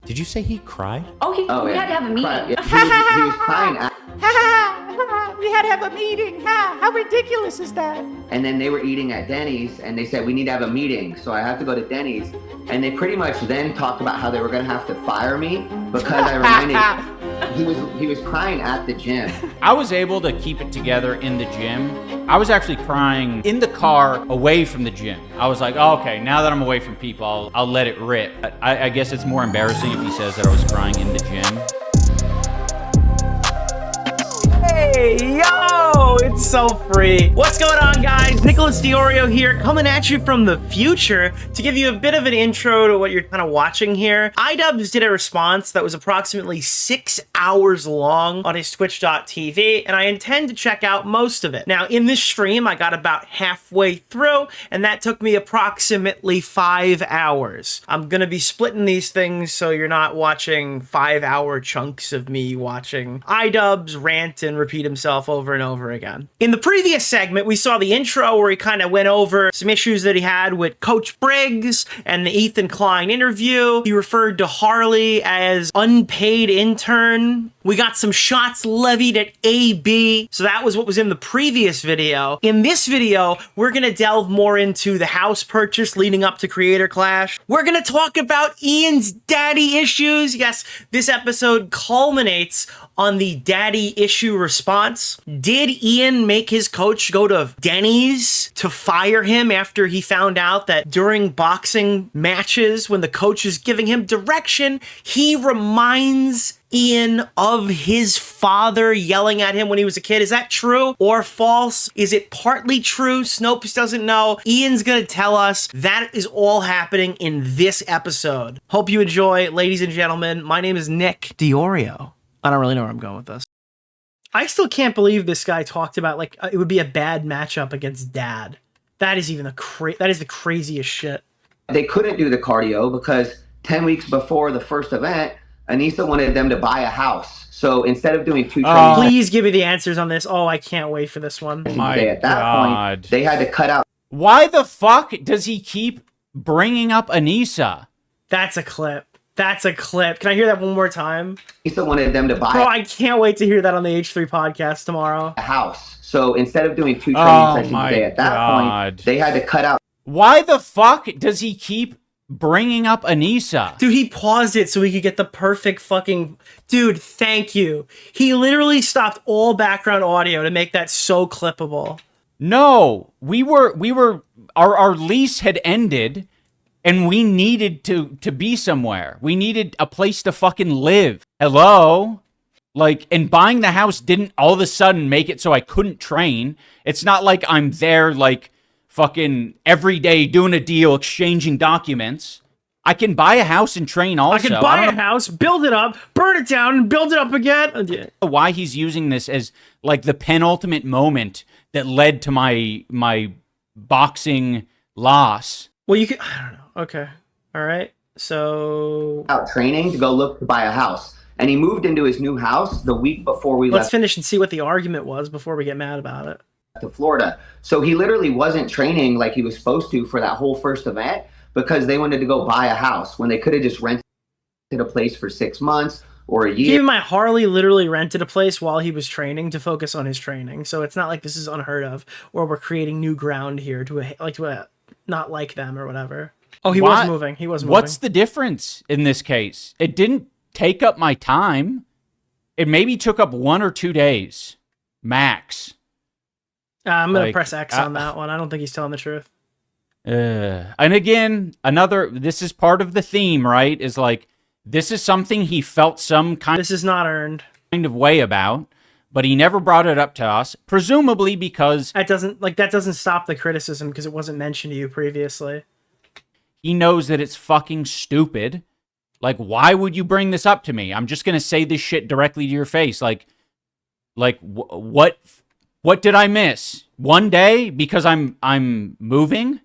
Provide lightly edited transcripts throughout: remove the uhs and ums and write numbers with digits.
Did you say he cried? We had to have a meeting. He was crying. We had to have a meeting. How ridiculous is that? And then they were eating at Denny's, and they said, we need to have a meeting. So I have to go to Denny's. And they pretty much then talked about how they were going to have to fire me because I reminded he was crying at the gym. I was able to keep it together in the gym. I was actually crying in the car away from the gym. I was like, oh, okay, now that I'm away from people, I'll let it rip. I guess it's more embarrassing if he says that I was crying in the gym. Hey, yo, it's so free. What's going on, guys? Nicholas DeOrio here, coming at you from the future to give you a bit of an intro to what you're kind of watching here. iDubbbz did a response that was approximately 6 hours long on his twitch.tv, and I intend to check out most of it. Now, in this stream, I got about halfway through, and that took me approximately 5 hours. I'm gonna be splitting these things so you're not watching 5-hour chunks of me watching iDubbbz rant and repeat himself over and over again. In the previous segment, we saw the intro where he kind of went over some issues that he had with Coach Briggs and the Ethan Klein interview. He referred to Harley as unpaid intern. We got some shots levied at AB. So that was what was in the previous video. In this video, we're going to delve more into the house purchase leading up to Creator Clash. We're going to talk about Ian's daddy issues. Yes, this episode culminates on the daddy issue response. Did Ian make his coach go to Denny's to fire him after he found out that during boxing matches, when the coach is giving him direction, he reminds Ian of his father yelling at him when he was a kid? Is that true or false? Is it partly true? Snopes doesn't know. Ian's gonna tell us. That is all happening in this episode. Hope you enjoy, ladies and gentlemen. My name is Nick DeOrio. I don't really know where I'm going with this. I still can't believe this guy talked about, like, it would be a bad matchup against Dad. That is even that is the craziest shit. They couldn't do the cardio because 10 weeks before the first event, Anissa wanted them to buy a house. So instead of doing 2 trainings... Please give me the answers on this. Oh, I can't wait for this one. At that point, they had to cut out... Why the fuck does he keep bringing up Anissa? That's a clip. That's a clip. Can I hear that one more time? Anissa wanted them to buy... Bro, I can't wait to hear that on the H3 podcast tomorrow. ...a house. So instead of doing 2 training sessions a day at that point, they had to cut out... Why the fuck does he keep bringing up Anissa? Dude, he paused it so we could get the perfect fucking... Dude, thank you. He literally stopped all background audio to make that so clippable. No, our lease had ended and we needed to be somewhere. We needed a place to fucking live. Hello? Like, and buying the house didn't all of a sudden make it so I couldn't train. It's not like I'm there, like, fucking every day doing a deal, exchanging documents. I can buy a house and train also. I can buy a house, build it up, burn it down, and build it up again. Yeah. Why he's using this as, like, the penultimate moment that led to my boxing loss. Well, you can... I don't know. Okay. All right. So... out training to go look to buy a house. And he moved into his new house the week before we left. Let's finish and see what the argument was before we get mad about it. To Florida. So he literally wasn't training like he was supposed to for that whole first event because they wanted to go buy a house when they could have just rented a place for 6 months or a year. Even my Harley literally rented a place while he was training to focus on his training. So it's not like this is unheard of or we're creating new ground here to not like them or whatever. Oh, he was moving. He was moving. What's the difference in this case? It didn't take up my time. It maybe took up 1 or 2 days, max. I'm going to press X on that one. I don't think he's telling the truth. And again, this is part of the theme, right? Is like, this is something he felt some kind This is not earned. Kind of way about, but he never brought it up to us, presumably because... That doesn't stop the criticism because it wasn't mentioned to you previously. He knows that it's fucking stupid. Like, why would you bring this up to me? I'm just going to say this shit directly to your face. Like, what did I miss? 1 day because I'm moving?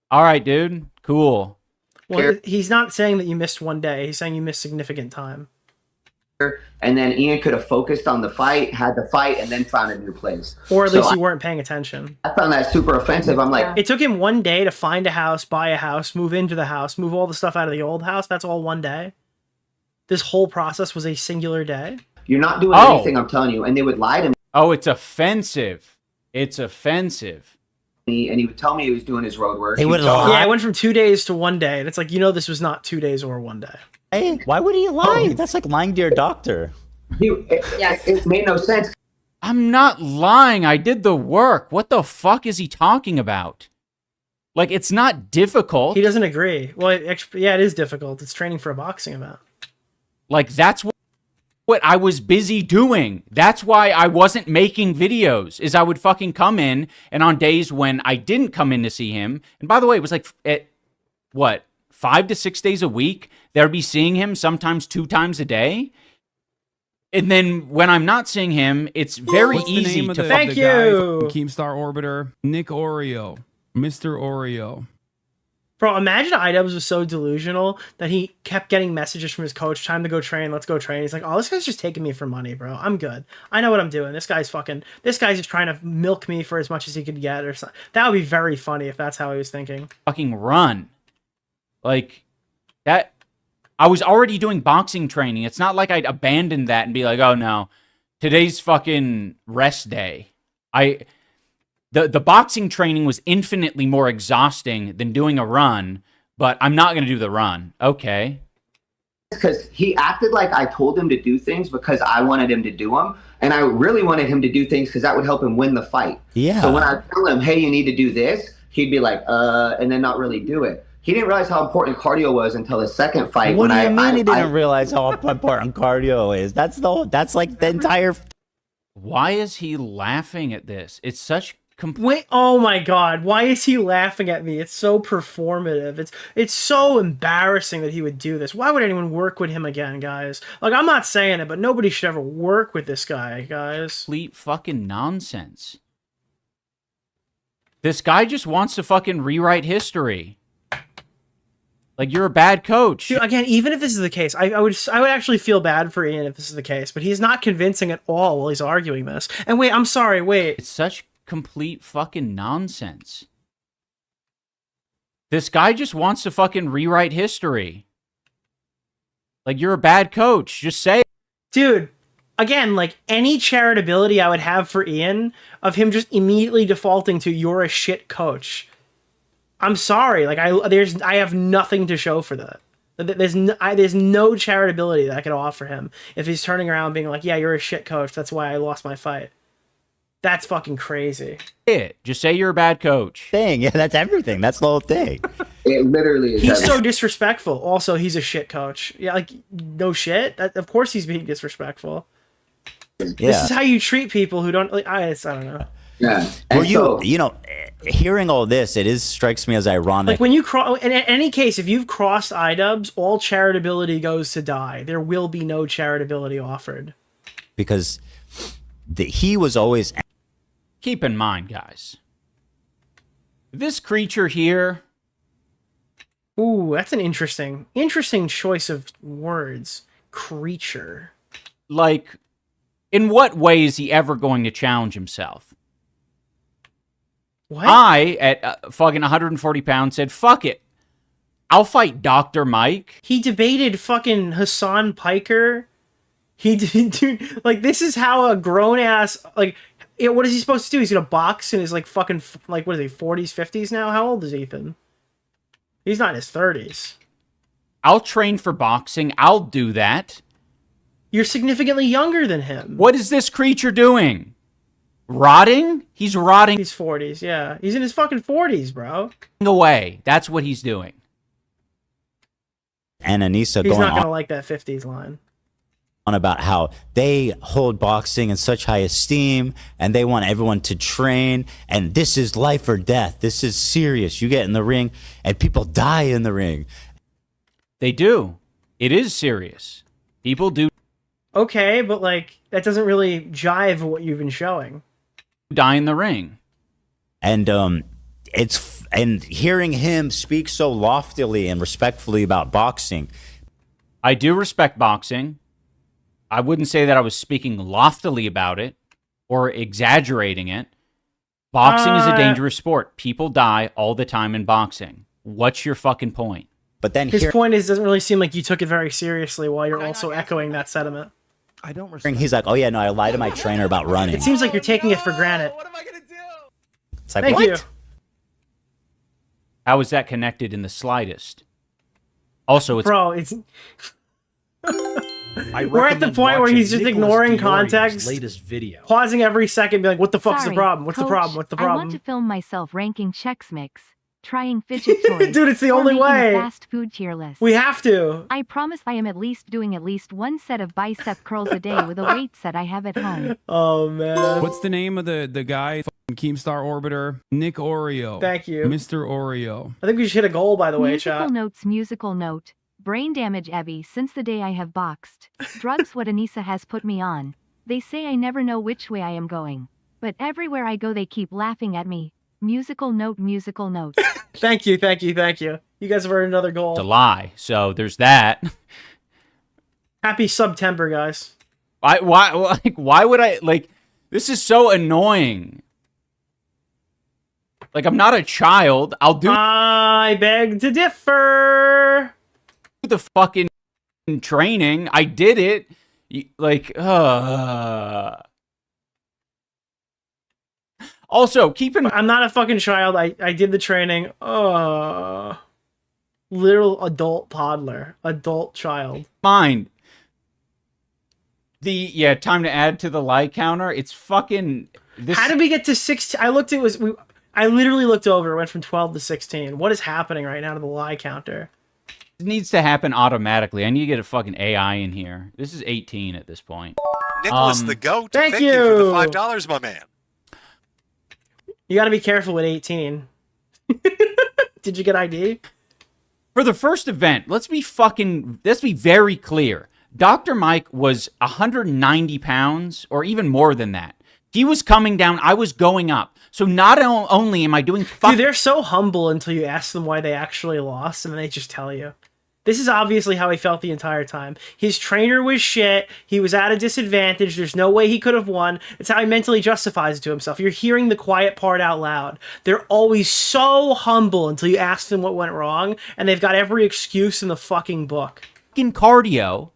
All right, dude. Cool. Well, he's not saying that you missed 1 day. He's saying you missed significant time. And then Ian could have focused on the fight, had the fight, and then found a new place. Or at least you weren't paying attention. I found that super offensive. I'm like... It took him 1 day to find a house, buy a house, move into the house, move all the stuff out of the old house. That's all 1 day? This whole process was a singular day? You're not doing anything, I'm telling you. And they would lie to Oh, it's offensive. It's offensive. me, and he would tell me he was doing his road work. They would He'd tell me- Yeah, it went from 2 days to 1 day. And it's like, this was not 2 days or 1 day. Hey, why would he lie? That's like lying to your doctor. It made no sense. I'm not lying. I did the work. What the fuck is he talking about? Like, it's not difficult. He doesn't agree. Well, it is difficult. It's training for a boxing event. Like, that's what I was busy doing. That's why I wasn't making videos, is I would fucking come in, and on days when I didn't come in to see him, and by the way, it was like, 5 to 6 days a week, there'd be seeing him sometimes 2 times a day. And then when I'm not seeing him, it's very What's the easy name of to the Thank guy you. from Keemstar Orbiter? Nick Oreo. Mr. Oreo. Bro, imagine iDubbbz was so delusional that he kept getting messages from his coach, time to go train, let's go train. He's like, oh, this guy's just taking me for money, bro. I'm good. I know what I'm doing. This guy's just trying to milk me for as much as he could get or something. That would be very funny if that's how he was thinking. fucking run. Like, that... I was already doing boxing training. It's not like I'd abandon that and be like, oh no, today's fucking rest day. The boxing training was infinitely more exhausting than doing a run, but I'm not going to do the run. Okay. Because he acted like I told him to do things because I wanted him to do them. And I really wanted him to do things because that would help him win the fight. Yeah. So when I tell him, hey, you need to do this, he'd be like, and then not really do it. He didn't realize how important cardio was until his second fight. What do you mean he didn't realize how important cardio is? That's like the entire... Why is he laughing at this? It's such Wait, oh my god, why is he laughing at me? It's so performative. It's so embarrassing that he would do this. Why would anyone work with him again, guys? Like, I'm not saying it, but nobody should ever work with this guy, guys. complete fucking nonsense. This guy just wants to fucking rewrite history. Like, you're a bad coach. Dude, again, even if this is the case, I would actually feel bad for Ian if this is the case, but he's not convincing at all while he's arguing this. And wait, I'm sorry, wait. It's such complete fucking nonsense. This guy just wants to fucking rewrite history. Like, you're a bad coach. Just say it. Dude, again, like, any charitability I would have for Ian of him just immediately defaulting to you're a shit coach. I'm sorry, like, I have nothing to show for that. There's no charitability that I could offer him if he's turning around being like, yeah, you're a shit coach, that's why I lost my fight. That's fucking crazy. Just say you're a bad coach. Yeah, that's everything. That's the whole thing. It literally is. He's so disrespectful. Also, he's a shit coach. Yeah, like, no shit. Of course he's being disrespectful. Yeah. This is how you treat people who don't, like, I don't know. Yeah. Well, And you know, hearing all this, strikes me as ironic. Like, when you in any case, if you've crossed iDubbbz, all charitability goes to die. There will be no charitability offered. Because he was always... Keep in mind, guys, this creature here... Ooh, that's an interesting choice of words. Creature. Like, in what way is he ever going to challenge himself? What? I, at fucking 140 pounds, said, fuck it. I'll fight Dr. Mike. He debated fucking Hassan Piker. He did, dude, like, this is how a grown-ass, like, what is he supposed to do? He's gonna box in his, like, fucking, like, what is he, 40s, 50s now? How old is Ethan? He's not in his 30s. I'll train for boxing. I'll do that. You're significantly younger than him. What is this creature doing? Rotting? He's rotting He's 40s, yeah. He's in his fucking 40s, bro. away. That's what he's doing. And Anissa He's going not on gonna like that 50s line. about how they hold boxing in such high esteem and they want everyone to train, and this is life or death. This is serious. You get in the ring and people die in the ring. They do. It is serious. People do Okay, but, like, that doesn't really jive with what you've been showing. die in the ring. And and hearing him speak so loftily and respectfully about boxing. I do respect boxing. I wouldn't say that I was speaking loftily about it or exaggerating it. Boxing is a dangerous sport. People die all the time in boxing. What's your fucking point? But then His here, point is, doesn't really seem like you took it very seriously while you're also echoing that sentiment. I don't respect. he's like, oh yeah, no, I lied to my trainer about running. It seems like you're taking it for granted. What am I gonna do? It's like, Thank what? you. How is that connected in the slightest? Also, it's Bro, it's... I We're at the recommend point where he's watching just Nicholas ignoring DeOrio's context. Latest video. pausing every second, be like, what the fuck's the Sorry, problem? What's the Coach, problem? What's the I want problem? to film myself ranking Chex Mix, trying fidget toys. Dude, it's the or only making a way. fast food tier list. We have to. I promise I am at least doing at least one set of bicep curls a day with a weight set I have at home. Oh, man. What's the name of the guy? Keemstar Orbiter. Nick Oreo. Thank you. Mr. Oreo. I think we should hit a goal, by the way, chat. Musical note. Brain damage Evie since the day I have boxed. Drugs what Anissa has put me on. They say I never know which way I am going. But everywhere I go they keep laughing at me. Musical note, musical note. Thank you, thank you, thank you. You guys have earned another goal. a lie. So there's that. Happy September, guys. Why would I, like, this is so annoying. Like, I'm not a child. I'll do I beg to differ. the fucking training. I did it. Like, Also, keep in mind, I'm not a fucking child. I did the training. Little adult toddler. Adult child. time to add to the lie counter. It's fucking this. How did we get to 16? I literally looked over. It went from 12 to 16. What is happening right now to the lie counter? It needs to happen automatically. I need to get a fucking AI in here. This is 18 at this point. Nicholas the GOAT, thank you for the you. $5, my man. You got to be careful with 18. Did you get ID? For the first event, let's be very clear. Dr. Mike was 190 pounds or even more than that. He was coming down. I was going up. So not only am I doing Dude, they're so humble until you ask them why they actually lost, and they just tell you. This is obviously how he felt the entire time. His trainer was shit. He was at a disadvantage. There's no way he could have won. It's how he mentally justifies it to himself. You're hearing the quiet part out loud. They're always so humble until you ask them what went wrong, and they've got every excuse in the fucking book. cardio,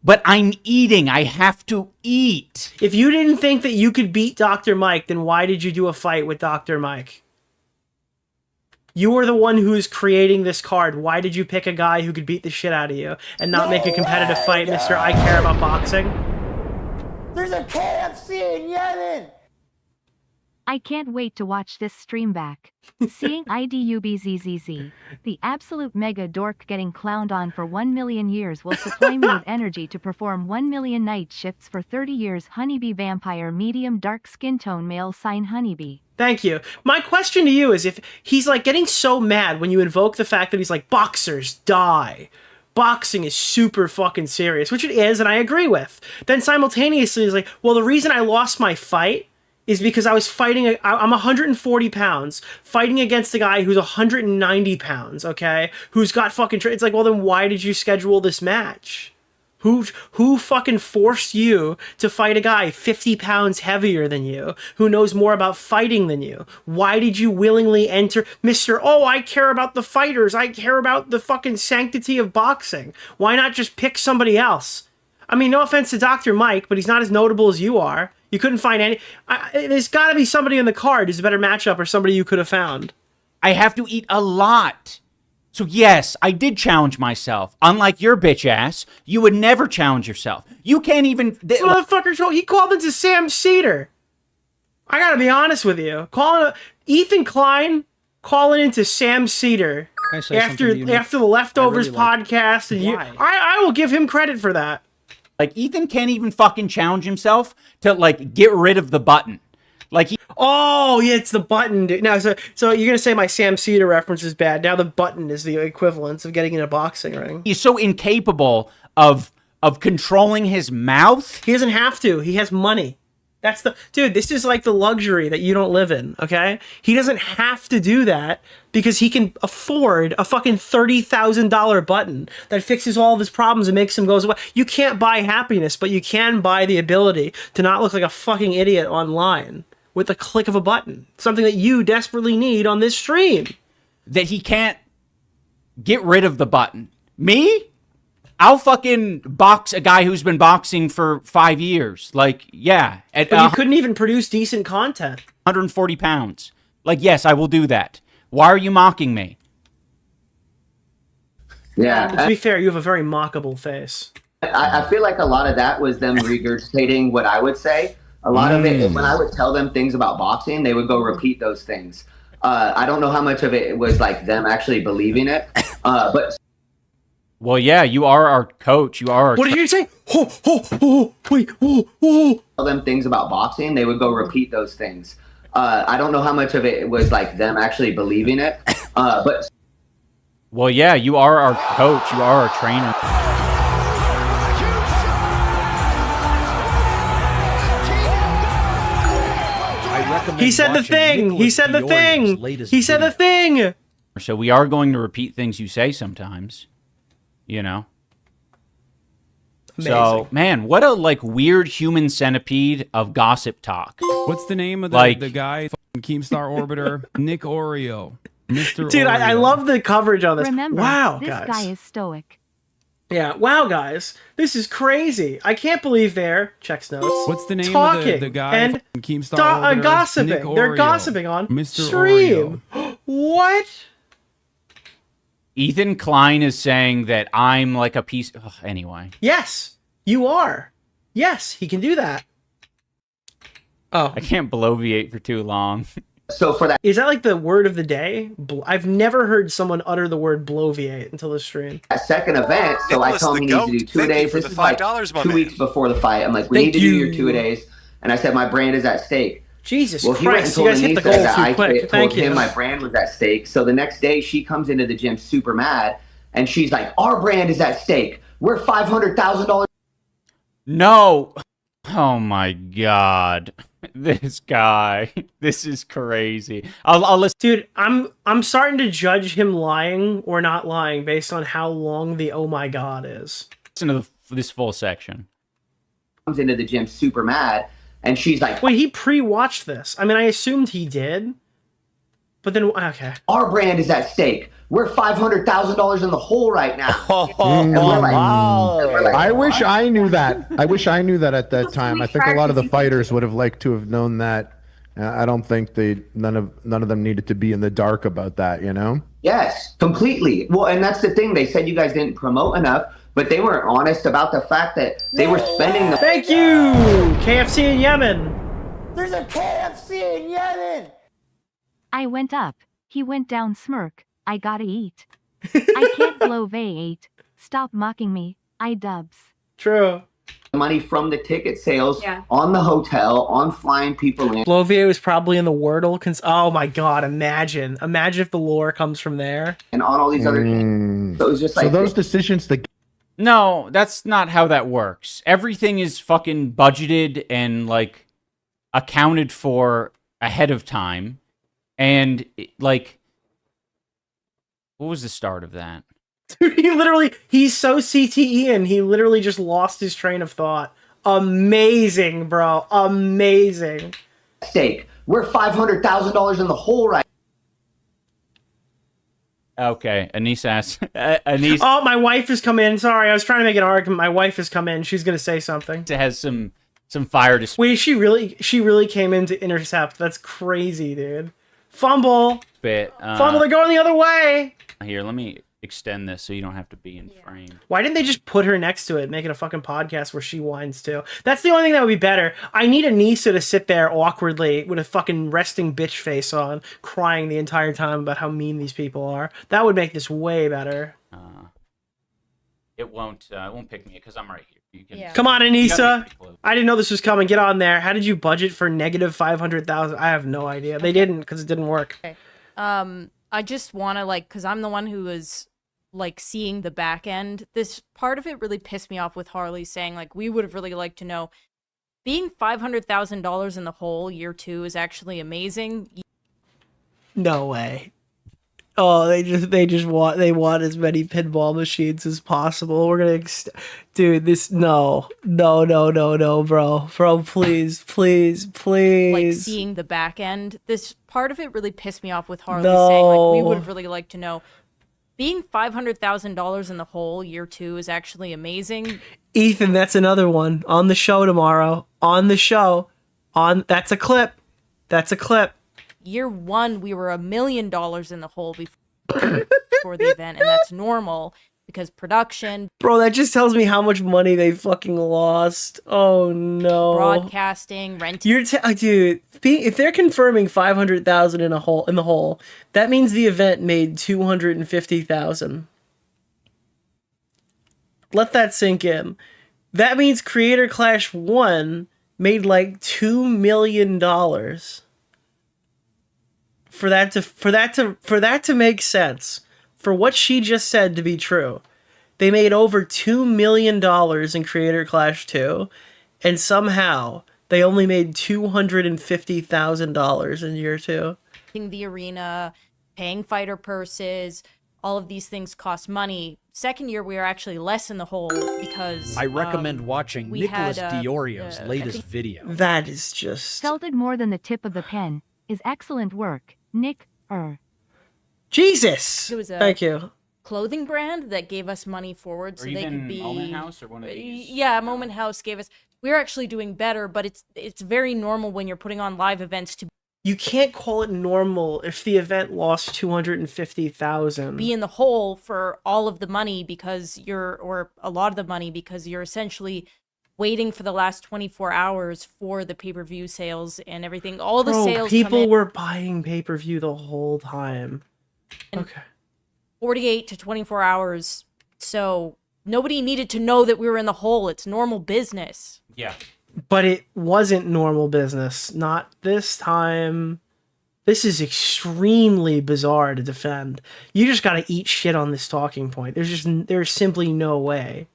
but I'm eating. I have to eat. If you didn't think that you could beat Dr. Mike, then why did you do a fight with Dr. Mike? You were the one who is creating this card. Why did you pick a guy who could beat the shit out of you and not make a competitive fight, Mr. I care about boxing? There's a KFC in Yemen! I can't wait to watch this stream back. Seeing iDubbbz, the absolute mega dork getting clowned on for 1 million years will supply me with energy to perform 1 million night shifts for 30 years. Honeybee vampire medium dark skin tone male sign honeybee. Thank you. My question to you is, if he's like getting so mad when you invoke the fact that he's like, boxers die. Boxing is super fucking serious, which it is, and I agree with. Then simultaneously he's like, well, the reason I lost my fight is because I was fighting, I'm 140 pounds, fighting against a guy who's 190 pounds, okay? Who's got fucking, it's like, well then why did you schedule this match? Who fucking forced you to fight a guy 50 pounds heavier than you, who knows more about fighting than you? Why did you willingly enter, Mr. Oh, I care about the fighters, I care about the fucking sanctity of boxing. Why not just pick somebody else? I mean, no offense to Dr. Mike, but he's not as notable as you are. You couldn't find any. There's got to be somebody in the card who's a better matchup or somebody you could have found. I have to eat a lot. So yes, I did challenge myself. Unlike your bitch ass, you would never challenge yourself. You can't even... Motherfucker, he called into Sam Cedar. I gotta be honest with you. Ethan Klein calling into Sam Cedar after the Leftovers podcast. And I will give him credit for that. Like, Ethan can't even fucking challenge himself to, like, get rid of the button. Like, oh, yeah, it's the button, dude. Now, so you're going to say my Sam Cedar reference is bad. Now the button is the equivalence of getting in a boxing ring. He's so incapable of controlling his mouth. He doesn't have to. He has money. Dude, this is like the luxury that you don't live in, okay? He doesn't have to do that because he can afford a fucking $30,000 button that fixes all of his problems and makes him go away. You can't buy happiness, but you can buy the ability to not look like a fucking idiot online with a click of a button. Something that you desperately need on this stream. That he can't get rid of the button. Me? I'll fucking box a guy who's been boxing for 5 years. Like, yeah. At, But you couldn't even produce decent content. 140 pounds. Like, yes, I will do that. Why are you mocking me? Yeah. To be fair, you have a very mockable face. I feel like a lot of that was them regurgitating what I would say. A lot of it, when I would tell them things about boxing, they would go repeat those things. I don't know how much of it was like them actually believing it, but Well, yeah, you are our coach. You are our What did you say? Wait, tell them things about boxing, they would go repeat those things. I don't know how much of it was like them actually believing it, but Well, yeah, you are our coach. You are our trainer. He said the thing. He said the thing. He said the thing. So we are going to repeat things you say sometimes, you know? So, Amazing. man, what a, like, weird human centipede of gossip talk. What's the name of the guy? Keemstar Orbiter? Nick Oreo. Mr. Dude, I Oreo. love the coverage on this. Remember, Wow, this guys. guy is stoic. Yeah, wow, guys. This is crazy. I can't believe they're, checks notes, What's the name talking of the guy? and Keemstar Orbiter? Nick gossiping. They're Oreo. gossiping on Mr. stream. What? Ethan Klein is saying that I'm like a piece... Ugh, anyway. Yes, you are. Yes, he can do that. Oh, I can't bloviate for too long. so for that is that like the word of the day? I've never heard someone utter the word bloviate until this stream. second event, so I Nicholas told him he the needs to do Goat, 2 thank you days. for This the is like $5, my 2 man. weeks before the fight. I'm like, we Thank need to do you. your 2 days. And I said, my brand is at stake. Jesus Well, he went and Christ, you told guys hit the Anissa goal that I too quick. told Thank you. him my brand was at stake. So the next day, she comes into the gym super mad, and she's like, our brand is at stake. We're $500,000. No. Oh, my God. This guy. This is crazy. I'll listen Dude, I'm starting to judge him lying or not lying based on how long the oh my god is. to this full section. Comes into the gym super mad, and she's like, Wait, he pre-watched this. I mean, I assumed he did. But then, okay. our brand is at stake. We're $500,000 in the hole right now. And we're like, I wish I knew that. I wish I knew that at that time. I think a lot of the fighters would have liked to have known that. I don't think none of them needed to be in the dark about that, you know? Yes, completely. Well, and that's the thing. They said you guys didn't promote enough, but they weren't honest about the fact that they were spending the Thank you! KFC in Yemen. There's a KFC in Yemen! I went up. He went down smirk. I gotta eat. I can't bloviate. Stop mocking me. iDubbbz. True. money from the ticket sales on the hotel, on flying people in. Blovier was probably in the Wordle. Oh my god, imagine if the lore comes from there. And on all these other things. So it was just like... So those decisions that... No, that's not how that works. Everything is fucking budgeted and, like, accounted for ahead of time. And, like... What was the start of that? Dude, he's so CTE and he literally just lost his train of thought. Amazing, bro. Amazing. Stake. We're $500,000 in the hole right Okay, Anise asked... Anise Oh, my wife has come in. Sorry, I was trying to make an argument. My wife has come in. She's going to say something. has some fire to... Wait, she really came in to intercept. That's crazy, dude. Fumble. Fumble, they're going the other way. Here, let me extend this so you don't have to be in frame. Why didn't they just put her next to it, make it a fucking podcast where she whines too? That's the only thing that would be better. I need Anissa to sit there awkwardly with a fucking resting bitch face on, crying the entire time about how mean these people are. That would make this way better. It won't pick me because I'm right here. You can, Come on, Anissa. I didn't know this was coming. Get on there. How did you budget for negative 500,000? I have no idea. They didn't because it didn't work. Okay. I just want to, like, because I'm the one who was, like, seeing the back end. This part of it really pissed me off with Harley saying, like, we would have really liked to know. Being $500,000 in the hole year 2 is actually amazing. No way. Oh, they want as many pinball machines as possible. We're gonna, dude. This no, bro, please. Like seeing the back end. This part of it really pissed me off with Harley saying, like, we would have really liked to know. being $500,000 in the hole year 2 is actually amazing. Ethan, that's another one on the show tomorrow. On the show, that's a clip. That's a clip. Year 1, we were $1 million in the hole before the event, and that's normal because production. Bro, that just tells me how much money they fucking lost. Oh no. Broadcasting, renting. Dude, if they're confirming 500,000 in the hole, that means the event made 250,000. Let that sink in. That means Creator Clash 1 made like $2 million. For that to make sense, for what she just said to be true, they made over $2 million in Creator Clash 2, and somehow they only made $250,000 in year 2. The arena, paying fighter purses, all of these things cost money. Second year, we were actually less in the hole because I recommend watching Nicholas DeOrio's latest video. That is just Salted more than the tip of the pen is excellent work, Nick. Jesus. It was a Thank you. clothing brand that gave us money forward so they could be Moment House or one of these? Yeah, Moment House gave us. We're actually doing better, but it's very normal when you're putting on live events to You can't call it normal if the event lost 250,000. be in the hole for all of the money because or a lot of the money because you're essentially waiting for the last 24 hours for the pay-per-view sales and everything. All the sales people were buying pay-per-view the whole time. Okay. 48 to 24 hours. So nobody needed to know that we were in the hole. It's normal business. Yeah. But it wasn't normal business. Not this time. This is extremely bizarre to defend. You just gotta eat shit on this talking point. There's simply no way.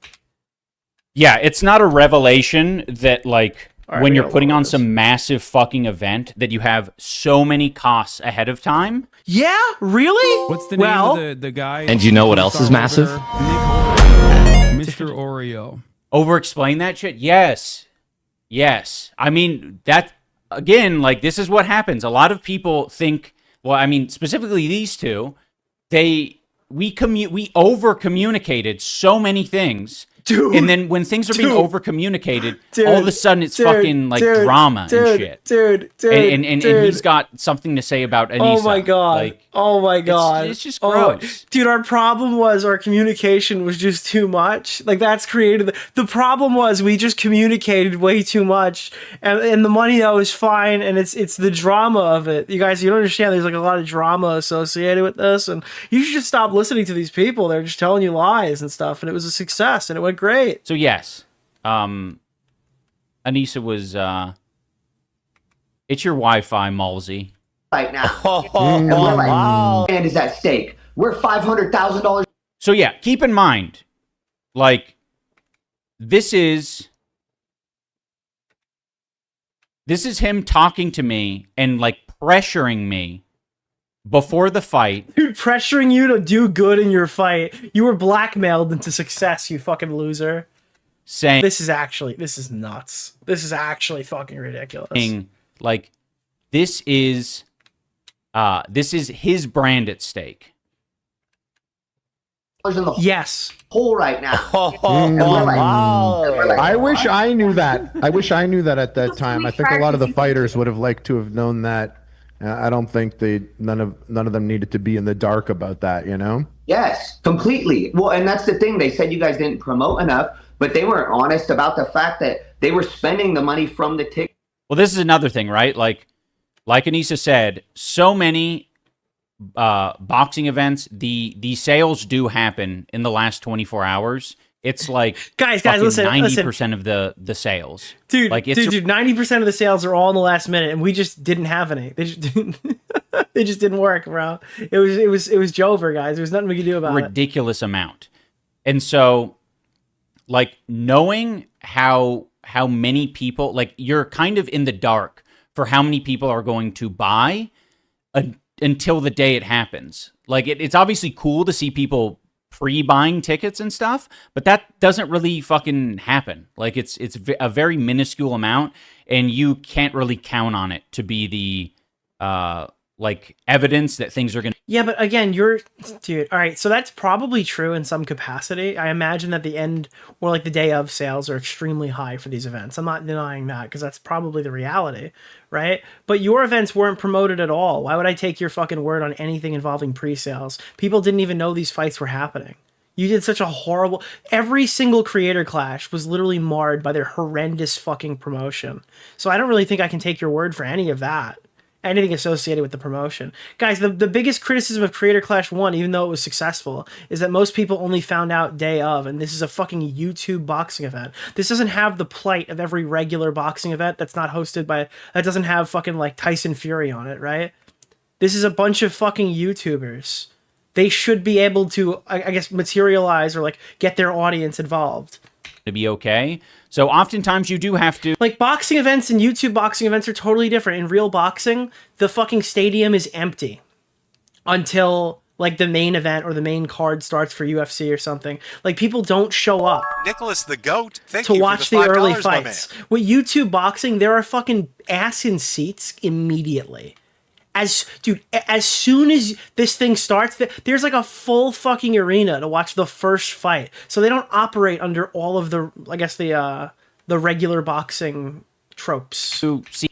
Yeah, it's not a revelation that, like, right, when we you're got putting on this. some massive fucking event, that you have so many costs ahead of time. Yeah? Really? What's the name of the guy? And you know what else is massive? Mr. Oreo. Over-explain that shit? Yes. Yes. I mean, that, again, like, this is what happens. A lot of people think, well, I mean, specifically these two, we over-communicated so many things. Dude, and then when things are being over-communicated, all of a sudden it's fucking like drama and shit. And he's got something to say about Anissa. Oh my god. Like, oh my god. It's just gross. Oh, dude, our problem was our communication was just too much. Like, that's created the problem was we just communicated way too much. And the money though is fine, and it's the drama of it. You guys, you don't understand, there's like a lot of drama associated with this, and you should just stop listening to these people. They're just telling you lies and stuff, and it was a success and it went great. So yes, Anissa was, it's your Wi-Fi, Malsey. Right now. And we're like, and is at stake. We're $500,000. So yeah, keep in mind, like, this is him talking to me and, like, pressuring me before the fight. Dude, pressuring you to do good in your fight. You were blackmailed into success, you fucking loser. Saying this is nuts. This is actually fucking ridiculous. Like, this is his brand at stake. Yes. Hole right now. I wish I knew that. I wish I knew that at that time. I think a lot of the fighters would have liked to have known that. I don't think none of them needed to be in the dark about that, you know? Yes, completely. Well, and that's the thing. They said you guys didn't promote enough, but they weren't honest about the fact that they were spending the money from the ticket. Well, this is another thing, right? Like Anissa said, so many boxing events, the sales do happen in the last 24 hours. It's like guys, listen, 90% of the sales. Dude, like, dude, 90% of the sales are all in the last minute, and we just didn't have any. They just didn't. It just didn't work, bro. It was Jover, guys. There was nothing we could do about it. Ridiculous amount. And so, like, knowing how many people, like, you're kind of in the dark for how many people are going to buy until the day it happens. Like, it's obviously cool to see people pre-buying tickets and stuff, but that doesn't really fucking happen. Like, it's a very minuscule amount, and you can't really count on it to be like evidence that things are going to. Yeah, but again, dude. All right, so that's probably true in some capacity. I imagine that the end or like the day of sales are extremely high for these events. I'm not denying that because that's probably the reality, right? But your events weren't promoted at all. Why would I take your fucking word on anything involving pre-sales? People didn't even know these fights were happening. You did such a horrible... Every single creator clash was literally marred by their horrendous fucking promotion. So I don't really think I can take your word for any of that. Anything associated with the promotion. Guys, the biggest criticism of Creator Clash 1, even though it was successful, is that most people only found out day of, and this is a fucking YouTube boxing event. This doesn't have the plight of every regular boxing event that's not hosted by... That doesn't have fucking, like, Tyson Fury on it, right? This is a bunch of fucking YouTubers. They should be able to, I guess, materialize or, like, get their audience involved. To be okay. So oftentimes you do have to... Like, boxing events and YouTube boxing events are totally different. In real boxing, the fucking stadium is empty until, like, the main event or the main card starts for UFC or something. Like, people don't show up. Nicholas the GOAT, thank to you watch for the early $5, my fights. With YouTube boxing, there are fucking ass in seats immediately. As soon as this thing starts, there's like a full fucking arena to watch the first fight. So they don't operate under all of the, I guess, the regular boxing tropes. To see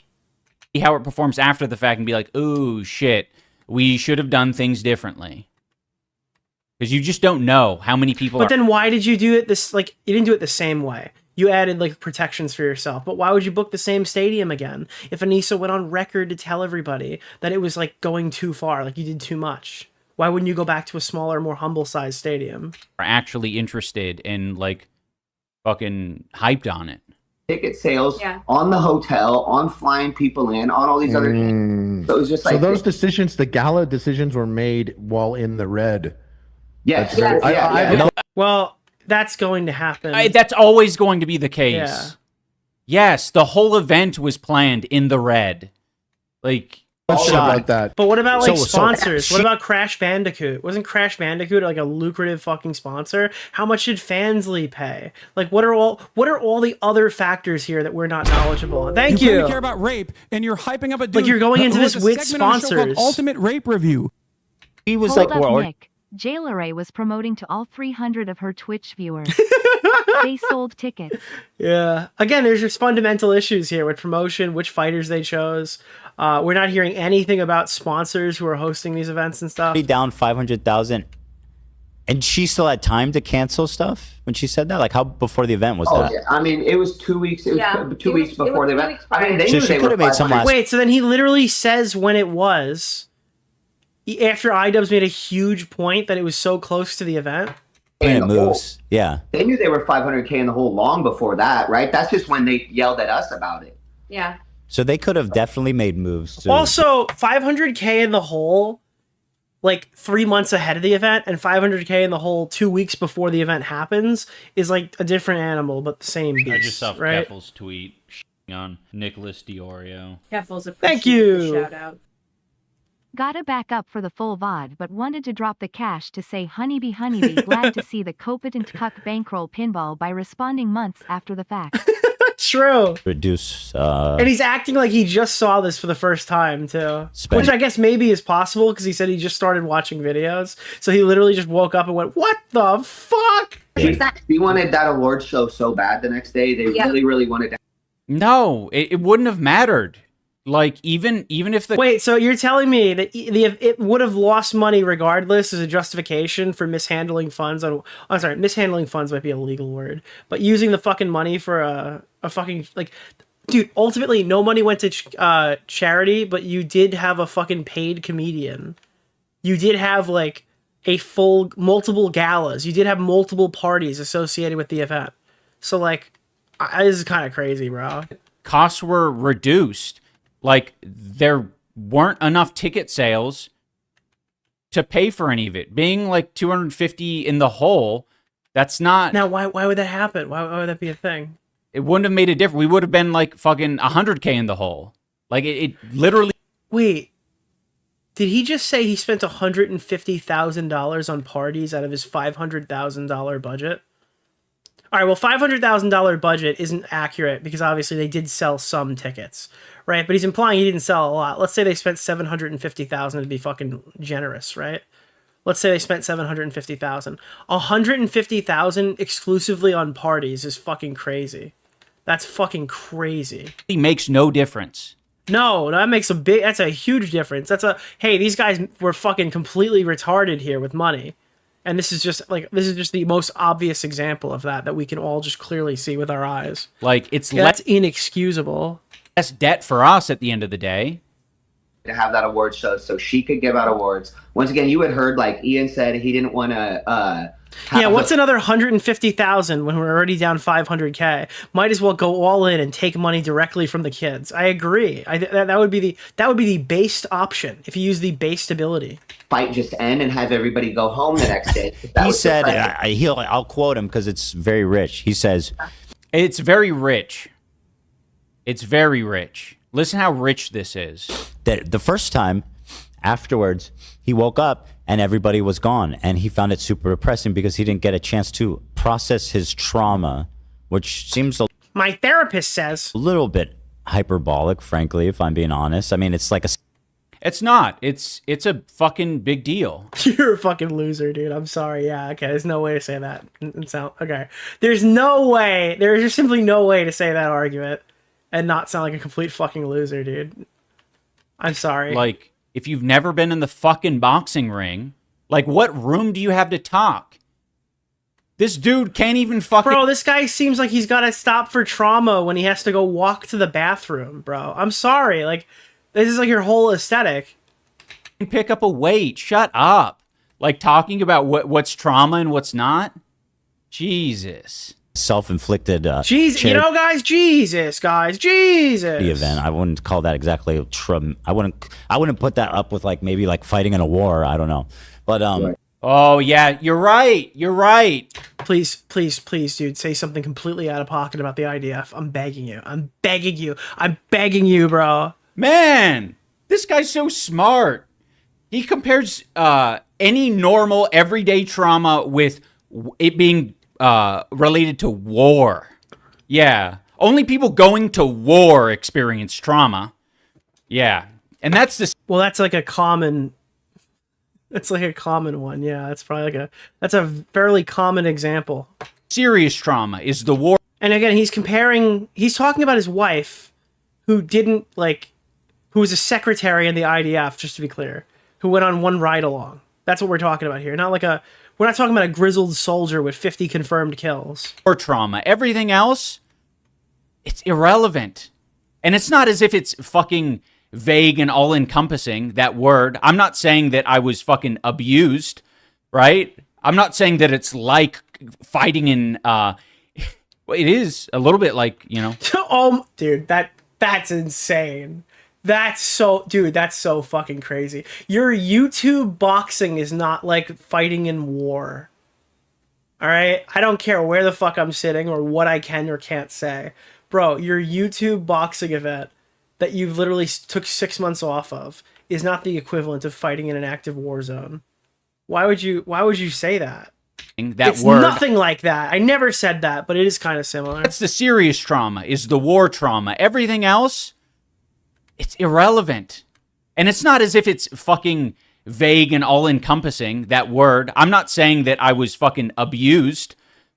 how it performs after the fact and be like, oh shit, we should have done things differently. Because you just don't know how many people But then why did you do it this, like, you didn't do it the same way. You added, like, protections for yourself. But why would you book the same stadium again? If Anissa went on record to tell everybody that it was, like, going too far, like, you did too much. Why wouldn't you go back to a smaller, more humble-sized stadium? are actually interested in, like, fucking hyped on it. Ticket sales on the hotel, on flying people in, on all these other things. So it was just like... So those decisions, the gala decisions were made while in the red. Yes. Well... That's going to happen. That's always going to be the case. Yeah. Yes, the whole event was planned in the red. Like, about that. But what about, like, sponsors? What about Crash Bandicoot? Wasn't Crash Bandicoot, like, a lucrative fucking sponsor? How much did Fansly pay? Like, what are all the other factors here that we're not knowledgeable on? Thank you. You care about rape, and you're hyping up a dude. Like, you're going into this with segment on a show called sponsors. Ultimate Rape Review. He was Hold like, up, Nick. Jaileray was promoting to all 300 of her Twitch viewers. They sold tickets. Yeah. Again, there's just fundamental issues here with promotion, which fighters they chose. We're not hearing anything about sponsors who are hosting these events and stuff. down 500,000, and she still had time to cancel stuff when she said that. Like, how before the event was that? Yeah. I mean, it was 2 weeks. It was 2 weeks before the event. I mean, they knew they could have made some last. Wait, so then he literally says when it was. After iDubbbz made a huge point that it was so close to the event. And it moves. Yeah. They knew they were 500K in the hole long before that, right? That's just when they yelled at us about it. Yeah. So they could have definitely made moves too. Also, 500K in the hole, like 3 months ahead of the event, and 500K in the hole 2 weeks before the event happens is like a different animal, but the same beast. I just saw right? Keffel's tweet on Nicholas DeOrio. Keffel's a Thank you. shout out. Gotta back up for the full VOD, but wanted to drop the cash to say honeybee glad to see the competent cuck bankroll pinball by responding months after the fact. True. Reduce. And he's acting like he just saw this for the first time too, which I guess maybe is possible because he said he just started watching videos, so he literally just woke up and went, "What the fuck?" He wanted that award show so bad the next day. They really wanted to. No, it wouldn't have mattered. Like, even if the... Wait, so you're telling me that it would have lost money regardless as a justification for mishandling funds on... I'm sorry, mishandling funds might be a legal word, but using the fucking money for a fucking... Like, dude, ultimately, no money went to charity, but you did have a fucking paid comedian. You did have, like, multiple galas. You did have multiple parties associated with the event. So, like, this is kind of crazy, bro. Costs were reduced. Like, there weren't enough ticket sales to pay for any of it. Being like 250 in the hole, that's not... Now, why would that happen? Why would that be a thing? It wouldn't have made a difference. We would have been like fucking 100K in the hole. Like, it literally... Wait, did he just say he spent $150,000 on parties out of his $500,000 budget? All right, well, $500,000 budget isn't accurate because obviously they did sell some tickets, right? But he's implying he didn't sell a lot. Let's say they spent $750,000 to be fucking generous, right? Let's say they spent $750,000. $150,000 exclusively on parties is fucking crazy. That's fucking crazy. It makes no difference. No, that's a huge difference. Hey, these guys were fucking completely retarded here with money. And this is just the most obvious example of that we can all just clearly see with our eyes. Like, that's inexcusable. That's debt for us at the end of the day. To have that award show so she could give out awards. Once again, you had heard, like Ian said, he didn't want to what's another $150,000 when we're already down $500K? Might as well go all in and take money directly from the kids. I agree. That would be the based option if you use the based ability. Fight just end and have everybody go home the next day. He said, I'll quote him because it's very rich. He says, "It's very rich. It's very rich. Listen how rich this is." That the first time afterwards, he woke up and everybody was gone, and he found it super depressing because he didn't get a chance to process his trauma, which seems my therapist says a little bit hyperbolic, frankly, if I'm being honest. I mean, it's like it's not. It's a fucking big deal. You're a fucking loser, dude. I'm sorry. Yeah, okay. There's no way to say that. Okay. There's no way. There's just simply no way to say that argument and not sound like a complete fucking loser, dude. I'm sorry. Like, if you've never been in the fucking boxing ring, like, what room do you have to talk? This dude can't even fucking... Bro, this guy seems like he's got to stop for trauma when he has to go walk to the bathroom, bro. I'm sorry. Like, this is like your whole aesthetic. Pick up a weight. Shut up. Like, talking about what's trauma and what's not? Jesus. Self-inflicted Jesus, you know, guys, Jesus. The event. I wouldn't call that exactly I wouldn't put that up with like maybe like fighting in a war. I don't know. But oh yeah, you're right. You're right. Please, dude, say something completely out of pocket about the IDF. I'm begging you. I'm begging you, bro. Man, this guy's so smart. He compares any normal everyday trauma with it being related to war. Yeah. Only people going to war experience trauma. Yeah. And that's this. Well, that's like a common one. Yeah. That's a fairly common example. Serious trauma is the war. And again, he's talking about his wife who was a secretary in the IDF, just to be clear, who went on one ride along. That's what we're talking about here. We're not talking about a grizzled soldier with 50 confirmed kills. Or trauma. Everything else, it's irrelevant. And it's not as if it's fucking vague and all-encompassing, that word. I'm not saying that I was fucking abused, right? I'm not saying that it's like fighting in... well, it is a little bit like, you know... Oh, dude, that's insane. That's so fucking crazy. Your YouTube boxing is not like fighting in war. All right? I don't care where the fuck I'm sitting or what I can or can't say. Bro, your YouTube boxing event that you literally took 6 months off of is not the equivalent of fighting in an active war zone. Why would you say that? It's nothing like that. I never said that, but it is kind of similar. That's the serious trauma, is the war trauma. Everything else, it's irrelevant. And it's not as if it's fucking vague and all-encompassing, that word. I'm not saying that I was fucking abused,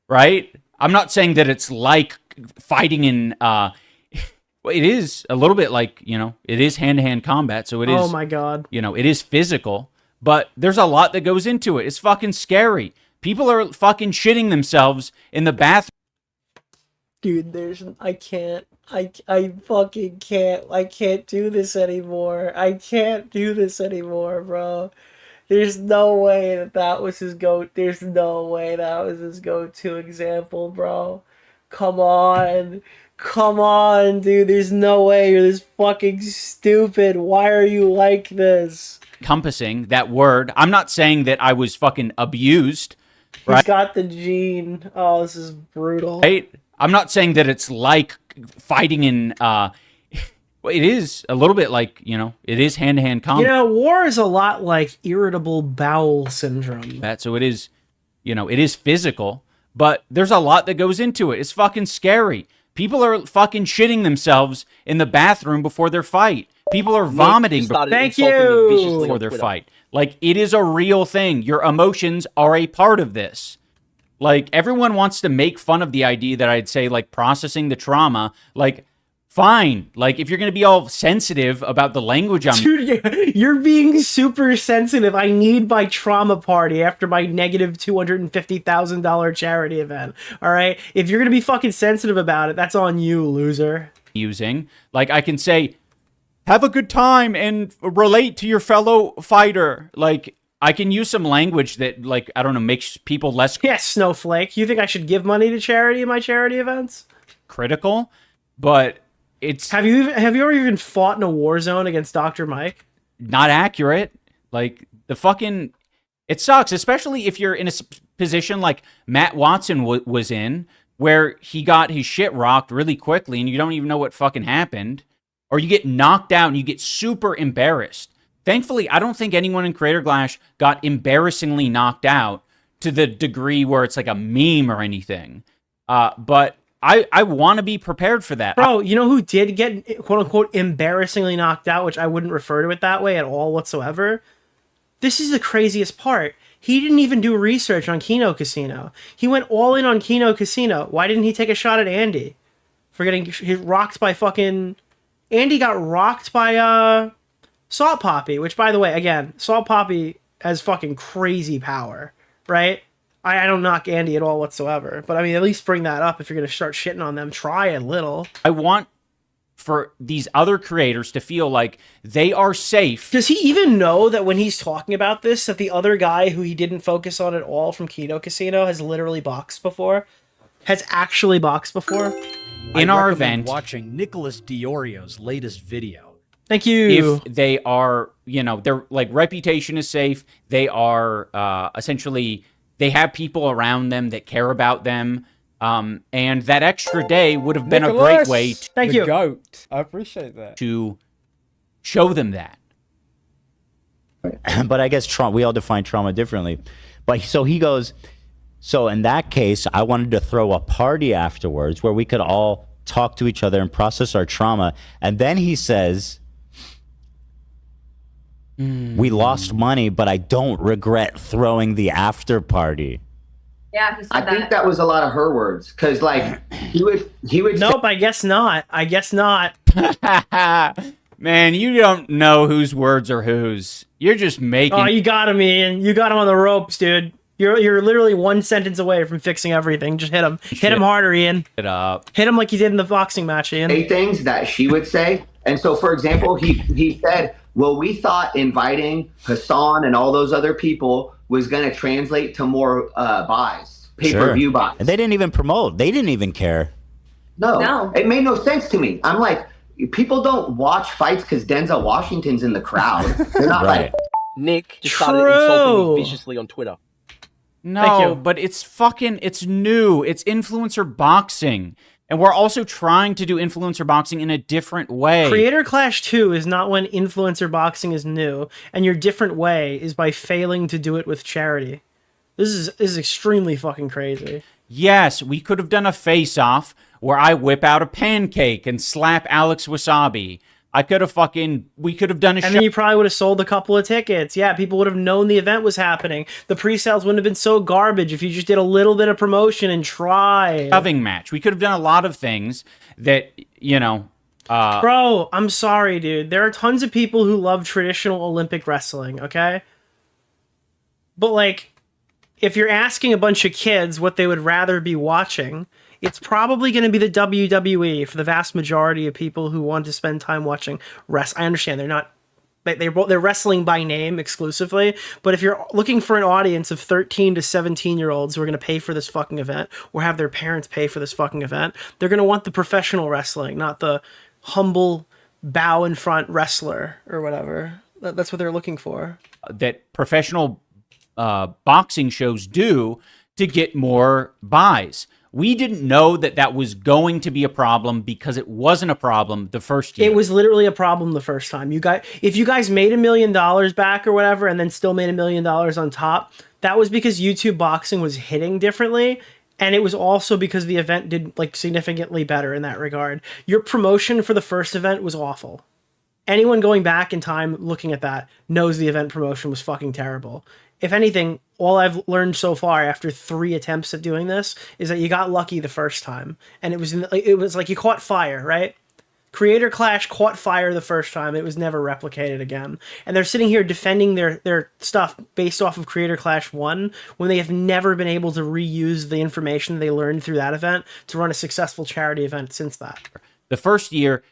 right? I'm not saying that it's like fighting in... it is a little bit like, you know, it is hand-to-hand combat, so it is... Oh my god. You know, it is physical, but there's a lot that goes into it. It's fucking scary. People are fucking shitting themselves in the bathroom. Dude, I fucking can't. I can't do this anymore. I can't do this anymore, bro. There's no way that was his There's no way that was his go-to example, bro. Come on, dude. There's no way. You're this fucking stupid. Why are you like this? Encompassing, that word. I'm not saying that I was fucking abused. Right? He's got the gene. Oh, this is brutal. Right? I'm not saying that it's like fighting in... it is a little bit like, you know, it is hand-to-hand combat. You know, war is a lot like irritable bowel syndrome. So it is, you know, it is physical, but there's a lot that goes into it. It's fucking scary. People are fucking shitting themselves in the bathroom before their fight. People are vomiting before their fight. Like, it is a real thing. Your emotions are a part of this. Like, everyone wants to make fun of the idea that I'd say, like, processing the trauma. Like, fine. Like, if you're going to be all sensitive about the language I'm... Dude, you're being super sensitive. I need my trauma party after my negative $250,000 charity event. All right? If you're going to be fucking sensitive about it, that's on you, loser. Like, I can say, have a good time and relate to your fellow fighter. Like... I can use some language that, like, I don't know, makes people less... Yeah, snowflake. You think I should give money to charity in my charity events? Critical, but it's... Have you ever even fought in a war zone against Dr. Mike? Not accurate. Like, the fucking... It sucks, especially if you're in a position like Matt Watson was in, where he got his shit rocked really quickly and you don't even know what fucking happened. Or you get knocked out and you get super embarrassed. Thankfully, I don't think anyone in Creator Clash got embarrassingly knocked out to the degree where it's like a meme or anything. But I want to be prepared for that. Bro, you know who did get, quote-unquote, embarrassingly knocked out, which I wouldn't refer to it that way at all whatsoever? This is the craziest part. He didn't even do research on Kino Casino. He went all in on Kino Casino. Why didn't he take a shot at Andy? For getting rocked by fucking... Andy got rocked by, Salt Poppy, which, by the way, again, Salt Poppy has fucking crazy power, right? I don't knock Andy at all whatsoever, but I mean, at least bring that up if you're going to start shitting on them. Try a little. I want for these other creators to feel like they are safe. Does he even know that when he's talking about this, that the other guy who he didn't focus on at all from Kino Casino has literally boxed before? Has actually boxed before? In our event, watching Nicholas DeOrio's latest video. Thank you. If they are, you know, their like reputation is safe. They are essentially, they have people around them that care about them. And that extra day would have been a great way to Thank you. Goat. I appreciate that. To show them that. But I guess we all define trauma differently. But so he goes, so in that case, I wanted to throw a party afterwards where we could all talk to each other and process our trauma. And then he says, we lost money, but I don't regret throwing the after party. Yeah, he said I think that was a lot of her words, because like he would. Nope, I guess not. I guess not. Man, you don't know whose words are whose. You're just making. Oh, you got him, Ian. You got him on the ropes, dude. You're literally one sentence away from fixing everything. Just hit him. Hit him harder, Ian. It up. Hit him like you did in the boxing match, Ian. Say things that she would say, and so for example, he said, "Well, we thought inviting Hassan and all those other people was going to translate to more buys, pay-per-view buys." And they didn't even promote. They didn't even care. No, it made no sense to me. I'm like, people don't watch fights because Denzel Washington's in the crowd. They're not right. like Nick just started insulting me viciously on Twitter. No, but it's new. It's influencer boxing. And we're also trying to do influencer boxing in a different way. Creator Clash 2 is not when influencer boxing is new, and your different way is by failing to do it with charity. This is extremely fucking crazy. Yes, we could have done a face-off where I whip out a pancake and slap Alex Wasabi. We could have done a show. And then you probably would have sold a couple of tickets. Yeah, people would have known the event was happening. The pre-sales wouldn't have been so garbage if you just did a little bit of promotion and try. Shoving match. We could have done a lot of things that, you know... Bro, I'm sorry, dude. There are tons of people who love traditional Olympic wrestling, okay? But, like, if you're asking a bunch of kids what they would rather be watching... It's probably going to be the WWE for the vast majority of people who want to spend time watching I understand they're not, they're wrestling by name exclusively, but if you're looking for an audience of 13 to 17-year-olds who are going to pay for this fucking event or have their parents pay for this fucking event, they're going to want the professional wrestling, not the humble bow in front wrestler or whatever. That's what they're looking for. That professional boxing shows do to get more buys. We didn't know that that was going to be a problem because it wasn't a problem the first year. It was literally a problem the first time. If you guys made $1 million back or whatever and then still made $1 million on top, that was because YouTube boxing was hitting differently. And it was also because the event did like significantly better in that regard. Your promotion for the first event was awful. Anyone going back in time looking at that knows the event promotion was fucking terrible. If anything, all I've learned so far after 3 attempts at doing this is that you got lucky the first time. And it was like you caught fire, right? Creator Clash caught fire the first time. It was never replicated again. And they're sitting here defending their stuff based off of Creator Clash 1 when they have never been able to reuse the information they learned through that event to run a successful charity event since that. The first year,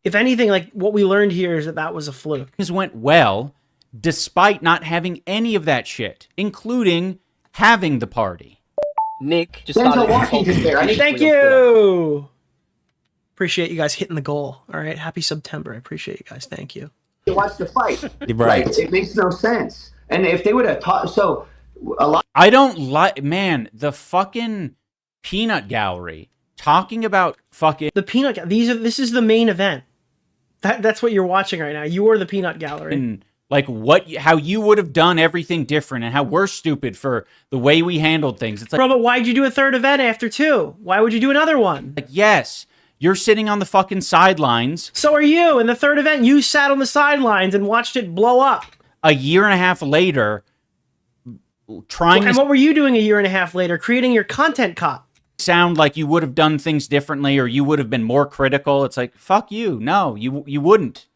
if anything, like what we learned here is that that was a fluke. Things went well, despite not having any of that shit, including having the party. Nick just started. Thank you. Appreciate you guys hitting the goal. All right, happy September. I appreciate you guys. Thank you. To watch the fight, Right. Like, it makes no sense. And if they would have taught, so a lot. I don't like, man, the fucking peanut gallery talking about fucking the peanut. This is the main event. That's what you're watching right now. You are the peanut gallery. And like how you would have done everything different and how we're stupid for the way we handled things. It's like, bro, but why'd you do a third event after 2? Why would you do another one? Like, yes. You're sitting on the fucking sidelines. So are you. In the third event, you sat on the sidelines and watched it blow up. A year and a half later, And what were you doing a year and a half later? Creating your content cop. Sound like you would have done things differently or you would have been more critical. It's like, fuck you. No, you wouldn't.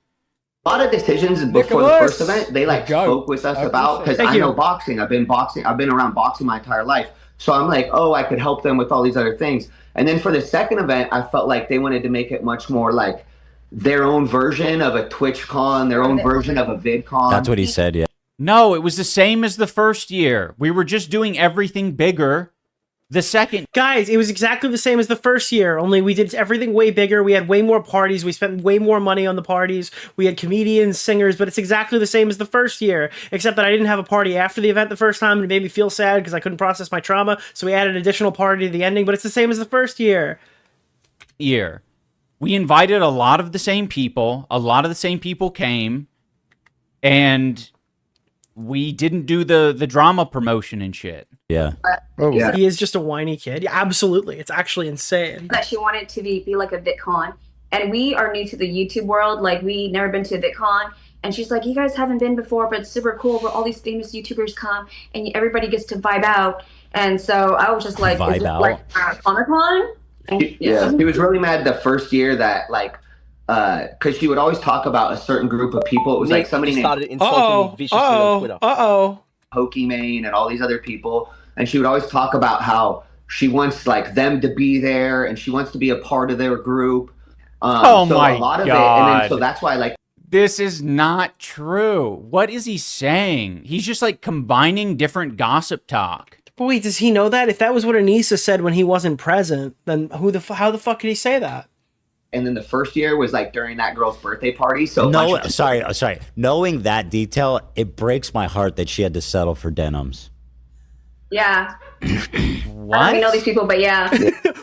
A lot of decisions before the first event, they like spoke with us about, because I know boxing. I've been around boxing my entire life. So I'm like, oh, I could help them with all these other things. And then for the second event, I felt like they wanted to make it much more like their own version of a TwitchCon, their own version of a VidCon. That's what he said, yeah. No, it was the same as the first year. We were just doing everything bigger. The second... Guys, it was exactly the same as the first year, only we did everything way bigger. We had way more parties. We spent way more money on the parties. We had comedians, singers, but it's exactly the same as the first year, except that I didn't have a party after the event the first time, and it made me feel sad because I couldn't process my trauma, so we added an additional party to the ending, but it's the same as the first year. We invited a lot of the same people. A lot of the same people came, and we didn't do the drama promotion and shit. Yeah. Yeah. He is just a whiny kid. Yeah, absolutely. It's actually insane. That she wanted to be like a VidCon. And we are new to the YouTube world. Like, we never been to a VidCon. And she's like, you guys haven't been before, but it's super cool where all these famous YouTubers come and everybody gets to vibe out. And so I was just like, is this like Comic-Con? Yeah, she was really mad the first year that, like, because she would always talk about a certain group of people. It was Nick like somebody started named insulting me viciously on Twitter. Pokimane and all these other people. And she would always talk about how she wants like them to be there and she wants to be a part of their group. Oh so my a lot of God. it, and then so that's why like this is not true. What is he saying? He's just like combining different gossip talk. But wait, does he know that? If that was what Anissa said when he wasn't present, then how the fuck could he say that? And then the first year was like during that girl's birthday party. So no, sorry. Knowing that detail, it breaks my heart that she had to settle for denims. Yeah. What? I don't even know these people, but yeah.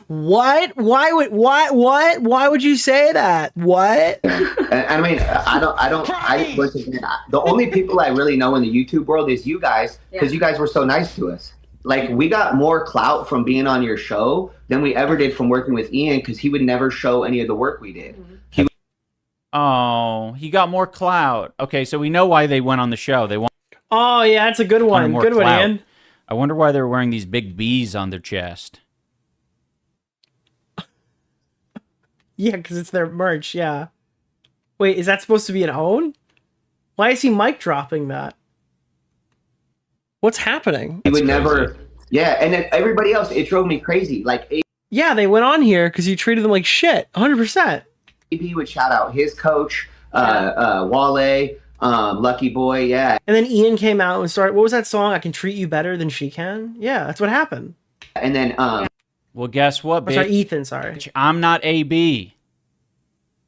What? Why would you say that? What? I mean, the only people I really know in the YouTube world is you guys, because you guys were so nice to us. Like, we got more clout from being on your show than we ever did from working with Ian, because he would never show any of the work we did. Oh, he got more clout. Okay, so we know why they went on the show. They want. Oh yeah, that's a good one. Good one, Ian. I wonder why they're wearing these big bees on their chest. Yeah, because it's their merch. Yeah. Wait, is that supposed to be an own? Why is he mic dropping that? What's happening? He would never. Yeah, and then everybody else, it drove me crazy. Like, yeah, they went on here because you treated them like shit. 100%. AB would shout out his coach, Wale, Lucky Boy, yeah. And then Ian came out and started, what was that song? I Can Treat You Better Than She Can? Yeah, that's what happened. And then, well, guess what, bitch? Sorry, Ethan, sorry. I'm not AB.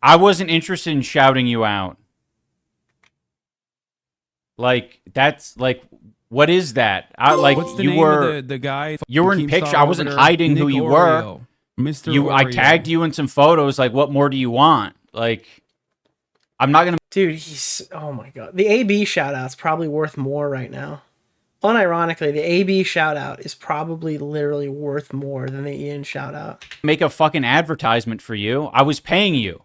I wasn't interested in shouting you out. Like, that's, like, what is that? What's the name of the guy? You were in picture. I wasn't hiding who you were. Mr. Oreo. I tagged you in some photos. Like, what more do you want? Like, I'm not gonna. Dude, he's. Oh my god, the AB shout out's probably worth more right now. unironically, the AB shout out is probably literally worth more than the Ian shout out. Make a fucking advertisement for you. I was paying you.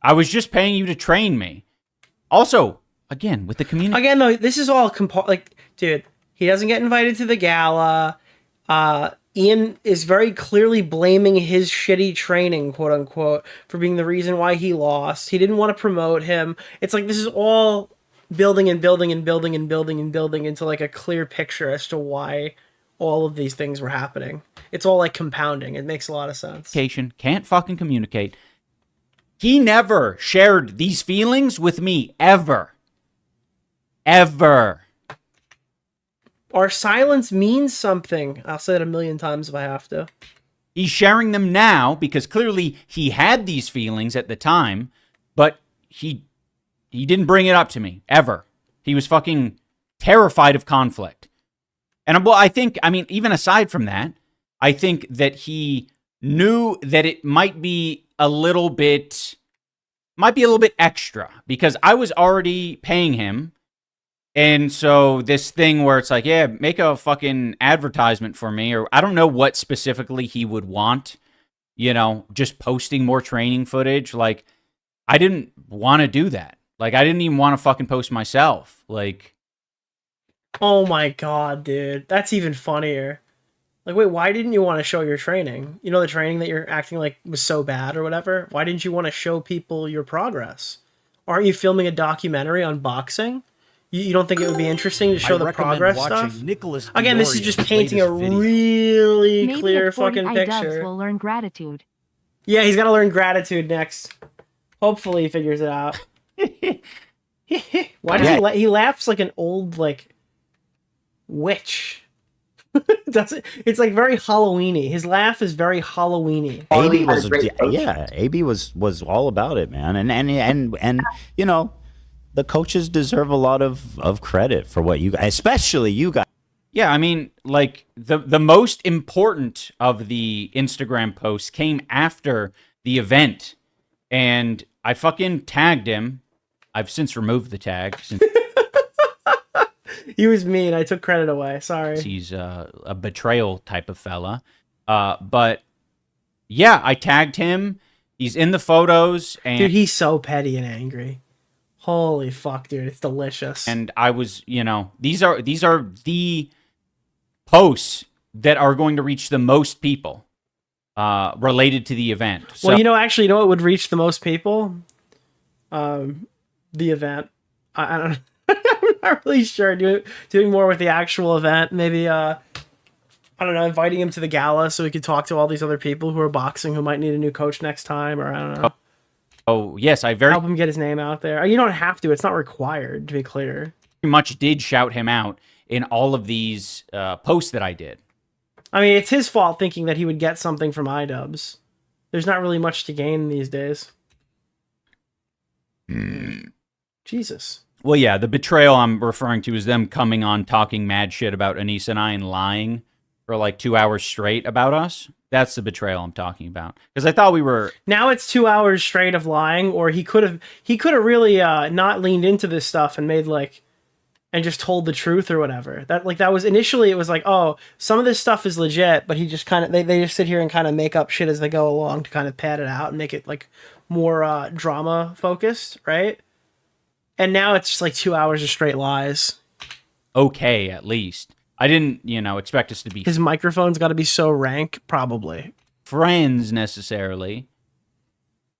I was just paying you to train me. Also, again, with the community. Again, though, this is all like, dude, he doesn't get invited to the gala. Ian is very clearly blaming his shitty training, quote unquote, for being the reason why he lost. He didn't want to promote him. It's like this is all building and building and building and building and building into like a clear picture as to why all of these things were happening. It's all like compounding. It makes a lot of sense. Can't fucking communicate. He never shared these feelings with me, ever. Ever. Our silence means something. I'll say it a million times if I have to. He's sharing them now because clearly he had these feelings at the time, but he didn't bring it up to me, ever. He was fucking terrified of conflict. And well, I mean, even aside from that, I think that he knew that it might be a little bit extra because I was already paying him. And so this thing where it's like, yeah, make a fucking advertisement for me, or I don't know what specifically he would want, you know, just posting more training footage. Like, I didn't want to do that. Like, I didn't even want to fucking post myself. Like, oh my God, dude. That's even funnier. Like, wait, why didn't you want to show your training? You know, the training that you're acting like was so bad or whatever? Why didn't you want to show people your progress? Aren't you filming a documentary on boxing? You don't think it would be interesting to show the progress stuff? Nicholas Again, this is just painting a really clear fucking picture. iDubbbz will learn gratitude. Yeah, he's got to learn gratitude next. Hopefully he figures it out. Why does he laughs like an old, like, witch. It's like very Halloween-y. His laugh is very Halloween-y. AB was, yeah, AB was all about it, man. And you know, the coaches deserve a lot of credit for what you guys, especially you guys. Yeah, I mean, like, the most important of the Instagram posts came after the event, and I fucking tagged him. I've since removed the tag. He was mean. I took credit away. Sorry. He's a betrayal type of fella. But, yeah, I tagged him. He's in the photos. And dude, he's so petty and angry. Holy fuck, dude. It's delicious. And I was, you know, these are the posts that are going to reach the most people related to the event. So, well, you know, actually, you know what would reach the most people? The event. I don't know. I'm not really sure. Doing more with the actual event. Maybe, I don't know, inviting him to the gala so he could talk to all these other people who are boxing who might need a new coach next time, or I don't know. Oh, yes, help him get his name out there. You don't have to. It's not required, to be clear. Pretty much did shout him out in all of these posts that I did. I mean, it's his fault thinking that he would get something from iDubbbz. There's not really much to gain these days. Jesus. Well, yeah, the betrayal I'm referring to is them coming on talking mad shit about Anissa and I and lying for like 2 hours straight about us. That's the betrayal I'm talking about. Because I thought we were... Now it's 2 hours straight of lying, or he could have really not leaned into this stuff and made like... and just told the truth or whatever. That was initially, it was like, oh, some of this stuff is legit, but he just kind of... They just sit here and kind of make up shit as they go along to kind of pad it out and make it like more drama focused, right? And now it's just like 2 hours of straight lies. Okay, at least. I didn't, you know, expect us to be... His microphone's got to be so rank, probably. Friends, necessarily.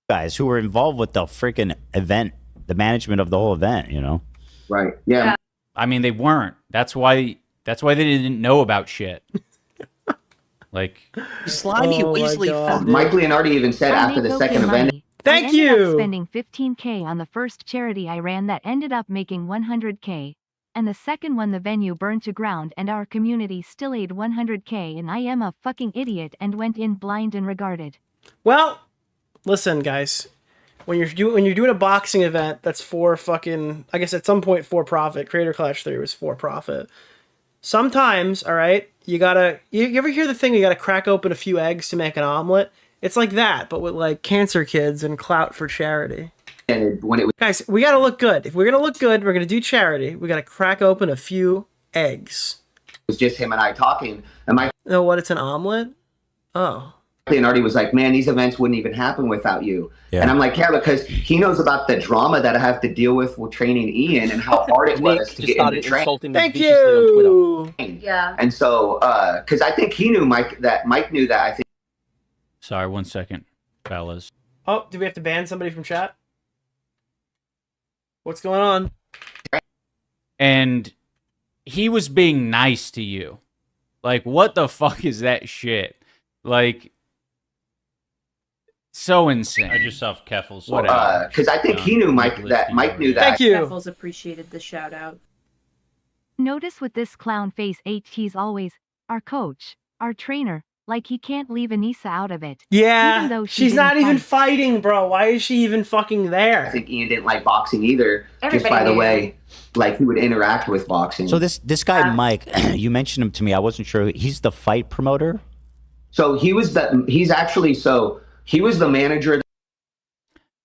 Guys who were involved with the freaking event, the management of the whole event, you know? Right, yeah. I mean, they weren't. That's why they didn't know about shit. Like... Slimy, weaselly. Mike Leonardi even said after the second event... I ended up spending $15K on the first charity I ran that ended up making $100K. And the second one the venue burned to ground and our community still ate $100K, and I am a fucking idiot and went in blind and regarded. Well, listen, guys. When you're doing a boxing event that's for fucking, I guess at some point for profit, Creator Clash 3 was for profit. Sometimes, all right, you ever hear the thing, you gotta crack open a few eggs to make an omelet? It's like that, but with like cancer kids and clout for charity. And when it was... Guys, we gotta look good. If we're gonna look good, we're gonna do charity. We gotta crack open a few eggs. was just him and I talking, and Mike Oh, what? It's an omelet? Oh. Leonardi was like, man, these events wouldn't even happen without you. Yeah. And I'm like, yeah, because he knows about the drama that I have to deal with training Ian and how hard it was to get into training. Thank you. Yeah. And so, because I think he knew Mike knew that. I think. Sorry, 1 second, fellas. Oh, do we have to ban somebody from chat? What's going on? And he was being nice to you. Like, what the fuck is that shit? Like, so insane. I just saw Keffels. Because I think he knew Mike knew that. Thank you. Keffels appreciated the shout out. Notice with this clown face he's always our coach, our trainer, like he can't leave Anissa out of it. Yeah, even though she's not even fighting, bro. Why is she even fucking there? I think Ian didn't like boxing either. Everybody just by the knew. way, like he would interact with boxing. So this guy Mike, you mentioned him to me. I wasn't sure. He's the fight promoter. So he was the manager.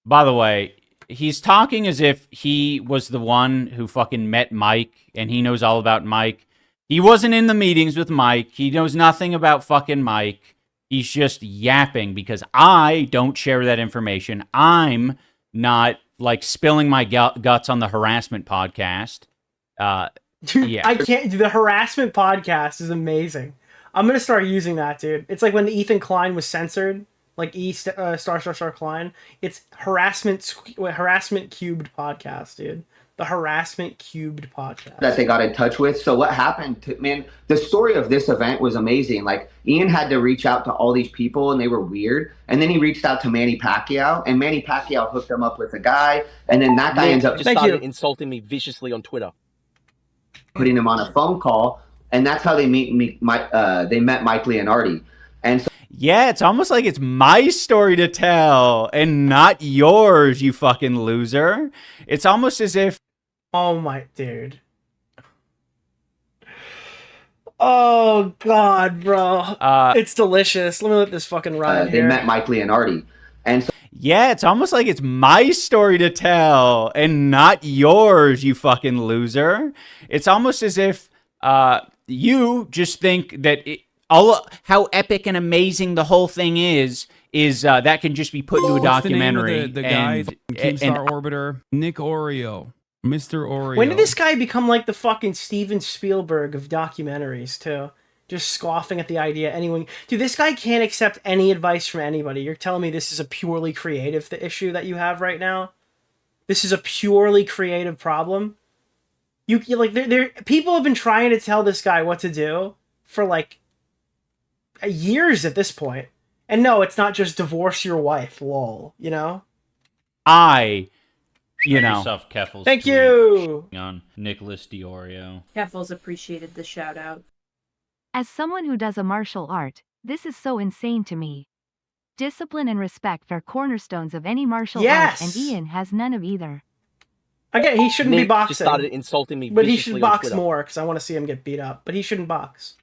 By the way, he's talking as if he was the one who fucking met Mike and he knows all about Mike. He wasn't in the meetings with Mike. He knows nothing about fucking Mike. He's just yapping because I don't share that information. I'm not like spilling my guts on the harassment podcast. Dude, yeah. I can't. The harassment podcast is amazing. I'm gonna start using that, dude. It's like when Ethan Klein was censored, like *** Klein. It's harassment cubed podcast, dude. The harassment cubed podcast that they got in touch with. So what happened man, the story of this event was amazing. Like Ian had to reach out to all these people and they were weird. And then he reached out to Manny Pacquiao and Manny Pacquiao hooked him up with a guy. And then that guy ends up just started insulting me viciously on Twitter, putting him on a phone call. And that's how they met Mike Leonardi. And so yeah, it's almost like it's my story to tell and not yours, you fucking loser. It's almost as if... Oh my, dude. Oh God, bro. It's delicious. Let me let this fucking run they met Mike Leonardi. And so yeah, it's almost like it's my story to tell and not yours, you fucking loser. It's almost as if you just think that how epic and amazing the whole thing is that can just be put into a documentary. The guy, Keemstar Orbiter, Nick Oreo, Mr. Oreo. When did this guy become like the fucking Steven Spielberg of documentaries, too? Just scoffing at the idea anyone... Dude, this guy can't accept any advice from anybody. You're telling me this is a purely creative issue that you have right now? This is a purely creative problem? You like, people have been trying to tell this guy what to do for, like, years at this point. And no, it's not just divorce your wife, lol, you know? Thank you! On Nicholas DeOrio. Keffels appreciated the shout out. As someone who does a martial art, this is so insane to me. Discipline and respect are cornerstones of any martial art, and Ian has none of either. Again, he shouldn't be boxing. Just started insulting me but he viciously should on box Twitter. more, because I want to see him get beat up. But he shouldn't box.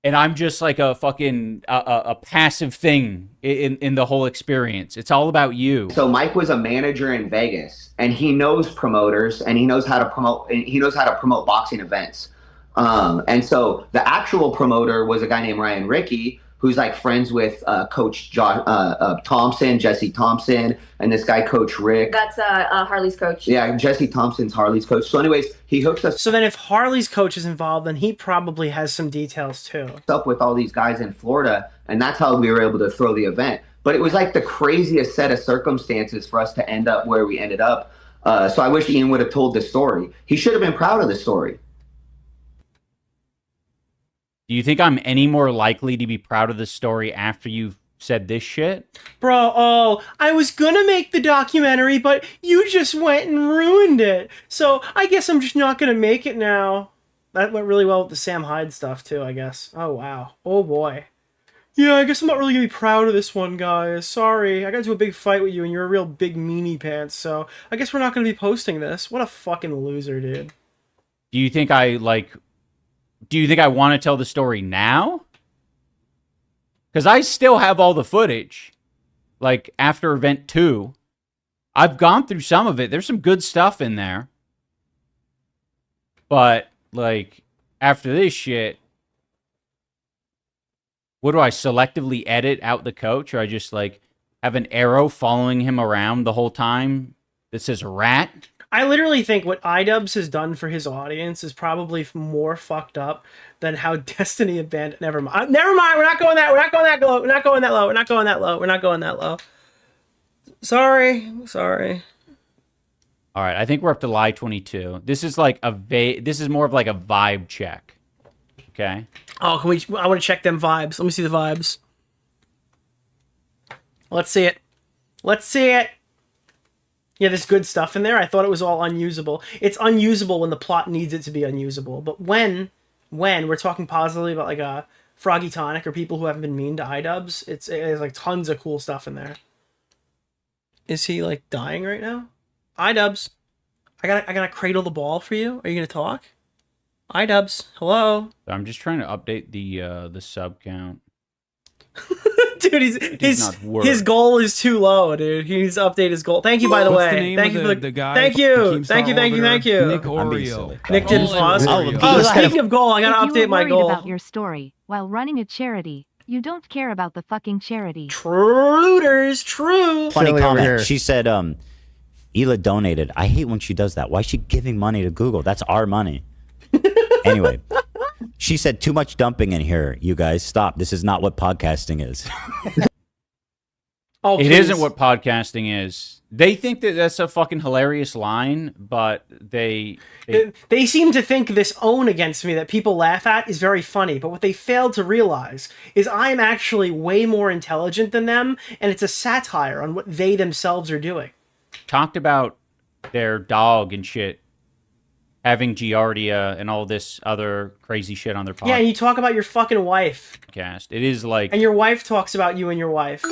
And I'm just like a fucking a passive thing in the whole experience. It's all about you. So Mike was a manager in Vegas, and he knows promoters, and he knows how to promote boxing events. And so the actual promoter was a guy named Ryan Rickey, who's like friends with Coach Thompson, Jesse Thompson, and this guy, Coach Rick. That's Harley's coach. Yeah, Jesse Thompson's Harley's coach. So anyways, he hooks us So then if Harley's coach is involved, then he probably has some details too. up with all these guys in Florida, and that's how we were able to throw the event. But it was like the craziest set of circumstances for us to end up where we ended up. So I wish Ian would have told the story. He should have been proud of the story. Do you think I'm any more likely to be proud of the story after you've said this shit? Bro, I was gonna make the documentary, but you just went and ruined it. So I guess I'm just not gonna make it now. That went really well with the Sam Hyde stuff too, I guess. Oh, wow. Oh, boy. Yeah, I guess I'm not really gonna be proud of this one, guys. Sorry, I got into a big fight with you, and you're a real big meanie pants, so I guess we're not gonna be posting this. What a fucking loser, dude. Do you think I want to tell the story now? Because I still have all the footage. Like, after Event 2. I've gone through some of it. There's some good stuff in there. But like, after this shit, what do I selectively edit out the coach? Or I just, like, have an arrow following him around the whole time that says rat? I literally think what iDubbbz has done for his audience is probably more fucked up than how Destiny abandoned. Never mind. Never mind. We're not going that. We're not going that low. We're not going that low. We're not going that low. We're not going that low. Sorry. All right, I think we're up to lie 22. This is like this is more of like a vibe check. Okay. Oh, can we? I want to check them vibes. Let me see the vibes. Let's see it. Let's see it. Yeah, there's good stuff in there. I thought it was all unusable. It's unusable when the plot needs it to be unusable. But when we're talking positively about like a Froggy Tonic or people who haven't been mean to iDubbbz, there's like tons of cool stuff in there. Is he like dying right now? iDubbbz, I gotta cradle the ball for you. Are you gonna talk? iDubbbz, hello. I'm just trying to update the sub count. Dude, his goal is too low, dude. He needs to update his goal. Thank you, by the way. Thank you for the guy. Thank you. Nick DeOrio. Nick didn't pause. Oh, speaking of goal, I gotta update my goal. About your story while running a charity, you don't care about the fucking charity. Truders, true. Funny comment. She said, Hila donated. I hate when she does that. Why is she giving money to Google? That's our money. Anyway. She said, too much dumping in here, you guys. Stop. This is not what podcasting is. Oh, it isn't what podcasting is. They think that that's a fucking hilarious line, but they seem to think this own against me that people laugh at is very funny. But what they fail to realize is I'm actually way more intelligent than them, and it's a satire on what they themselves are doing. Talked about their dog and shit. Having Giardia and all this other crazy shit on their podcast. Yeah, and you talk about your fucking wife. It is like... And your wife talks about you and your wife.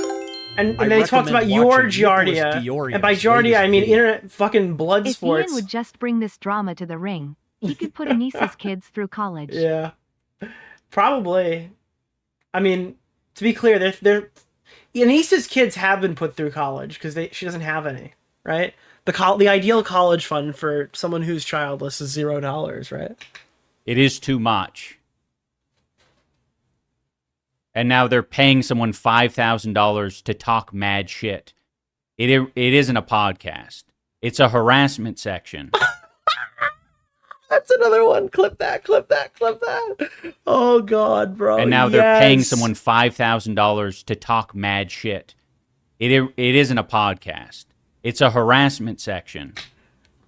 And they talked about your Giardia. And by Giardia, I mean internet fucking blood sports. If Ian would just bring this drama to the ring, he could put Anissa's kids through college. Yeah. Probably. I mean, to be clear, Anissa's kids have been put through college because she doesn't have any, right? The ideal college fund for someone who's childless is $0, right? It is too much. And now they're paying someone $5,000 to talk mad shit. It isn't a podcast. It's a harassment section. That's another one. Clip that. Oh, God, bro. And now they're paying someone $5,000 to talk mad shit. It isn't a podcast. It's a harassment section.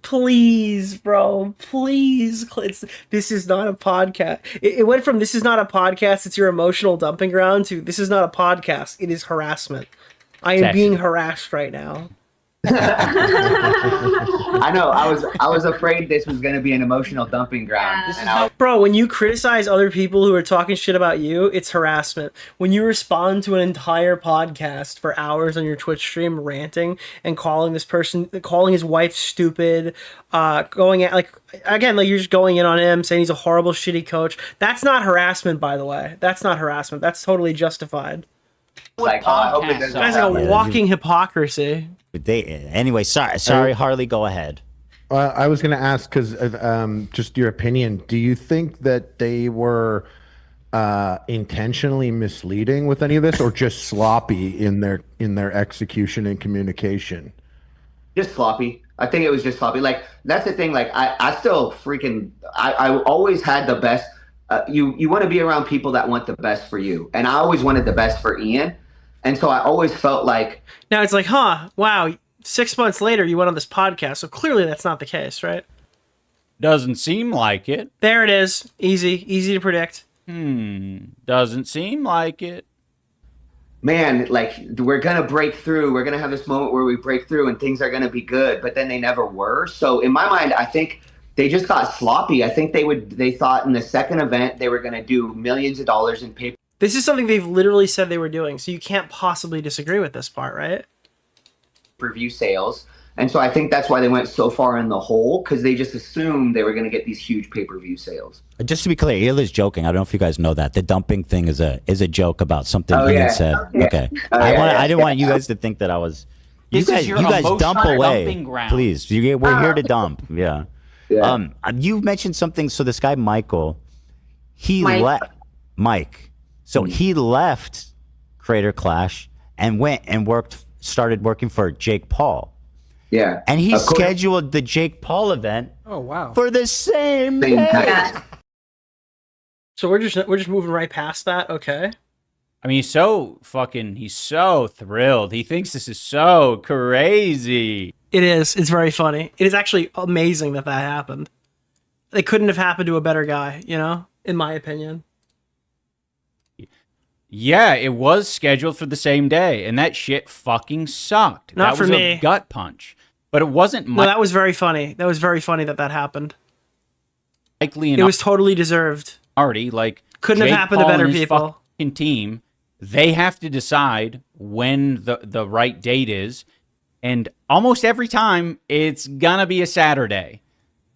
Please, bro. Please. This is not a podcast. It went from this is not a podcast, it's your emotional dumping ground, to this is not a podcast, it is harassment. I am being harassed right now. I know. I was afraid this was going to be an emotional dumping ground. Bro, when you criticize other people who are talking shit about you, it's harassment. When you respond to an entire podcast for hours on your Twitch stream, ranting and calling his wife stupid, going at you're just going in on him, saying he's a horrible, shitty coach. That's not harassment, by the way. That's not harassment. That's totally justified. Like, I hope it doesn't. Guy's like a walking hypocrisy. Anyway, sorry, Harley, go ahead. I was going to ask, because just your opinion, do you think that they were intentionally misleading with any of this, or just sloppy in their execution and communication? Just sloppy. I think it was just sloppy. Like, that's the thing. Like, I still freaking, I always had the best. You want to be around people that want the best for you. And I always wanted the best for Ian. And so I always felt like... Now it's like, wow, 6 months later you went on this podcast. So clearly that's not the case, right? Doesn't seem like it. There it is. Easy to predict. Doesn't seem like it. Man, like, we're going to break through. We're going to have this moment where we break through and things are going to be good. But then they never were. So in my mind, I think they just got sloppy. I think they thought in the second event they were going to do millions of dollars in pay. This is something they've literally said they were doing, so you can't possibly disagree with this part, right? Per-view sales. And so I think that's why they went so far in the hole, because they just assumed they were going to get these huge pay-per-view sales. Just to be clear, Hila's joking. I don't know if you guys know that. The dumping thing is a joke about something Ian said. Okay. I didn't want you guys to think that I was... You guys dump away. Please. We're here to dump. Yeah. Yeah. You mentioned something. So this guy Michael, he Mike. left. Mike. So he left Creator Clash and went and started working for Jake Paul. Yeah. And he Of course. scheduled the Jake Paul event. Oh wow. For the same Same day. time. So we're just moving right past that. Okay. I mean, he's so thrilled. He thinks this is so crazy. It is. It's very funny. It is actually amazing that happened. It couldn't have happened to a better guy, you know, in my opinion. Yeah, it was scheduled for the same day, and that shit fucking sucked. Not that for was me. A gut punch. But it wasn't No, that was very funny. That was very funny that happened. likely. It was totally deserved. Already, like Couldn't have Jake happened to Paul better and his people. fucking team, they have to decide when the right date is, and almost every time it's gonna be a Saturday.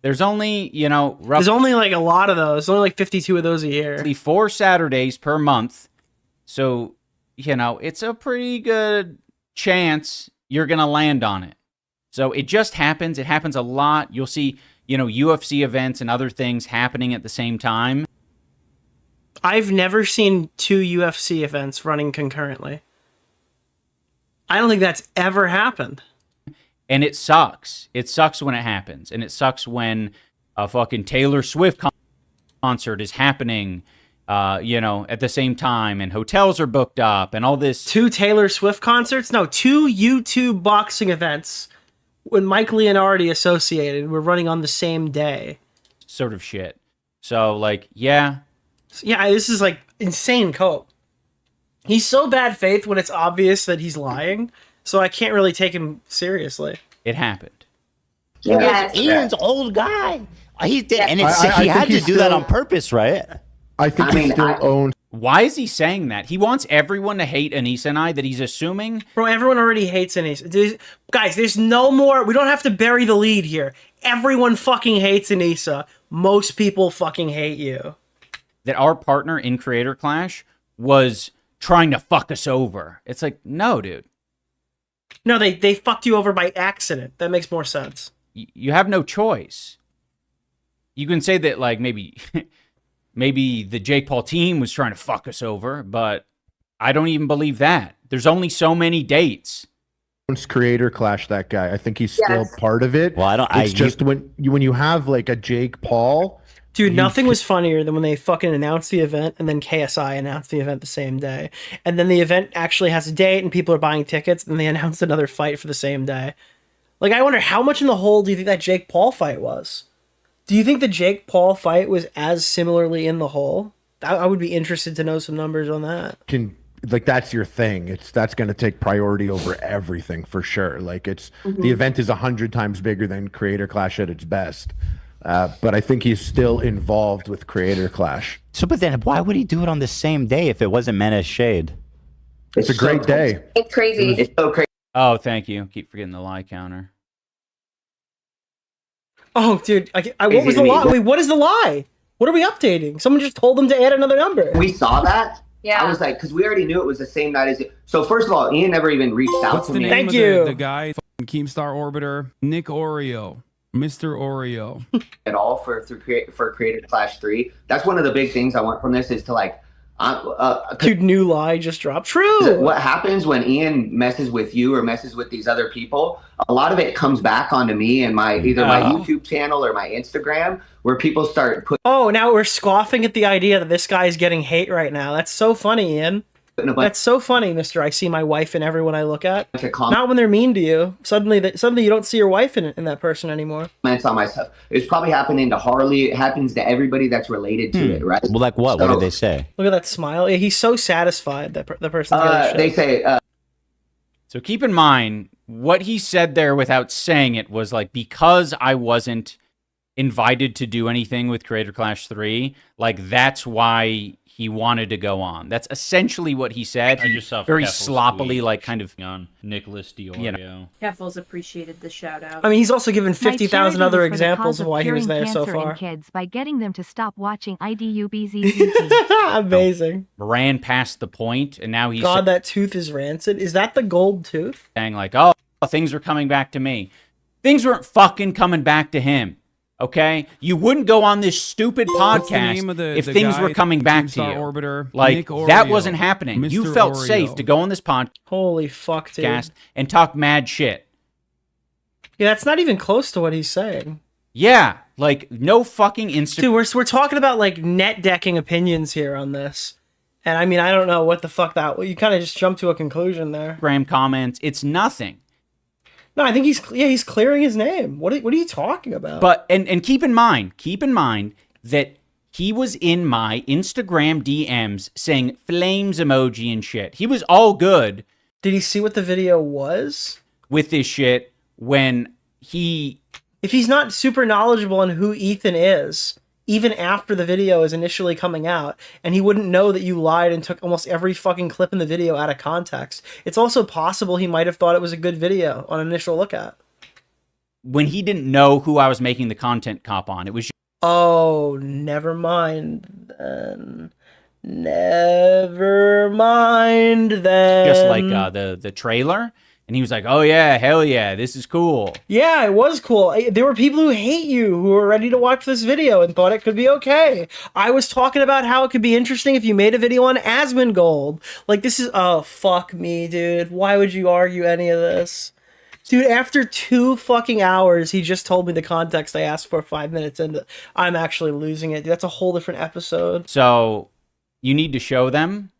There's only, There's only like a lot of those. There's only like 52 of those a year. 4 Saturdays per month. So, it's a pretty good chance you're going to land on it. So it just happens. It happens a lot. You'll see, UFC events and other things happening at the same time. I've never seen 2 UFC events running concurrently. I don't think that's ever happened. And it sucks. It sucks when it happens. And it sucks when a fucking Taylor Swift concert is happening, at the same time, and hotels are booked up and all this. 2 Taylor Swift concerts? No, 2 YouTube boxing events when Mike Leonardi associated were running on the same day. Sort of shit. So, yeah. Yeah, this is like insane cope. He's so bad faith when it's obvious that he's lying, so I can't really take him seriously. It happened. Yes. Ian's old guy. He did, and I he think had to he's do that still- on purpose, right? I think he still owns. Why is he saying that? He wants everyone to hate Anissa and I, that he's assuming. Bro, everyone already hates Anissa. Guys, there's no more. We don't have to bury the lead here. Everyone fucking hates Anissa. Most people fucking hate you. That our partner in Creator Clash was trying to fuck us over. It's like, no, dude. No, they fucked you over by accident. That makes more sense. You have no choice. You can say that, maybe maybe the Jake Paul team was trying to fuck us over, but I don't even believe that. There's only so many dates. Creator Clash, that guy. I think he's still part of it. Well, It's just when you have like a Jake Paul. Dude, nothing was funnier than when they fucking announced the event and then KSI announced the event the same day. And then the event actually has a date and people are buying tickets and they announced another fight for the same day. I wonder how much in the hole do you think that Jake Paul fight was? Do you think the Jake Paul fight was as similarly in the hole? I would be interested to know some numbers on that. That's your thing. That's going to take priority over everything for sure. The event is 100 times bigger than Creator Clash at its best. But I think he's still involved with Creator Clash. So, but then why would he do it on the same day if it wasn't meant as shade? It's a great day. It's crazy. It's so crazy. Oh, thank you. Keep forgetting the lie counter. Oh, dude, what was the lie? Wait, what is the lie? What are we updating? Someone just told them to add another number. We saw that. Yeah. I was like, because we already knew it was the same night as it. So first of all, Ian never even reached out What's to the me. name Thank of you. the guy? Keemstar Orbiter. Nick Oreo. Mr. Oreo. At all for Creator Clash 3. That's one of the big things I want from this is to Dude, new lie just dropped. True. What happens when Ian messes with you or messes with these other people, a lot of it comes back onto me and either my YouTube channel or my Instagram, where people start putting. Oh, now we're scoffing at the idea that this guy is getting hate right now. That's so funny, Ian. That's so funny, Mister. I see my wife in everyone I look at. Not when they're mean to you. Suddenly you don't see your wife in that person anymore. Comments on my stuff. It's probably happening to Harley. It happens to everybody that's related to it, right? Well, what? What did they say? Look at that smile. He's so satisfied that the person's getting shit. They say. So keep in mind, what he said there without saying it was because I wasn't invited to do anything with Creator Clash 3, that's why he wanted to go on. That's essentially what he said. He just very sloppily, kind of on Nicholas DeOrio. Keffels appreciated the shout out. I mean, he's also given 50,000 other for the examples cause of why he was curing there so cancer in far. kids by getting them to stop watching iDubbbz. Amazing. ran past the point, and now he's God, that tooth is rancid. Is that the gold tooth? saying oh, things are coming back to me. Things weren't fucking coming back to him. Okay, you wouldn't go on this stupid What's the podcast name of if the things guy, were coming back to you. Keemstar Orbiter, Like Nick that Oreo, wasn't happening. You Mr. felt Oreo. safe to go on this podcast. Holy fuck, dude. And talk mad shit. Yeah, that's not even close to what he's saying. Yeah, like no fucking Instagram. Dude, we're talking about like net decking opinions here on this. And I mean, I don't know what the fuck that. Well, you kind of just jumped to a conclusion there. Comments. It's nothing. No, I think he's clearing his name. What are you talking about? But and keep in mind that he was in my Instagram DMs saying flames emoji and shit. He was all good. Did he see what the video was? With this shit when he... If he's not super knowledgeable on who Ethan is, even after the video is initially coming out, and he wouldn't know that you lied and took almost every fucking clip in the video out of context, it's also possible he might have thought it was a good video on initial look at. When he didn't know who I was making the content cop on, it was... Oh, never mind then. Never mind then. Just like the trailer. And he was like, oh yeah, hell yeah, this is cool. Yeah, it was cool. There were people who hate you who were ready to watch this video and thought it could be okay. I was talking about how it could be interesting if you made a video on Asmongold. Like, this is... Oh, fuck me, dude. Why would you argue any of this? Dude, after 2 fucking hours, he just told me the context I asked for 5 minutes into. I'm actually losing it. Dude, that's a whole different episode. So, you need to show them.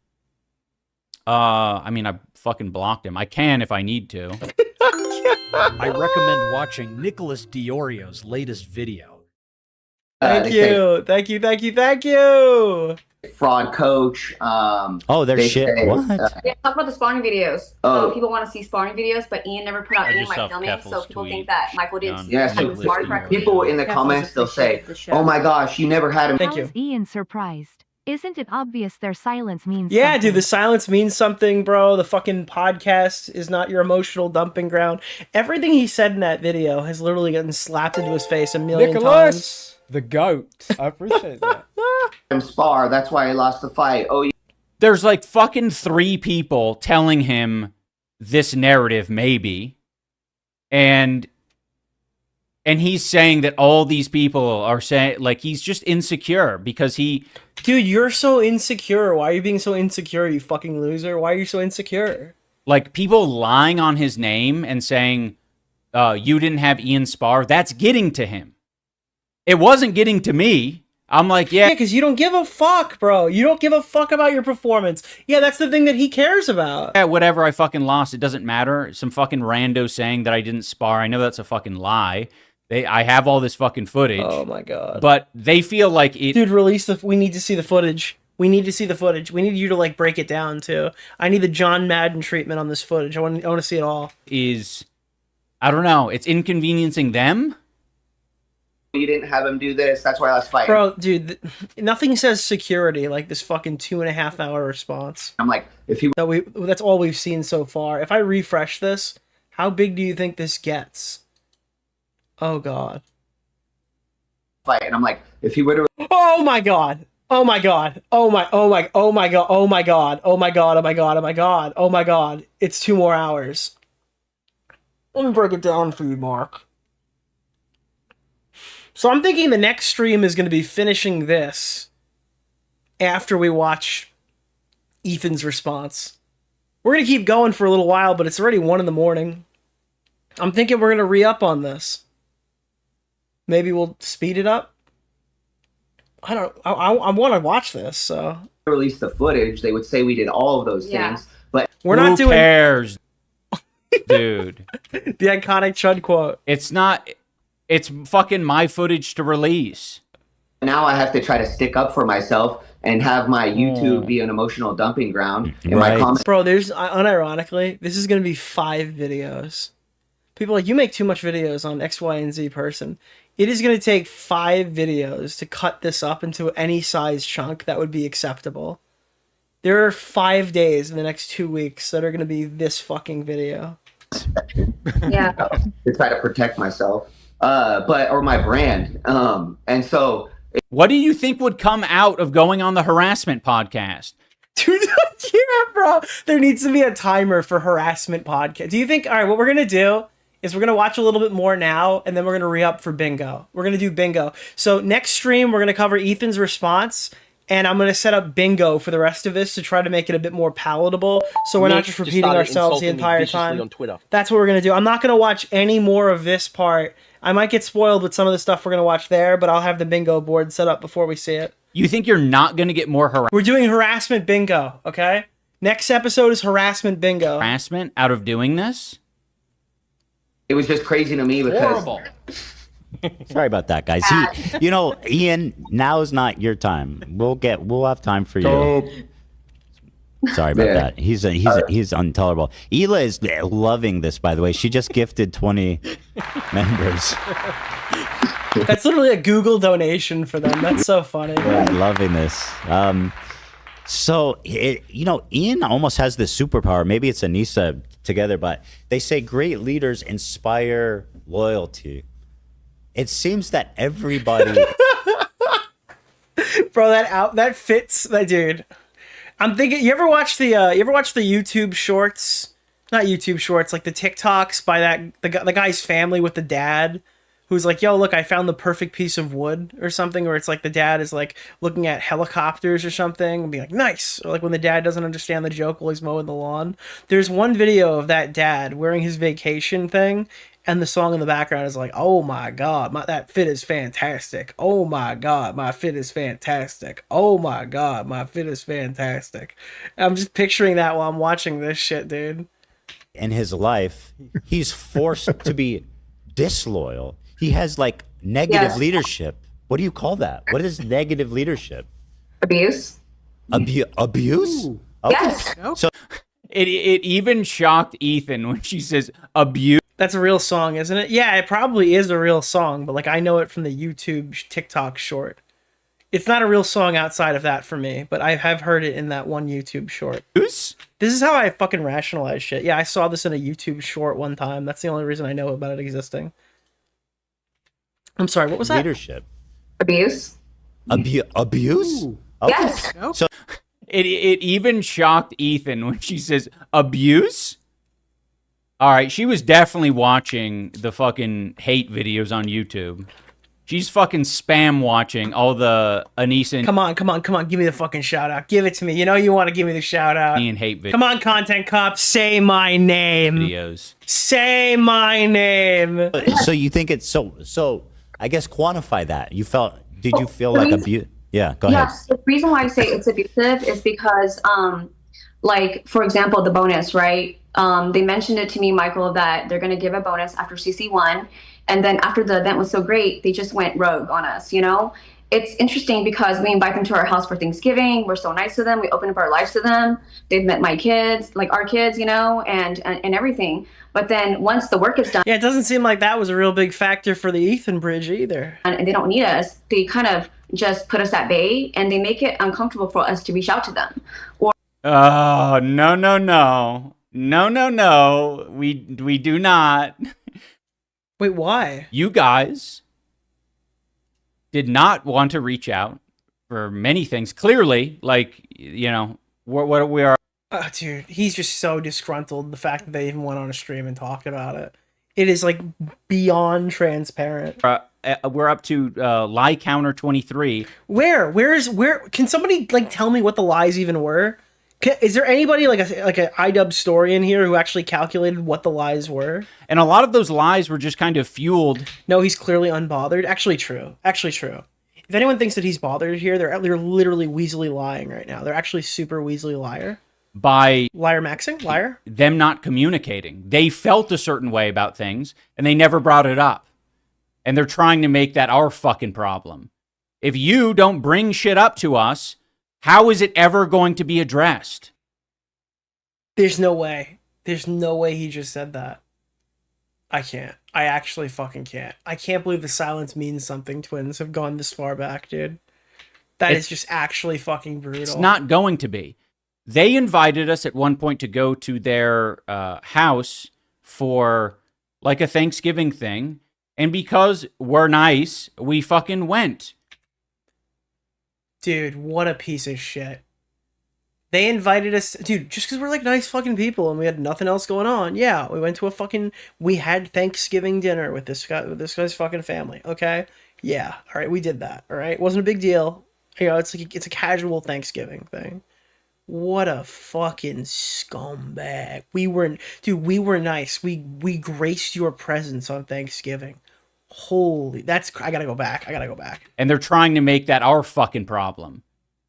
I mean, I fucking blocked him. I can if I need to. I recommend watching Nicholas DeOrio's latest video. Thank you. Fraud coach. Their shit. What? Yeah, talk about the sparring videos. So people want to see sparring videos, but Ian never put out any of my filming, so people think that Michael didn't. Yeah, so people in the comments, they'll say, "Oh my gosh, you never had him." How is Ian surprised? Isn't it obvious their silence means Yeah, something? dude, the silence means something, bro. The fucking podcast is not your emotional dumping ground. Everything he said in that video has literally gotten slapped into his face a million times. The GOAT. I appreciate that. Spar, that's why he lost the fight. Oh, There's like fucking 3 people telling him this narrative, maybe. And he's saying that all these people are saying, like, he's just insecure because he... Dude, you're so insecure. Why are you being so insecure, you fucking loser? Why are you so insecure? Like, people lying on his name and saying, you didn't have Ian spar, that's getting to him. It wasn't getting to me. I'm like, yeah. Yeah, because you don't give a fuck, bro. You don't give a fuck about your performance. Yeah, that's the thing that he cares about. Yeah, whatever, I fucking lost. It doesn't matter. Some fucking rando saying that I didn't spar. I know that's a fucking lie. I have all this fucking footage. Oh my god. But they feel like it... Dude, we need to see the footage. We need to see the footage. We need you to, like, break it down, too. I need the John Madden treatment on this footage. I want to see it all. I don't know. It's inconveniencing them? you didn't have him do this. That's why I was fighting. Bro, dude, nothing says security like this fucking 2.5 hour response. I'm like, if he... That's all we've seen so far. If I refresh this, how big do you think this gets? Oh, God. Fight. And I'm like, if he would have... Oh, my God. Oh, my God. Oh, my God. Oh, my God. Oh, my God. Oh, my God. Oh, my God. Oh, my God. It's 2 more hours. Let me break it down for you, Mark. So I'm thinking the next stream is going to be finishing this after we watch Ethan's response. We're going to keep going for a little while, but it's already 1 in the morning. I'm thinking we're going to re-up on this. Maybe we'll speed it up. I want to watch this, so... Release the footage, they would say we did all of those things, but... We're not doing... Who cares, dude? The iconic Chud quote. It's not... It's fucking my footage to release. Now I have to try to stick up for myself and have my YouTube be an emotional dumping ground. In my comments. Bro, there's... Unironically, this is going to be 5 videos. People are like, you make too much videos on X, Y, and Z person. It is going to take 5 videos to cut this up into any size chunk that would be acceptable. There are 5 days in the next 2 weeks that are going to be this fucking video. Yeah. To try to protect myself. Or my brand. And so... What do you think would come out of going on the harassment podcast? Dude, yeah, bro. There needs to be a timer for harassment podcast. Do you think... All right, what we're going to do is we're going to watch a little bit more now, and then we're going to re-up for bingo. We're going to do bingo. So next stream, we're going to cover Ethan's response, and I'm going to set up bingo for the rest of this to try to make it a bit more palatable, so we're not just repeating ourselves the entire time. On Twitter. That's what we're going to do. I'm not going to watch any more of this part. I might get spoiled with some of the stuff we're going to watch there, but I'll have the bingo board set up before we see it. You think you're not going to get more harassment? We're doing harassment bingo, okay? Next episode is harassment bingo. Harassment out of doing this? It was just crazy to me because Horrible. Sorry about that, guys. You know, Ian, now is not your time. We'll have time for you. Sorry about that. He's intolerable. Hila is loving this, by the way. She just gifted 20 members. That's literally a Google donation for them. That's so funny. I'm loving this. So, you know, Ian almost has this superpower. Maybe it's Anissa together, but they say great leaders inspire loyalty. It seems that everybody... Bro, that fits, that dude. I'm thinking, you ever watch the YouTube shorts? Not YouTube shorts, like the TikToks by the guy's family with the dad, who's like, yo, look, I found the perfect piece of wood or something, where it's like the dad is like looking at helicopters or something and being like, nice. Or like when the dad doesn't understand the joke while he's mowing the lawn. There's one video of that dad wearing his vacation thing, and the song in the background is like, oh my God, that fit is fantastic. Oh my God, my fit is fantastic. Oh my God, my fit is fantastic. I'm just picturing that while I'm watching this shit, dude. In his life, he's forced to be disloyal. He has like negative leadership. What do you call that? What is negative leadership? Abuse. Abuse? Ooh. Okay. Yes. So it even shocked Ethan when she says abuse. That's a real song, isn't it? Yeah, it probably is a real song, but like I know it from the YouTube TikTok short. It's not a real song outside of that for me, but I have heard it in that one YouTube short. This is how I fucking rationalize shit. Yeah, I saw this in a YouTube short one time. That's the only reason I know about it existing. I'm sorry, what was that? Leadership. Abuse. Abuse? Ooh. Okay. Yes. So it even shocked Ethan when she says abuse. All right, she was definitely watching the fucking hate videos on YouTube. She's fucking spam watching all the Anissa. Come on, give me the fucking shout out. Give it to me. You know you want to give me the shout out. Ian hate videos. Come on, content cop, say my name. Videos. Say my name. So you think it's so I guess quantify that. Did you feel like abuse? Yeah, go ahead. Yes, the reason why I say it's abusive is because, like, for example, the bonus, right? They mentioned it to me, Michael, that they're going to give a bonus after CC1. And then after the event was so great, they just went rogue on us, you know? It's interesting because we invite them to our house for Thanksgiving. We're so nice to them. We open up our lives to them. They've met my kids, like our kids, you know, and everything. But then once the work is done... Yeah, it doesn't seem like that was a real big factor for the Ethan bridge either. And they don't need us. They kind of just put us at bay, and they make it uncomfortable for us to reach out to them. Or Oh, no. No. We do not. Wait, why? You guys did not want to reach out for many things. Clearly, like, you know, what we are. Oh, dude, he's just so disgruntled. The fact that they even went on a stream and talked about it. It is like beyond transparent. We're up to lie counter 23. Where can somebody like tell me what the lies even were? Is there anybody like a iDubbbz story in here who actually calculated what the lies were? And a lot of those lies were just kind of fueled. No, he's clearly unbothered. Actually true. If anyone thinks that he's bothered here, they're literally weaselly lying right now. They're actually super weaselly liar. By liar maxing, liar. Them not communicating. They felt a certain way about things and they never brought it up. And they're trying to make that our fucking problem. If you don't bring shit up to us, how is it ever going to be addressed? There's no way. There's no way he just said that. I can't. I actually fucking can't. I can't believe the silence means something twins have gone this far back, dude. That is just actually fucking brutal. It's not going to be. They invited us at one point to go to their house for like a Thanksgiving thing. And because we're nice, we fucking went. Dude, what a piece of shit. They invited us, dude, just because we're like nice fucking people and we had nothing else going on. Yeah, we went to we had Thanksgiving dinner with this guy's fucking family. Okay, yeah, all right, we did that. All right, it wasn't a big deal. You know, it's a casual Thanksgiving thing. What a fucking scumbag. We were nice. We graced your presence on Thanksgiving. Holy, I gotta go back. And they're trying to make that our fucking problem.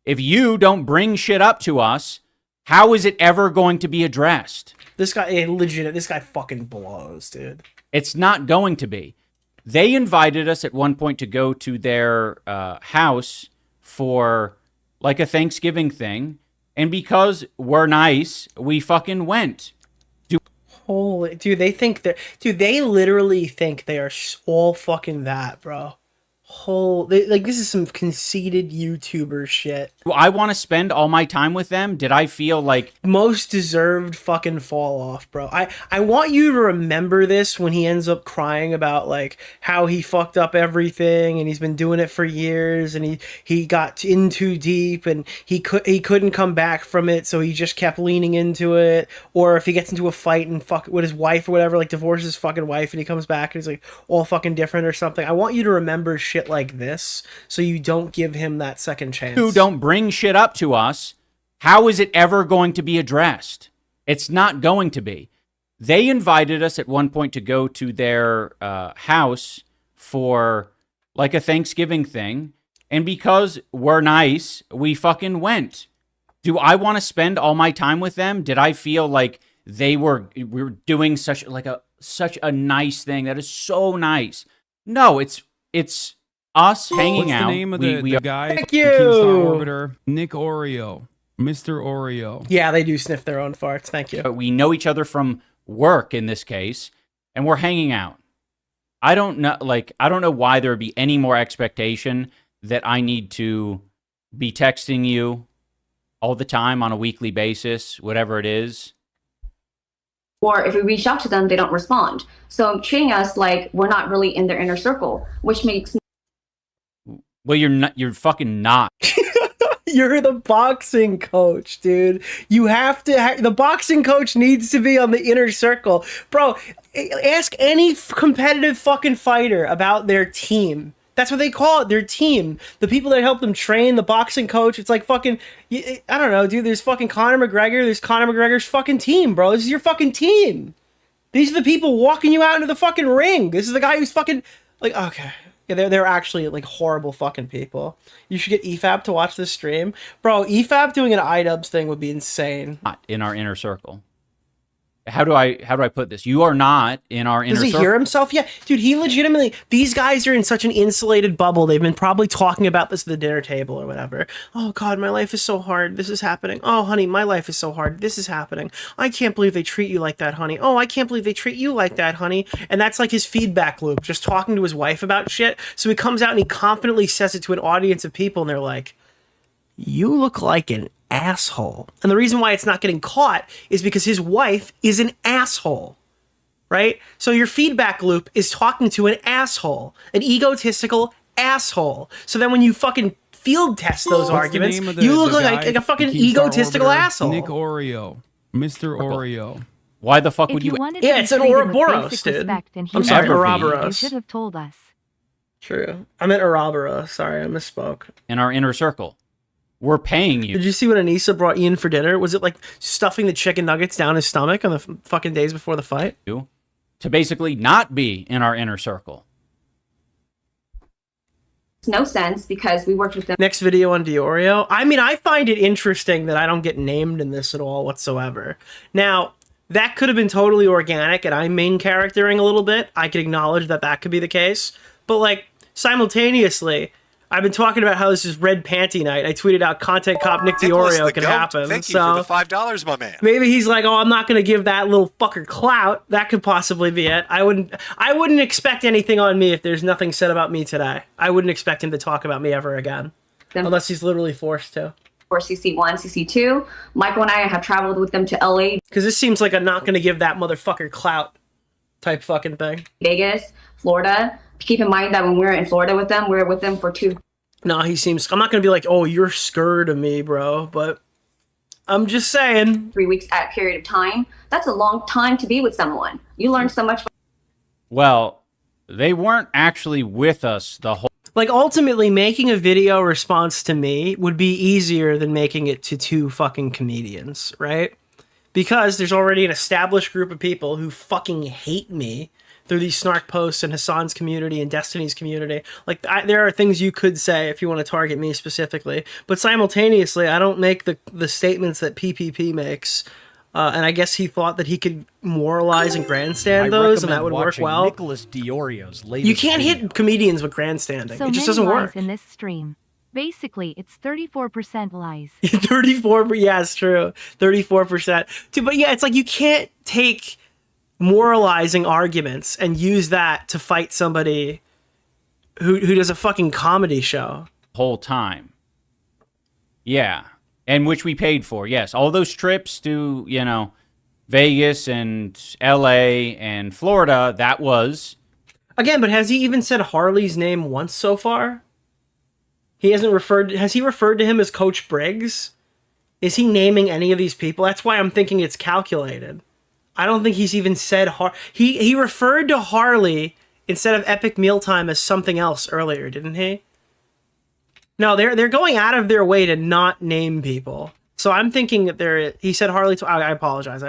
If you don't bring shit up to us, how is it ever going to be addressed? This guy fucking blows, dude. It's not going to be. They invited us at one point to go to their house for like a Thanksgiving thing. And because we're nice, we fucking went. Holy, dude, they literally think they are all fucking that, bro. Like, this is some conceited YouTuber shit. Do I want to spend all my time with them? Did I feel like... Most deserved fucking fall off, bro. I want you to remember this when he ends up crying about, like, how he fucked up everything and he's been doing it for years and he got in too deep and he couldn't come back from it, so he just kept leaning into it. Or if he gets into a fight and fuck with his wife or whatever, like divorces his fucking wife and he comes back and he's like all fucking different or something. I want you to remember shit like this so you don't give him that second chance. You don't bring shit up to us, how is it ever going to be addressed? It's not going to be. They invited us at one point to go to their house for like a Thanksgiving thing, and because we're nice, we fucking went. Do I want to spend all my time with them? Did I feel like we were doing such a nice thing that is so nice? No, it's us hanging out. What's the name of the guy? Thank you. Keemstar Orbiter. Nick Oreo. Mr. Oreo. Yeah, they do sniff their own farts. Thank you. We know each other from work in this case, and we're hanging out. I don't know why there would be any more expectation that I need to be texting you all the time on a weekly basis, whatever it is. Or if we reach out to them, they don't respond. So treating us like we're not really in their inner circle, which makes... Well, you're fucking not. You're the boxing coach, dude. You have to... the boxing coach needs to be on the inner circle. Bro, ask any competitive fucking fighter about their team. That's what they call it, their team. The people that help them train, the boxing coach. It's like fucking... I don't know, dude. There's fucking Conor McGregor. There's Conor McGregor's fucking team, bro. This is your fucking team. These are the people walking you out into the fucking ring. This is the guy who's fucking... Like, okay... Yeah, they're actually like horrible fucking people. You should get EFAB to watch this stream. Bro, EFAB doing an iDubbbz thing would be insane. Not in our inner circle. How do I put this? You are not in our inner circle. Does he hear himself? Yeah. Dude, he legitimately... These guys are in such an insulated bubble. They've been probably talking about this at the dinner table or whatever. Oh, God, my life is so hard. This is happening. Oh, honey, my life is so hard. This is happening. I can't believe they treat you like that, honey. Oh, I can't believe they treat you like that, honey. And that's like his feedback loop, just talking to his wife about shit. So he comes out and he confidently says it to an audience of people, and they're like, you look like an asshole. And the reason why it's not getting caught is because his wife is an asshole, right? So your feedback loop is talking to an asshole, an egotistical asshole. So then when you fucking field test those arguments, you look like a fucking egotistical asshole. Nick Oreo. Mr. Oreo. Why the fuck would you... Yeah, it's an Ouroboros, dude. I'm sorry, Ouroboros. You should have told us. True. I meant Ouroboros. Sorry, I misspoke. In our inner circle. We're paying you. Did you see what Anissa brought Ian for dinner? Was it like stuffing the chicken nuggets down his stomach on the fucking days before the fight? To basically not be in our inner circle. It's no sense because we worked with them. Next video on DeOrio. I mean, I find it interesting that I don't get named in this at all whatsoever. Now, that could have been totally organic and I'm main charactering a little bit. I can acknowledge that that could be the case. But like, simultaneously... I've been talking about how this is red panty night. I tweeted out content cop Nick DeOrio can happen. Thank you for the $5, my man. Maybe he's like, oh, I'm not going to give that little fucker clout. That could possibly be it. I wouldn't expect anything on me if there's nothing said about me today. I wouldn't expect him to talk about me ever again. Unless he's literally forced to. For CC1, CC2. Michael and I have traveled with them to LA. Because this seems like a not going to give that motherfucker clout type fucking thing. Vegas, Florida. Keep in mind that when we were in Florida with them, we were with them for 2. No, he seems... I'm not going to be like, oh, you're scared of me, bro. But I'm just saying. 3 weeks at period of time. That's a long time to be with someone. You learn so much. Well, they weren't actually with us the whole. Like, ultimately, making a video response to me would be easier than making it to 2 fucking comedians, right? Because there's already an established group of people who fucking hate me through these snark posts and Hassan's community and Destiny's community. Like, there are things you could say if you want to target me specifically. But simultaneously, I don't make the statements that PPP makes. And I guess he thought that he could moralize and grandstand those, and that would work well. Nicholas DeOrio's latest You can't hit comedians with grandstanding. So it just many doesn't lies work. in this stream. Basically, it's 34% lies. 34, yeah, it's true. 34%. But yeah, it's like you can't take moralizing arguments and use that to fight somebody who does a fucking comedy show. Whole time. Yeah. And which we paid for, yes. All those trips to, you know, Vegas and LA and Florida, that was... Again, but has he even said Harley's name once so far? He hasn't referred... Has he referred to him as Coach Briggs? Is he naming any of these people? That's why I'm thinking it's calculated. I don't think he's even said... He referred to Harley instead of Epic Mealtime as something else earlier, didn't he? No, they're going out of their way to not name people. So I'm thinking that he said Harley. I apologize.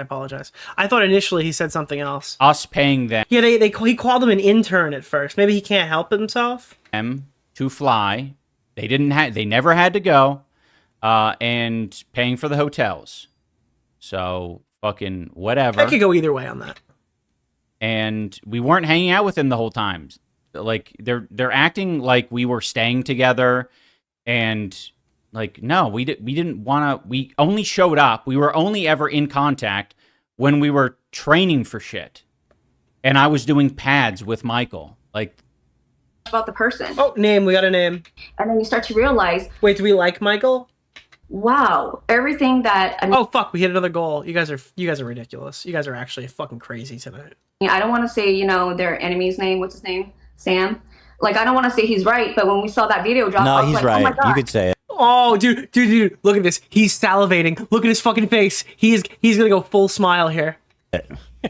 I thought initially he said something else. Us paying them. Yeah, he called him an intern at first. Maybe he can't help himself. To fly. They never had to go. And paying for the hotels. So fucking whatever. I could go either way on that. And we weren't hanging out with them the whole time. Like they're acting like we were staying together. And like, no, we didn't want to. We only showed up. We were only ever in contact when we were training for shit. And I was doing pads with Michael. Like, About the person. Oh, name. We got a name. And then you start to realize. Wait, do we like Michael? Wow, everything that. Oh fuck, we hit another goal. You guys are ridiculous. You guys are actually fucking crazy tonight. I don't want to say their enemy's name. What's his name? Sam. Like, I don't want to say he's right, but when we saw that video drop, I was he's like, right. oh my God. You could say it. Oh, dude, look at this. He's salivating. Look at his fucking face. He's gonna go full smile here. I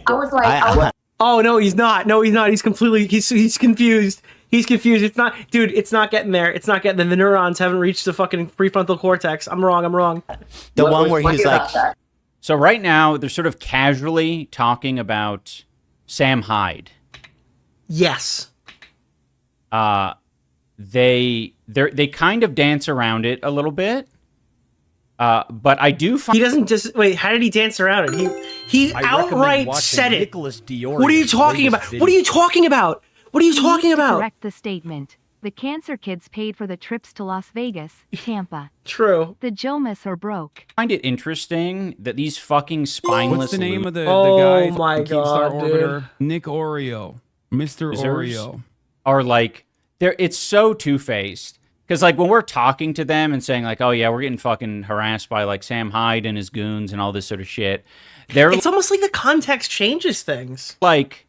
was like, oh no, he's not. No, he's not. He's completely. He's confused. He's confused. It's not, dude. It's not getting there. It's not getting there. The neurons haven't reached the fucking prefrontal cortex. I'm wrong. The one where he's like. So right now they're sort of casually talking about Sam Hyde. Yes. They kind of dance around it a little bit. But I do find he doesn't just wait. How did he dance around it? He outright said it. Nicholas DeOrio. What are you talking about? What are you talking about? What are you talking about? Correct the statement. The cancer kids paid for the trips to Las Vegas, Tampa. True. The Jomas are broke. I find it interesting that these fucking spineless. What's the name of the Oh guy? my Keemstar God, Orbiter. Nick Oreo. Mr. Oreo. Are like it's so two-faced. Because like when we're talking to them and saying like, oh yeah, we're getting fucking harassed by like Sam Hyde and his goons and all this sort of shit. It's almost like the context changes things. Like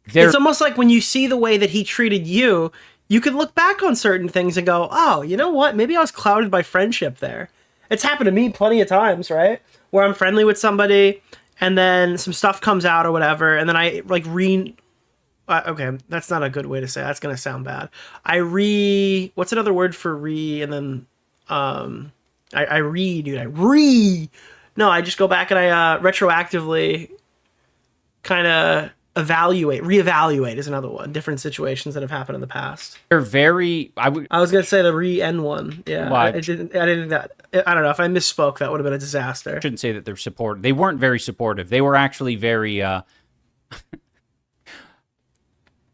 it's almost like when you see the way that he treated you, you could look back on certain things and go, oh, you know what? Maybe I was clouded by friendship there. It's happened to me plenty of times, right? Where I'm friendly with somebody and then some stuff comes out or whatever. And then I like okay, that's not a good way to say it. That's going to sound bad. What's another word for and then, no, I just go back and I, retroactively kind of reevaluate is another one. Different situations that have happened in the past. They're very, I was going to say the N one. Yeah. Why? I didn't, I don't know if I misspoke, that would have been a disaster. I shouldn't say that they're supportive. They weren't very supportive. They were actually very,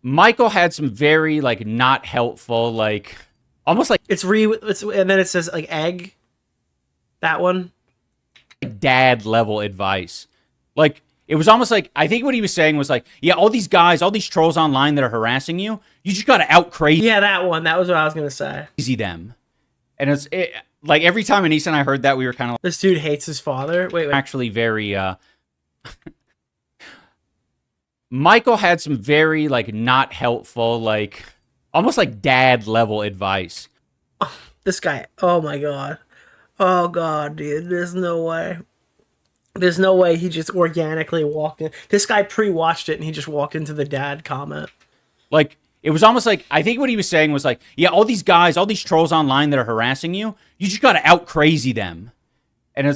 Michael had some very like not helpful, like almost like it's and then it says like egg. That one, dad level advice. Like it was almost like I think what he was saying was like, yeah, all these guys, all these trolls online that are harassing you, you just got to out crazy. Yeah, that one. That was what I was gonna say. Crazy them, and it's like every time Anissa and I heard that, we were kind of like, this dude hates his father. Wait. Actually, very. Michael had some very like not helpful, like almost like dad level advice. Oh, this guy. Oh my God. Oh god, dude, there's no way. There's no way he just organically walked in. This guy pre-watched it and he just walked into the dad comment. Like, it was almost like, I think what he was saying was like, yeah, all these guys, all these trolls online that are harassing you, you just gotta out-crazy them. And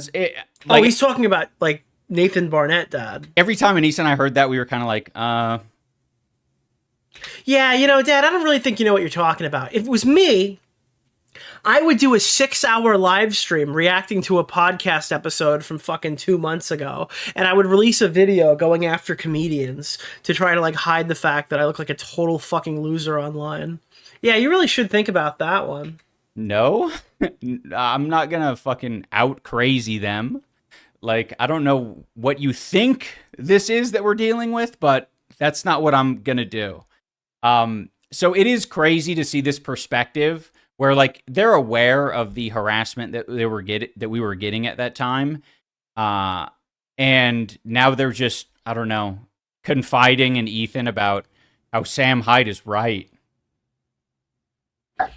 like, he's talking about, like, Nathan Barnett, dad. Every time Anissa and I heard that, we were kind of like, yeah, you know, Dad, I don't really think you know what you're talking about. If it was me, I would do a 6-hour live stream reacting to a podcast episode from fucking 2 months ago, and I would release a video going after comedians to try to, like, hide the fact that I look like a total fucking loser online. Yeah, you really should think about that one. No, I'm not gonna fucking out-crazy them. Like, I don't know what you think this is that we're dealing with, but that's not what I'm gonna do. So it is crazy to see this perspective where, like, they're aware of the harassment that we were getting at that time, and now they're just, I don't know, confiding in Ethan about how Sam Hyde is right.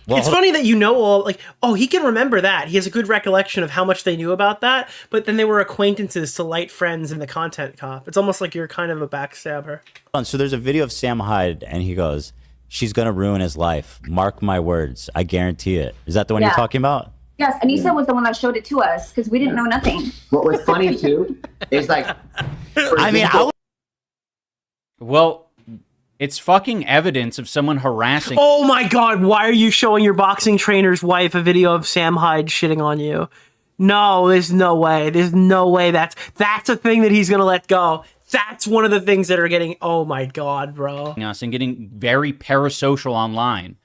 Well, it's funny that you know all, like, oh, he can remember that. He has a good recollection of how much they knew about that, but then they were acquaintances to light friends in the content cop. It's almost like you're kind of a backstabber. So there's a video of Sam Hyde, and he goes, she's going to ruin his life. Mark my words. I guarantee it. Is that the one you're talking about? Yes, Anissa was the one that showed it to us because we didn't know nothing. What was funny, too, is like... I mean, Well... It's fucking evidence of someone harassing. Oh my god, why are you showing your boxing trainer's wife a video of Sam Hyde shitting on you? No, there's no way. There's no way that's a thing that he's gonna let go. That's one of the things that are getting, oh my god, bro. Us and getting very parasocial online.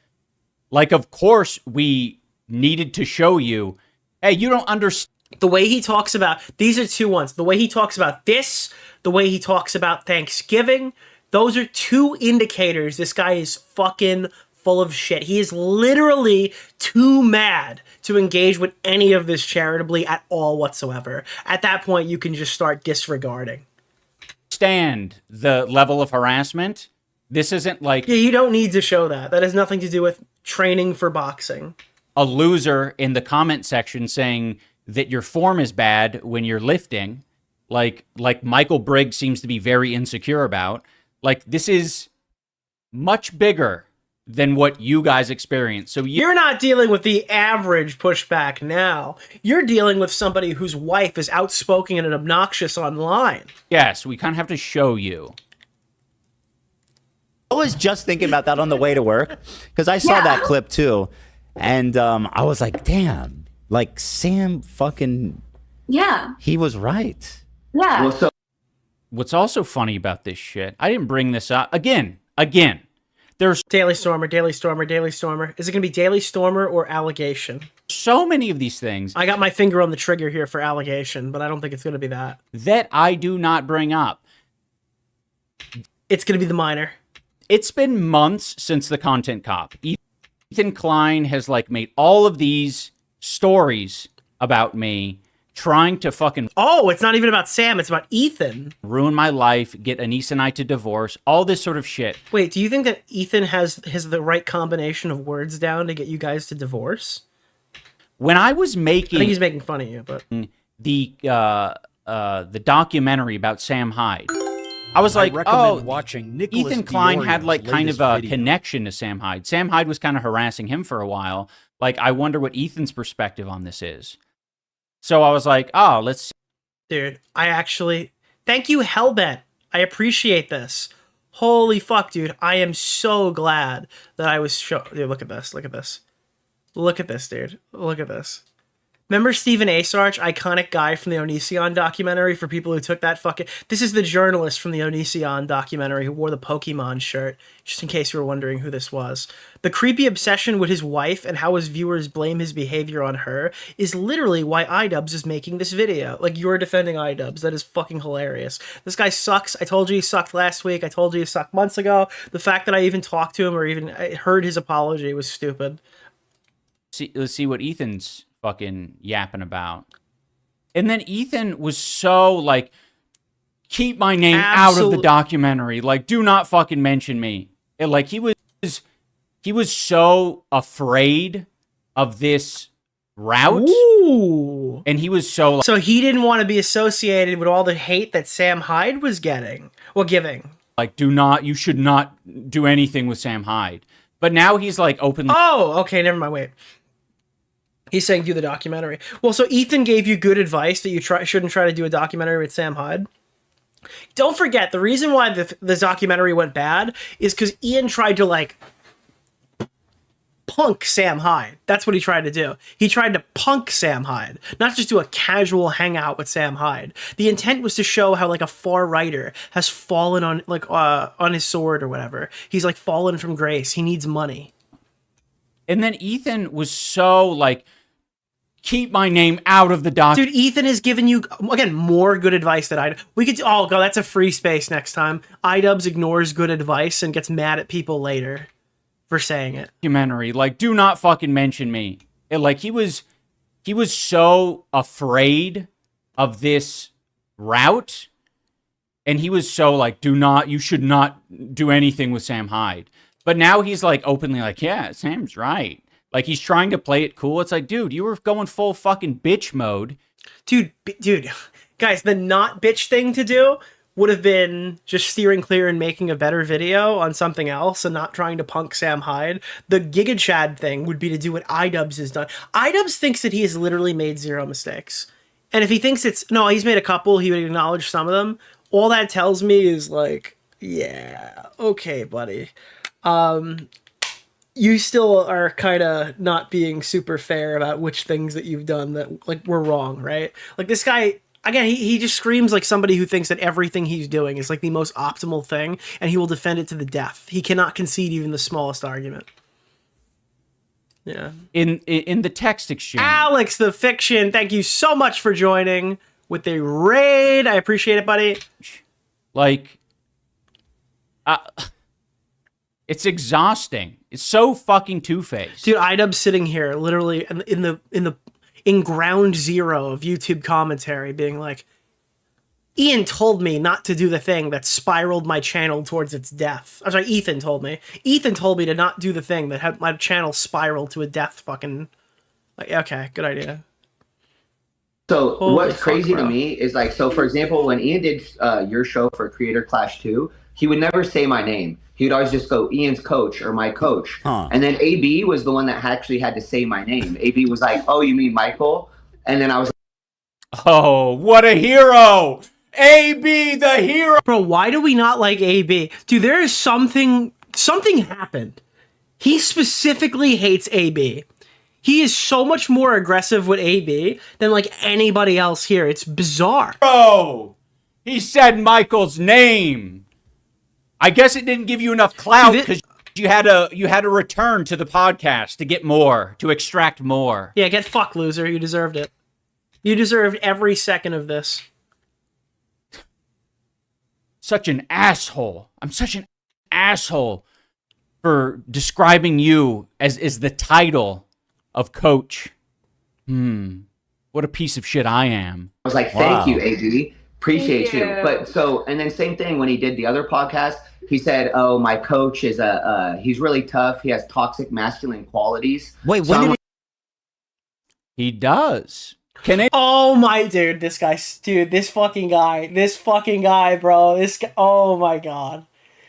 Like, of course, we needed to show you, hey, you don't understand. The way he talks about, these are two ones. The way he talks about this, the way he talks about Thanksgiving, those are two indicators this guy is fucking full of shit. He is literally too mad to engage with any of this charitably at all whatsoever. At that point, you can just start disregarding. Stand the level of harassment. This isn't like... Yeah, you don't need to show that. That has nothing to do with training for boxing. A loser in the comment section saying that your form is bad when you're lifting, like Michael Briggs seems to be very insecure about. Like, this is much bigger than what you guys experience. So you're not dealing with the average pushback now. You're dealing with somebody whose wife is outspoken and obnoxious online. Yes, we kind of have to show you. I was just thinking about that on the way to work because I saw that clip too. And I was like, damn, like Sam fucking... Yeah. He was right. Yeah. Well, so what's also funny about this shit, I didn't bring this up. Again, there's... Daily Stormer. Is it going to be Daily Stormer or allegation? So many of these things. I got my finger on the trigger here for allegation, but I don't think it's going to be that. That I do not bring up. It's going to be the minor. It's been months since the content cop. Ethan Klein has, like, made all of these stories about me, trying to fucking... Oh, it's not even about Sam, it's about Ethan. Ruin my life, get Anissa and I to divorce, all this sort of shit. Wait, do you think that Ethan has the right combination of words down to get you guys to divorce? When I was making... I think he's making fun of you, but... The documentary about Sam Hyde, I was like, watching Nicholas Ethan Klein DeOrio's had, like, kind of a video. connection to Sam Hyde. Sam Hyde was kind of harassing him for a while. Like, I wonder what Ethan's perspective on this is. So I was like, oh, let's see. Dude, I actually... Thank you, Hellbent. I appreciate this. Holy fuck, dude. I am so glad that I was Dude, look at this. Look at this. Look at this, dude. Look at this. Remember Stephen Asarch, iconic guy from the Onision documentary, for people who took that fucking... This is the journalist from the Onision documentary who wore the Pokemon shirt, just in case you were wondering who this was. The creepy obsession with his wife and how his viewers blame his behavior on her is literally why iDubbbz is making this video. Like, you're defending iDubbbz. That is fucking hilarious. This guy sucks. I told you he sucked last week. I told you he sucked months ago. The fact that I even talked to him or even heard his apology was stupid. Let's see what Ethan's fucking yapping about. And then Ethan was so, like, keep my name out of the documentary. Like, do not fucking mention me. And, like, he was so afraid of this route. Ooh. And he was so he didn't want to be associated with all the hate that Sam Hyde was giving. Like, you should not do anything with Sam Hyde. But now he's like openly. Oh, okay, never mind. Wait. He's saying do the documentary. Well, so Ethan gave you good advice that you shouldn't try to do a documentary with Sam Hyde. Don't forget, the reason why the documentary went bad is because Ian tried to, like, punk Sam Hyde. That's what he tried to do. He tried to punk Sam Hyde, not just do a casual hangout with Sam Hyde. The intent was to show how, like, a far righter has fallen on, like, on his sword or whatever. He's, like, fallen from grace. He needs money. And then Ethan was so, like, keep my name out of the doc. Dude, Ethan has given you, again, more good advice than we could, oh god, that's a free space next time. iDubbbz ignores good advice and gets mad at people later for saying it. Documentary, like, do not fucking mention me. Like, he was so afraid of this route, and he was so like, you should not do anything with Sam Hyde. But now he's like openly like, yeah, Sam's right. Like, he's trying to play it cool. It's like, dude, you were going full fucking bitch mode. Dude, guys, the not bitch thing to do would have been just steering clear and making a better video on something else and not trying to punk Sam Hyde. The Giga Chad thing would be to do what iDubbbz has done. iDubbbz thinks that he has literally made 0 mistakes. And if he thinks he's made a couple, he would acknowledge some of them. All that tells me is like, yeah, okay, buddy. You still are kind of not being super fair about which things that you've done that, like, were wrong, right? Like, this guy, again, he just screams like somebody who thinks that everything he's doing is, like, the most optimal thing, and he will defend it to the death. He cannot concede even the smallest argument. Yeah. In the text exchange. Alex the Fiction, thank you so much for joining with the raid. I appreciate it, buddy. Like, it's exhausting. It's so fucking two-faced. Dude, iDubbbz sitting here, literally in ground zero of YouTube commentary, being like, Ian told me not to do the thing that spiraled my channel towards its death. I'm sorry, Ethan told me. Ethan told me to not do the thing that had my channel spiral to a death fucking... Like, okay, good idea. So Holy what's fuck, crazy bro. to me is, like, so for example, when Ian did your show for Creator Clash 2, he would never say my name. He would always just go Ian's coach or my coach. Huh. And then AB was the one that actually had to say my name. AB was like, oh, you mean Michael? And then I was like, oh, what a hero! AB the hero! Bro, why do we not like AB? Dude, there is something happened. He specifically hates AB. He is so much more aggressive with AB than, like, anybody else here. It's bizarre. Bro! He said Michael's name. I guess it didn't give you enough clout because you had to return to the podcast to get more, to extract more. Yeah, get fucked, loser. You deserved it. You deserved every second of this. Such an asshole. I'm such an asshole for describing you as the title of coach. What a piece of shit I am. I was like, thank you, AB. Appreciate you. But so, and then same thing when he did the other podcast, he said, oh, my coach is he's really tough. He has toxic masculine qualities. Wait, so when did he does. Oh my dude, this fucking guy, bro. This guy, oh my god.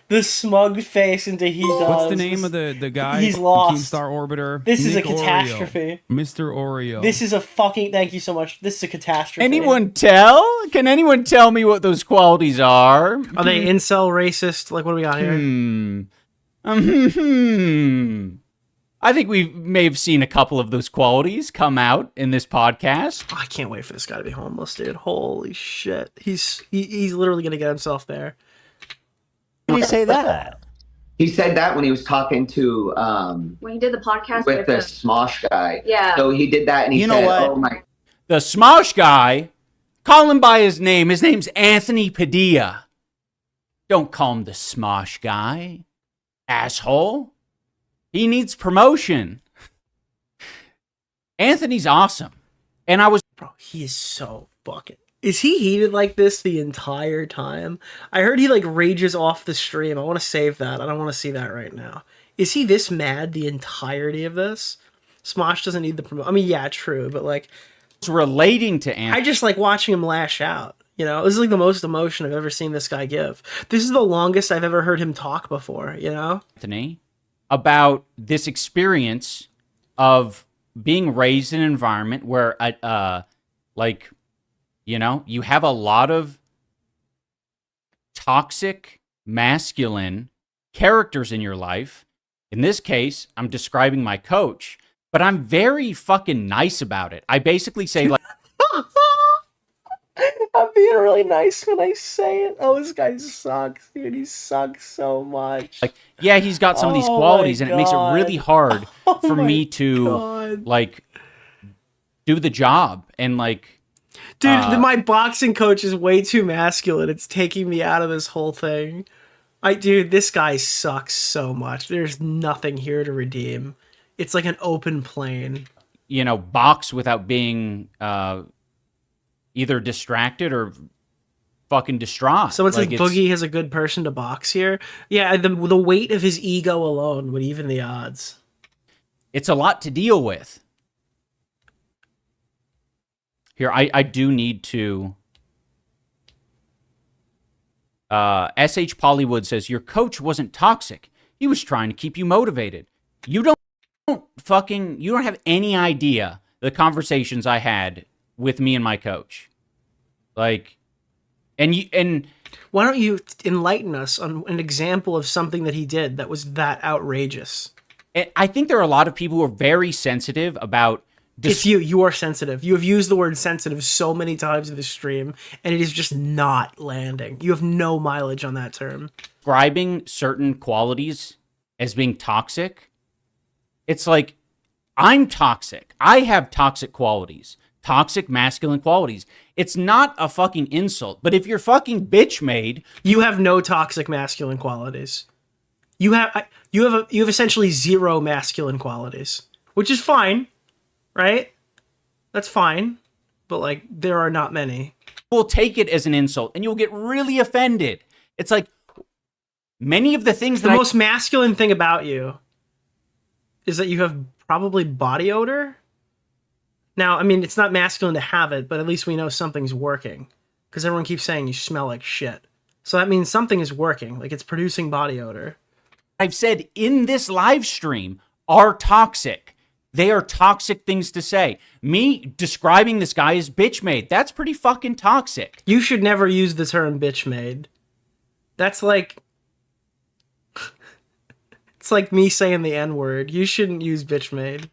The smug face into he does. What's the name of the guy? He's lost. Keemstar Orbiter. This is a Nick catastrophe. Oreo. Mr. Oreo. This is a fucking, thank you so much. This is a catastrophe. Can anyone tell me what those qualities are? Are they incel, racist? Like, what do we got here? I think we may have seen a couple of those qualities come out in this podcast. Oh, I can't wait for this guy to be homeless, dude. Holy shit. He's literally gonna get himself there. When did he say that? He said that when he was talking to when he did the podcast with the Smosh guy. Yeah. So he did that, and he said, "Oh my." The Smosh guy, call him by his name. His name's Anthony Padilla. Don't call him the Smosh guy, asshole. He needs promotion. Anthony's awesome, and bro, he is so fucking. Is he heated like this the entire time? I heard he, like, rages off the stream. I want to save that. I don't want to see that right now. Is he this mad the entirety of this? Smosh doesn't need the promote. I mean, yeah, true, but like it's relating to Anthony. I just like watching him lash out. You know, this is like the most emotion I've ever seen this guy give. This is the longest I've ever heard him talk before, you know? Anthony, about this experience of being raised in an environment where, like, you know, you have a lot of toxic, masculine characters in your life. In this case, I'm describing my coach, but I'm very fucking nice about it. I basically say, like, I'm being really nice when I say it. Oh, this guy sucks, dude. He sucks so much. like, yeah, he's got some of these qualities, and it makes it really hard for me to, like, do the job. And, like, dude, my boxing coach is way too masculine. It's taking me out of this whole thing. Dude, this guy sucks so much. There's nothing here to redeem. It's like an open plain. You know, box without being either distracted or fucking distraught. Someone says like Boogie has a good person to box here. Yeah, the weight of his ego alone would even the odds. It's a lot to deal with. Here, I do need to... S.H. Pollywood says, your coach wasn't toxic. He was trying to keep you motivated. You don't have any idea the conversations I had with me and my coach. Like, and why don't you enlighten us on an example of something that he did that was that outrageous? I think there are a lot of people who are very sensitive about... It's you. You are sensitive. You have used the word sensitive so many times in this stream, and it is just not landing. You have no mileage on that term. Describing certain qualities as being toxic, it's like, I'm toxic. I have toxic qualities. Toxic masculine qualities. It's not a fucking insult, but if you're fucking bitch made... You have no toxic masculine qualities. You have essentially zero masculine qualities, which is fine. Right? That's fine. But, like, there are not many. We'll take it as an insult, and you'll get really offended. It's like, many of the things the most masculine thing about you is that you have probably body odor. Now, I mean, it's not masculine to have it, but at least we know something's working. Because everyone keeps saying you smell like shit. So that means something is working. Like, it's producing body odor. I've said in this live stream are toxic. They are toxic things to say. Me describing this guy as bitch made, that's pretty fucking toxic. You should never use the term bitch made. That's like... it's like me saying the N-word. You shouldn't use bitch made.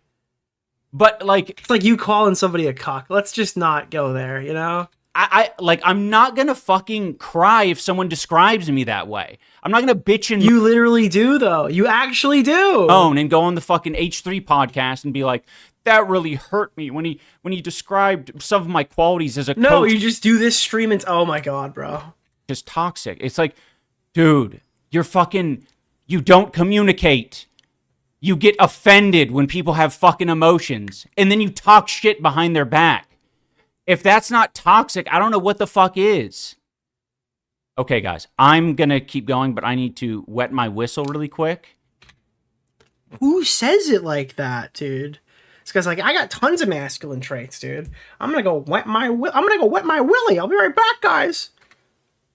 But, like... It's like you calling somebody a cock. Let's just not go there, you know? I'm not gonna fucking cry if someone describes me that way. I'm not gonna bitch and... You literally do, though. You actually do. And go on the fucking H3 podcast and be like, that really hurt me when he described some of my qualities as a coach. No, you just do this stream and... Oh my god, bro. Just toxic. It's like, dude, you're fucking... You don't communicate. You get offended when people have fucking emotions. And then you talk shit behind their back. If that's not toxic, I don't know what the fuck is. Okay, guys, I'm going to keep going, but I need to wet my whistle really quick. Who says it like that, dude? This guy's like, I got tons of masculine traits, dude. I'm going to go wet my willy. I'll be right back, guys.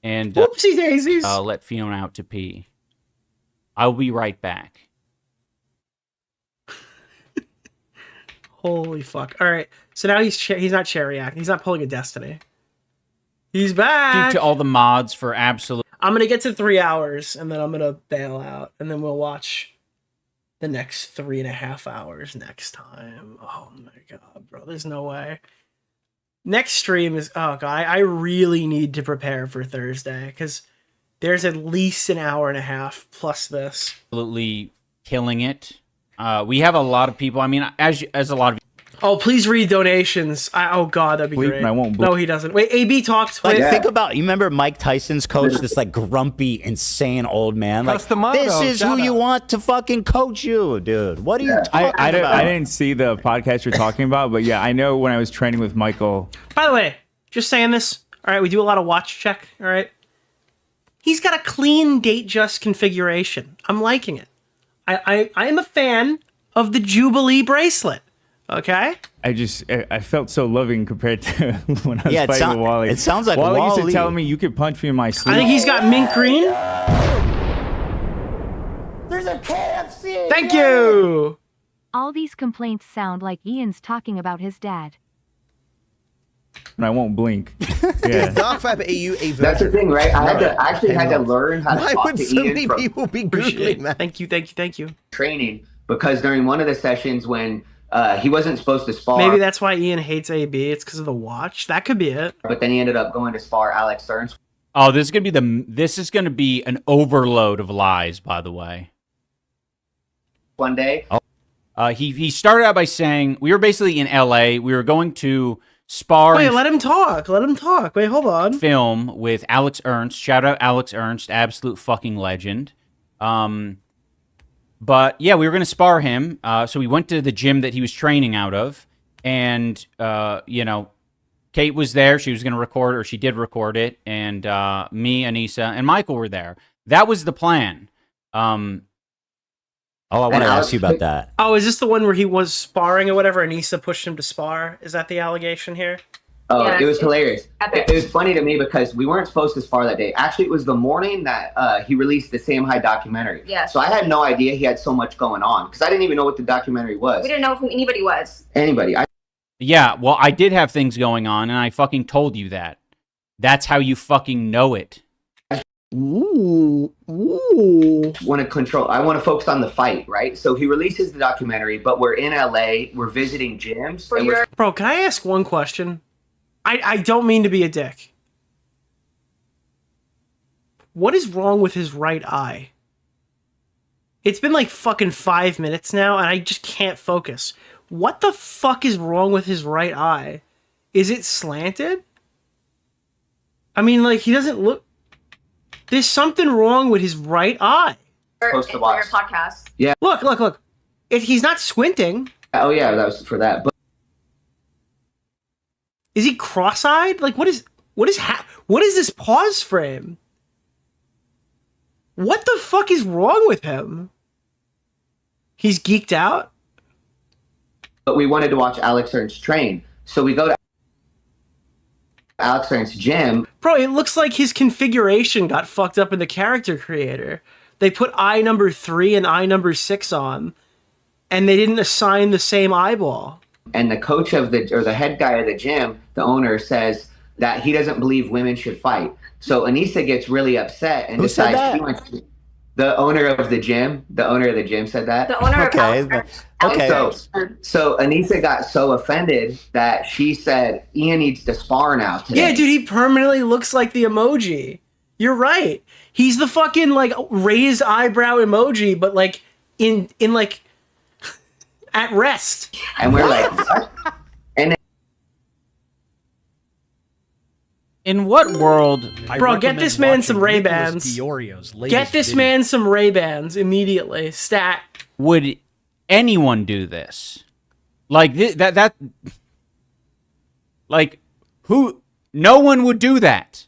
And whoopsie daisies. I'll let Fiona out to pee. I'll be right back. Holy fuck. All right. So now he's not cherry acting. He's not pulling a Destiny. He's back. Due to all the mods for absolute... I'm going to get to 3 hours, and then I'm going to bail out. And then we'll watch the next 3.5 hours next time. Oh my god, bro. There's no way. Next stream is... Oh god, I really need to prepare for Thursday, because there's at least an hour and a half plus this. Absolutely killing it. We have a lot of people. I mean, as a lot of... Oh, please read donations. Oh, God, that'd be great. I won't. No, he doesn't. Wait, AB talked. Like, think about, you remember Mike Tyson's coach, this like grumpy, insane old man? Like, this is who you want to fucking coach you, dude. What are you talking about? I didn't see the podcast you're talking about, but yeah, I know when I was training with Michael. By the way, just saying this. All right, we do a lot of watch check. All right. He's got a clean date just configuration. I'm liking it. I am a fan of the Jubilee bracelet. Okay? I felt so loving compared to when I was fighting with Wally. It sounds like Wally used to Wally. tell me you could punch me in my sleep. I think he's got mint green. There's a KFC. Thank you. All these complaints sound like Ian's talking about his dad. And I won't blink. Yeah. Darkfab AU a That's the thing, right? I actually had to learn how to Why talk would to so Ian many from people be Googling that? Thank you. training, because during one of the sessions when he wasn't supposed to spar. Maybe that's why Ian hates AB. It's because of the watch. That could be it. But then he ended up going to spar Alex Stearns. Oh, this is gonna be an overload of lies, by the way. One day. He started out by saying we were basically in LA. We were going to spar. Wait, let him talk. Wait, hold on. Film with Alex Ernst. Shout out Alex Ernst, absolute fucking legend. But yeah, we were gonna spar him. So we went to the gym that he was training out of, and Kate was there. She was gonna record, or she did record it, and me, Anissa, and Michael were there. That was the plan. Oh, I want to ask you about that. Oh, is this the one where he was sparring or whatever, and Issa pushed him to spar? Is that the allegation here? Oh, Yeah, it was hilarious. epic. It was funny to me because we weren't supposed to spar that day. Actually, it was the morning that he released the Sam Hyde documentary. Yes. So I had no idea he had so much going on because I didn't even know what the documentary was. We didn't know who anybody was. Anybody. Yeah, well, I did have things going on, and I fucking told you that. That's how you fucking know it. Ooh. Want to control. I want to focus on the fight, right? So he releases the documentary, but we're in LA. We're visiting gyms. Bro, can I ask one question? I don't mean to be a dick. What is wrong with his right eye? It's been like fucking 5 minutes now, and I just can't focus. What the fuck is wrong with his right eye? Is it slanted? I mean, like, he doesn't look... There's something wrong with his right eye. Supposed to For watch. your podcast. Yeah. Look. He's not squinting. Oh yeah, that was for that. But Is he cross-eyed? Like, what is this pause frame? What the fuck is wrong with him? He's geeked out? we wanted to watch Alex Ernst train, so we go to Alex Ernst's gym. Bro, it looks like his configuration got fucked up in the character creator. They put eye number 3 and eye number 6 on, and they didn't assign the same eyeball. And the coach of the head guy of the gym, the owner, says that he doesn't believe women should fight. So Anissa gets really upset and decides she wants to. The owner of the gym said that. The owner of Alex. So Anissa got so offended that she said Ian needs to spar now today. Yeah, dude, he permanently looks like the emoji. You're right. He's the fucking like raised eyebrow emoji, but like in like at rest. And we're like, what? In what world? Bro, get this man some Ray-Bans. Get this man some Ray-Bans immediately. Stat. Would anyone do this? Like that like who? No one would do that.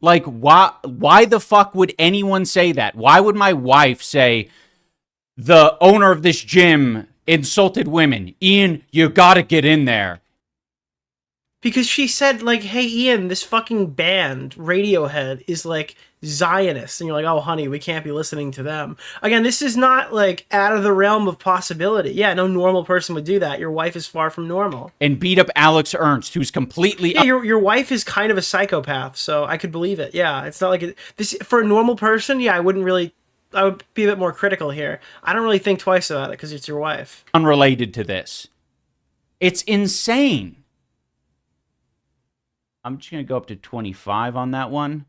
Like why the fuck would anyone say that? Why would my wife say the owner of this gym insulted women? Ian, you got to get in there. Because she said, like, hey, Ian, this fucking band, Radiohead, is, like, Zionist. And you're like, oh, honey, we can't be listening to them. Again, this is not, like, out of the realm of possibility. Yeah, no normal person would do that. Your wife is far from normal. And beat up Alex Ernst, who's completely... Yeah, your wife is kind of a psychopath, so I could believe it. Yeah, it's not like... this for a normal person, yeah, I would be a bit more critical here. I don't really think twice about it, because it's your wife. Unrelated to this. It's insane. I'm just going to go up to 25 on that one.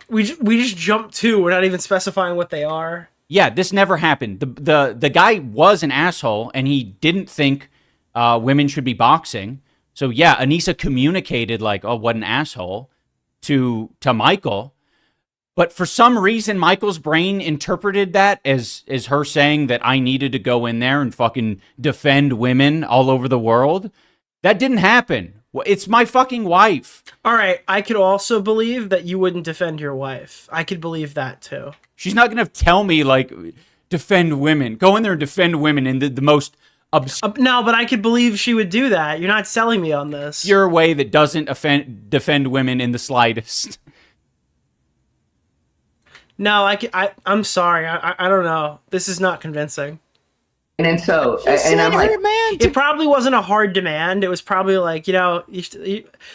We just jumped 2. We're not even specifying what they are. Yeah, this never happened. The guy was an asshole, and he didn't think women should be boxing. So, yeah, Anissa communicated, like, oh, what an asshole, to Michael. But for some reason, Michael's brain interpreted that as her saying that I needed to go in there and fucking defend women all over the world. That didn't happen. It's my fucking wife. All right, I could also believe that you wouldn't defend your wife. I could believe that too. She's not going to tell me, like, defend women. Go in there and defend women in the most no, but I could believe she would do that. You're not selling me on this. obscure way that doesn't defend women in the slightest. No, I'm sorry. I don't know. This is not convincing. And then so, and I'm like, it probably wasn't a hard demand. It was probably like,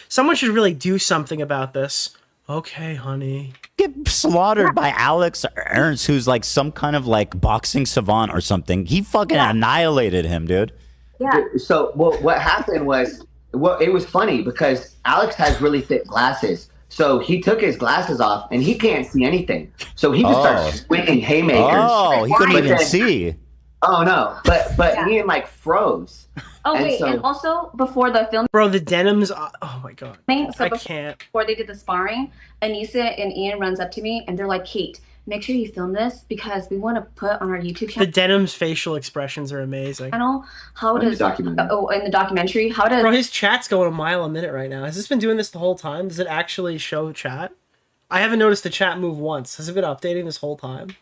someone should really do something about this. Okay, honey. Get slaughtered by Alex Ernst, who's like some kind of like boxing savant or something. He fucking annihilated him, dude. Yeah. So what happened was, it was funny because Alex has really thick glasses. So he took his glasses off and he can't see anything. So he just starts swinging haymakers. Oh, he couldn't even see. Oh no, but Ian like froze. Oh wait, and also before the film, bro, the denims. Oh my god, so I can't. Before they did the sparring, Anissa and Ian runs up to me and they're like, "Kate, make sure you film this because we want to put on our YouTube channel." The denim's facial expressions are amazing. How does in the documentary? How does bro? His chat's going a mile a minute right now. Has this been doing this the whole time? Does it actually show chat? I haven't noticed the chat move once. Has it been updating this whole time?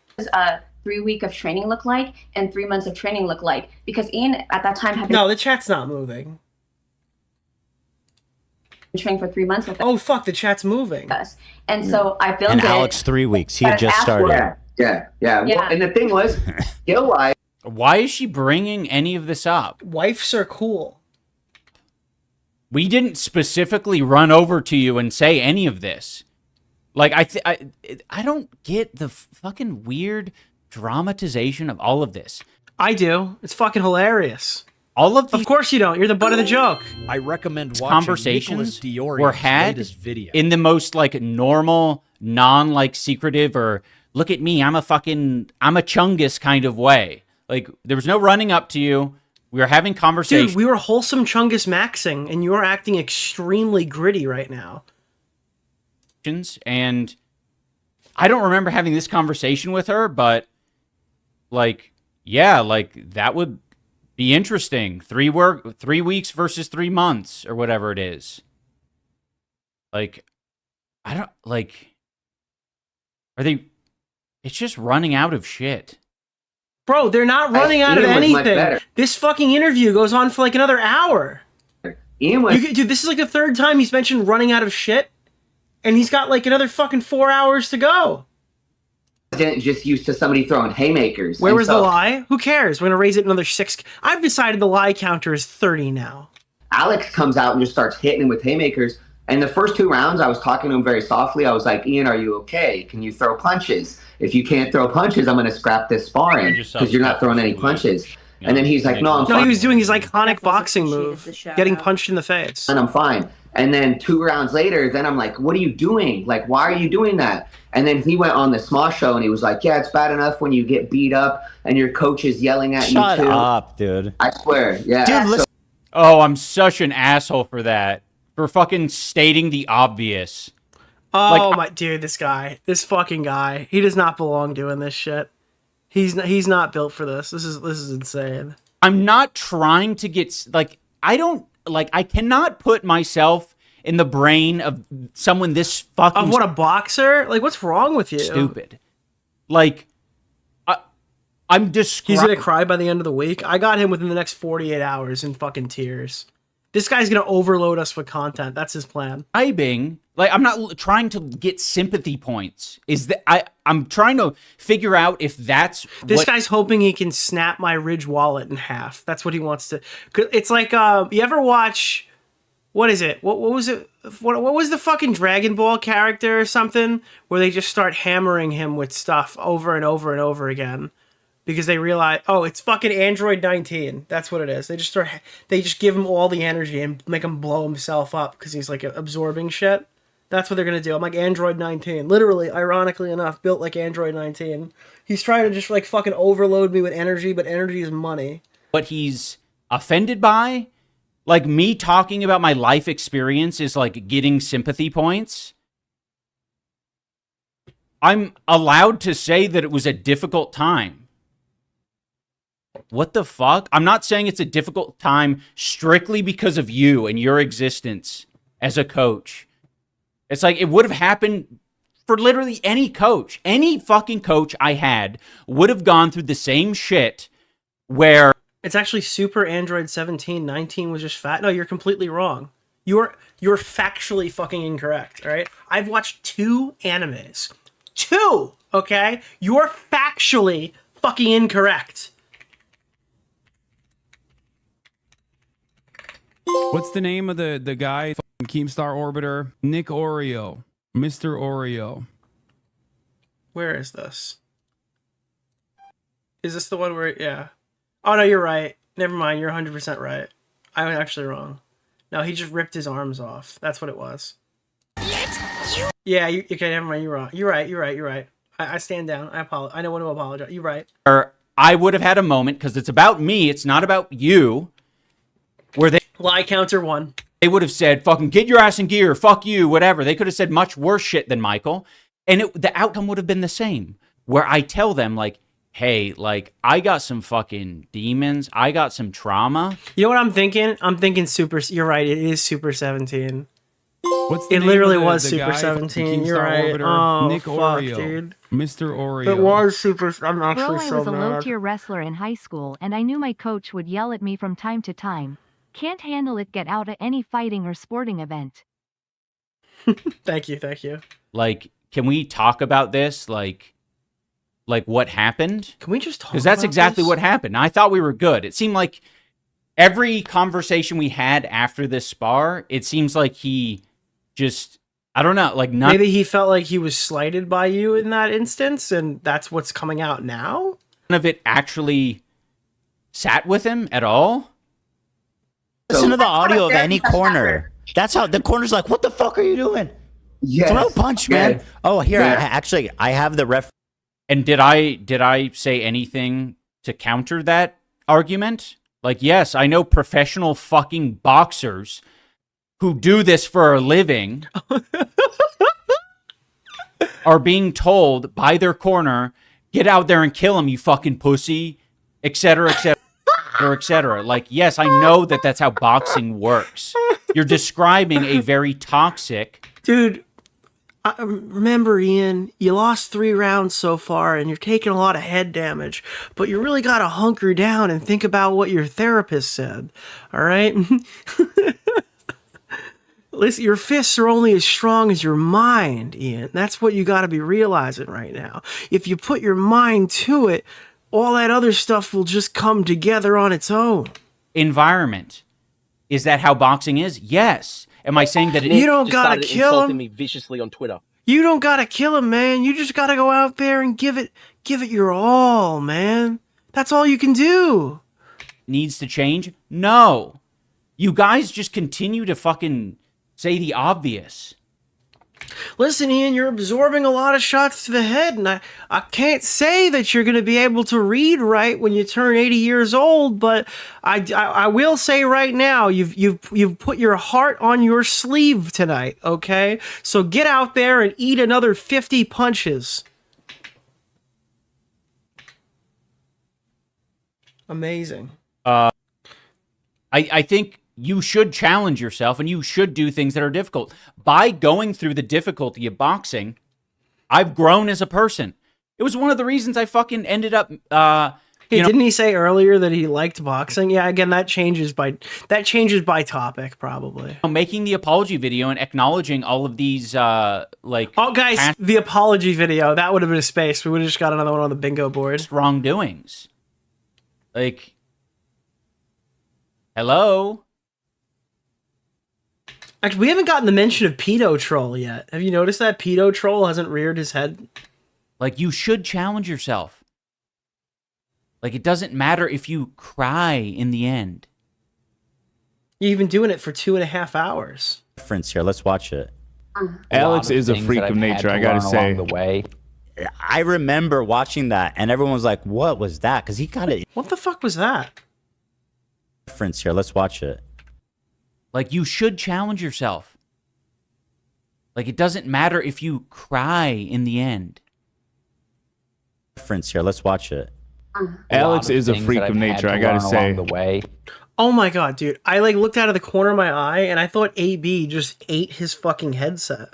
3 weeks of training look like and 3 months of training look like? Because Ian at that time had been the chat's not moving. Training for 3 months with us. Oh fuck, the chat's moving. And so I filmed and Alex 3 weeks. He had just started. Yeah. Well, and the thing was, why is she bringing any of this up? Wives are cool. We didn't specifically run over to you and say any of this. Like I don't get the fucking weird dramatization of all of this. I do. It's fucking hilarious. All of these, of course you don't. You're the butt of the joke. I recommend watching conversations DeOrio's were had video. In the most like normal, non like secretive or look at me, I'm a chungus kind of way. Like there was no running up to you. We were having conversations. Dude, we were wholesome chungus maxing, and you're acting extremely gritty right now. And I don't remember having this conversation with her, but like, yeah, like that would be interesting. 3 weeks versus 3 months or whatever it is. Like, I don't like, it's just running out of shit. Bro, they're not running out of anything. This fucking interview goes on for like another hour. Dude, this is like the 3rd time he's mentioned running out of shit. And he's got like another fucking 4 hours to go. Just used to somebody throwing haymakers. Where was the lie? Who cares? We're going to raise it another 6. I've decided the lie counter is 30 now. Alex comes out and just starts hitting him with haymakers. And the first 2 rounds, I was talking to him very softly. I was like, Ian, are you okay? Can you throw punches? If you can't throw punches, I'm going to scrap this sparring because you're not throwing any punches. Yeah. And then he's like, no, I'm fine. No, he was doing his iconic boxing move, getting punched in the face. And I'm fine. And then 2 rounds later, then I'm like, what are you doing? Like, why are you doing that? And then he went on the Small Show and he was like, yeah, it's bad enough when you get beat up and your coach is yelling at you too. Shut up, dude. I swear. Yeah. Dude, listen. Oh, I'm such an asshole for that. For fucking stating the obvious. Oh, my dude, this fucking guy. He does not belong doing this shit. He's not built for this. This is insane. I'm not trying to get like I cannot put myself in the brain of someone this fucking... Of what, a boxer? Like, what's wrong with you? Stupid. Like, I'm He's gonna cry by the end of the week. I got him within the next 48 hours in fucking tears. This guy's gonna overload us with content. That's his plan. Like, I'm not trying to get sympathy points. I'm trying to figure out if that's this guy's hoping he can snap my Ridge wallet in half. That's what he wants to. It's like you ever watch? What is it? What was it? What was the fucking Dragon Ball character or something where they just start hammering him with stuff over and over and over again because they realize, oh, it's fucking Android 19. That's what it is. They just give him all the energy and make him blow himself up because he's like absorbing shit. That's what they're going to do. I'm like Android 19. Literally, ironically enough, built like Android 19. He's trying to just like fucking overload me with energy, but energy is money. What he's offended by, like me talking about my life experience is like getting sympathy points. I'm allowed to say that it was a difficult time. What the fuck? I'm not saying it's a difficult time strictly because of you and your existence as a coach. It's like it would have happened for literally any coach. Any fucking coach I had would have gone through the same shit where... It's actually Super Android 17. 19 was just fat. No, you're completely wrong. You're factually fucking incorrect, all right? I've watched 2 animes. 2, okay? You're factually fucking incorrect. What's the name of the guy? Keemstar Orbiter. Nick Oreo. Mr. Oreo. Where is this? Is this the one where... Yeah. Oh, no, you're right. Never mind. You're 100% right. I was actually wrong. No, he just ripped his arms off. That's what it was. Yeah, okay, never mind. You're wrong. You're right. I stand down. I apologize. I know when to apologize. You're right. I would have had a moment, because it's about me, it's not about you, where they... Lie counter 1. They would have said, fucking get your ass in gear, fuck you, whatever. They could have said much worse shit than Michael, and the outcome would have been the same, where I tell them, like, hey, like, I got some fucking demons. I got some trauma. You know what I'm thinking? I'm thinking Super... You're right. It is Super 17. What's the it name literally of was the Super guy 17. You're Keemstar right. Orbiter? Oh, Nick fuck, Oreo. dude. Mr. Oreo. It was Super... I'm actually Bro, I so was a mad. low-tier wrestler in high school, and I knew my coach would yell at me from time to time. Can't handle it, get out at any fighting or sporting event. Thank you. Like, can we talk about this? Like what happened? Can we just talk? Because that's about exactly this? what happened. I thought we were good. It seemed like every conversation we had after this spar, it seems like he just, I don't know, like maybe he felt like he was slighted by you in that instance, and that's what's coming out now. None of it actually sat with him at all. Listen to the audio of any corner. That's how the corner's like, what the fuck are you doing? Yes. Throw a punch, man. Yes. Oh, here, Yeah. I have the ref. And did I say anything to counter that argument? Like, yes, I know professional fucking boxers who do this for a living are being told by their corner, get out there and kill him, you fucking pussy, etc., etc., etc. Like, yes, I know that that's how boxing works. You're describing a very toxic... Dude, remember, Ian, you lost 3 rounds so far, and you're taking a lot of head damage, but you really got to hunker down and think about what your therapist said, all right? Listen, your fists are only as strong as your mind, Ian. That's what you got to be realizing right now. If you put your mind to it, all that other stuff will just come together on its own. Environment. Is that how boxing is? Yes. Am I saying that you don't gotta kill him? Me viciously on Twitter. You don't gotta kill him, man. You just gotta go out there and give it your all, man. That's all you can do. Needs to change? No. You guys just continue to fucking say the obvious. Listen, Ian, you're absorbing a lot of shots to the head, and I can't say that you're going to be able to read right when you turn 80 years old, but I will say right now, you've put your heart on your sleeve tonight, okay? So get out there and eat another 50 punches. Amazing. I think you should challenge yourself, and you should do things that are difficult. By going through the difficulty of boxing, I've grown as a person. It was one of the reasons I fucking ended up... didn't he say earlier that he liked boxing? Yeah, again, that changes by topic, probably. Making the apology video and acknowledging all of these, like... Oh, guys, the apology video, that would have been a space. We would have just got another one on the bingo board. Wrongdoings. Like... Hello? Actually, we haven't gotten the mention of Pedo Troll yet. Have you noticed that Pedo Troll hasn't reared his head? Like, you should challenge yourself. Like, it doesn't matter if you cry in the end. You've been doing it for 2.5 hours. Reference here. Let's watch it. Alex is a freak of nature, I gotta say. The way. I remember watching that, and everyone was like, "What was that?" Because he kind of. What the fuck was that? Reference here. Let's watch it. Like, you should challenge yourself. Like, it doesn't matter if you cry in the end. Reference here. Let's watch it. Alex is a freak of nature, I gotta say. The way. Oh my god, dude. I looked out of the corner of my eye and I thought AB just ate his fucking headset.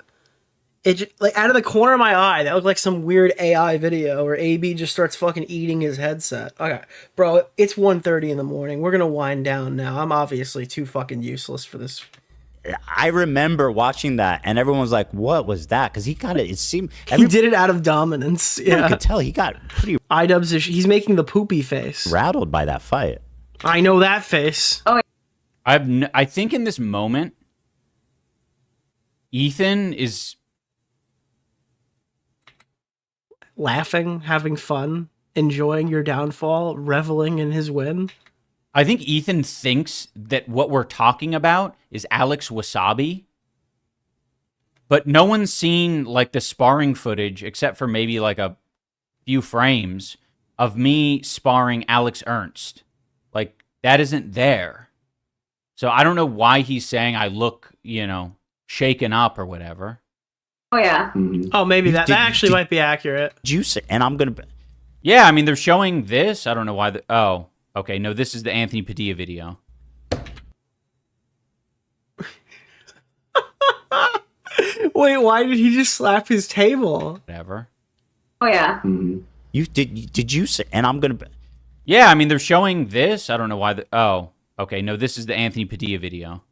like out of the corner of my eye, that looked like some weird AI video where AB just starts fucking eating his headset. Okay, bro, it's 1:30 in the morning. We're gonna wind down now. I'm obviously too fucking useless for this. I remember watching that, and everyone was like, "What was that?" Because he got it. It seemed he did it out of dominance. Yeah, I could tell he got pretty iDubbbz. He's making the poopy face. rattled by that fight. I know that face. Oh, I think in this moment, Ethan is laughing, having fun, enjoying your downfall, reveling in his win. I think Ethan thinks that what we're talking about is Alex Wasabi. But no one's seen like the sparring footage except for maybe like a few frames of me sparring Alex Ernst. Like that isn't there. So I don't know why he's saying I look, you know, shaken up or whatever. Oh yeah. Oh, maybe that actually might be accurate. Juice, and I'm gonna. Yeah, I mean they're showing this. I don't know why. Oh, okay. No, this is the Anthony Padilla video. Wait, why did he just slap his table? Whatever. Oh yeah. You did you say? And I'm gonna. Yeah, I mean they're showing this. I don't know why. Oh, okay. No, this is the Anthony Padilla video.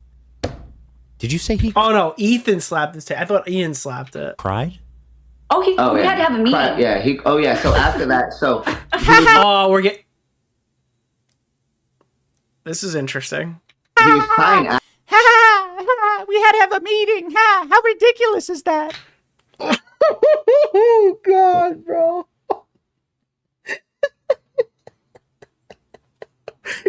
Did you say he? Oh no, Ethan slapped his table. I thought Ian slapped it. Cried? Oh, we yeah. had to have a meeting. Right, yeah, so after that, so oh, we're getting. This is interesting. he was crying. We had to have a meeting. Ha! How ridiculous is that? Oh God, bro.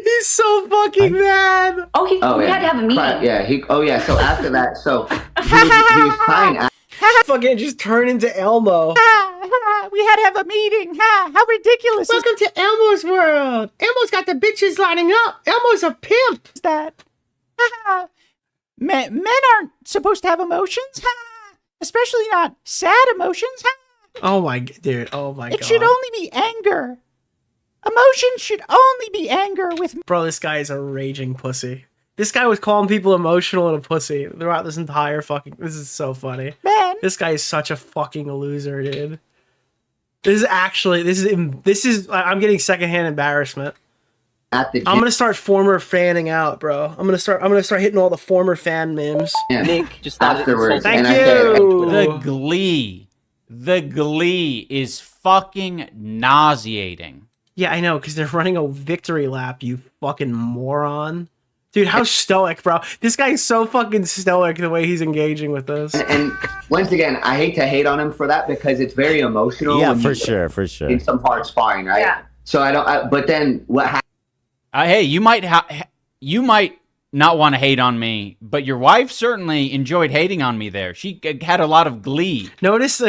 He's so fucking mad. Oh, we had to have a meeting. Right, yeah, so after that, so he was crying. Fucking just turn into Elmo. We had to have a meeting. Ha! How ridiculous Welcome to Elmo's world. Elmo's got the bitches lining up. Elmo's a pimp. is that? Men aren't supposed to have emotions. Ha! Especially not sad emotions. Ha! Oh my dude. Oh my God. It should only be anger. Emotion should only be anger with. Bro, this guy is a raging pussy. This guy was calling people emotional and a pussy throughout this entire fucking. This is so funny. Man. This guy is such a fucking loser, dude. This is. I'm getting secondhand embarrassment. At the I'm gonna start former fanning out, bro. I'm gonna start hitting all the former fan memes. Yeah. Nick, just afterwards. Thank and you. The glee is fucking nauseating. Yeah, I know, because they're running a victory lap, you fucking moron. Dude, how stoic, bro. This guy is so fucking stoic the way he's engaging with this. And once again, I hate to hate on him for that because it's very emotional. Yeah, when for you- sure. In some hard sparring, right? Yeah. So but then what happened? Hey, you might not want to hate on me, but your wife certainly enjoyed hating on me there. She had a lot of glee. Notice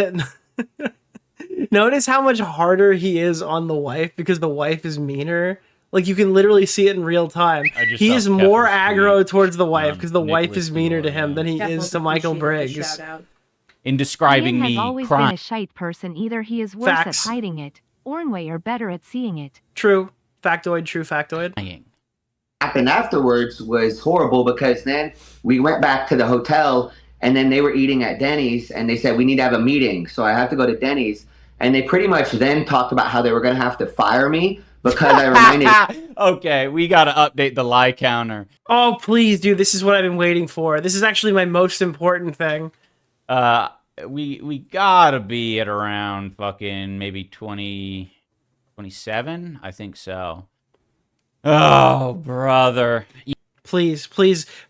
how much harder he is on the wife because the wife is meaner. Like, you can literally see it in real time. He is more aggro towards the wife because the wife is meaner to him than he is to Michael Briggs. In describing Ian me has always crying. been a shite person. Either he is worse Facts. at hiding it, or in way are better at seeing it. True. Factoid, true factoid. Happened afterwards was horrible because then we went back to the hotel and then they were eating at Denny's and they said we need to have a meeting. So I have to go to Denny's and they pretty much then talked about how they were going to have to fire me because I reminded. Okay, we got to update the lie counter. Oh, please, dude. This is what I've been waiting for. This is actually my most important thing. We gotta be at around fucking maybe 27. I think so. Oh, brother. Please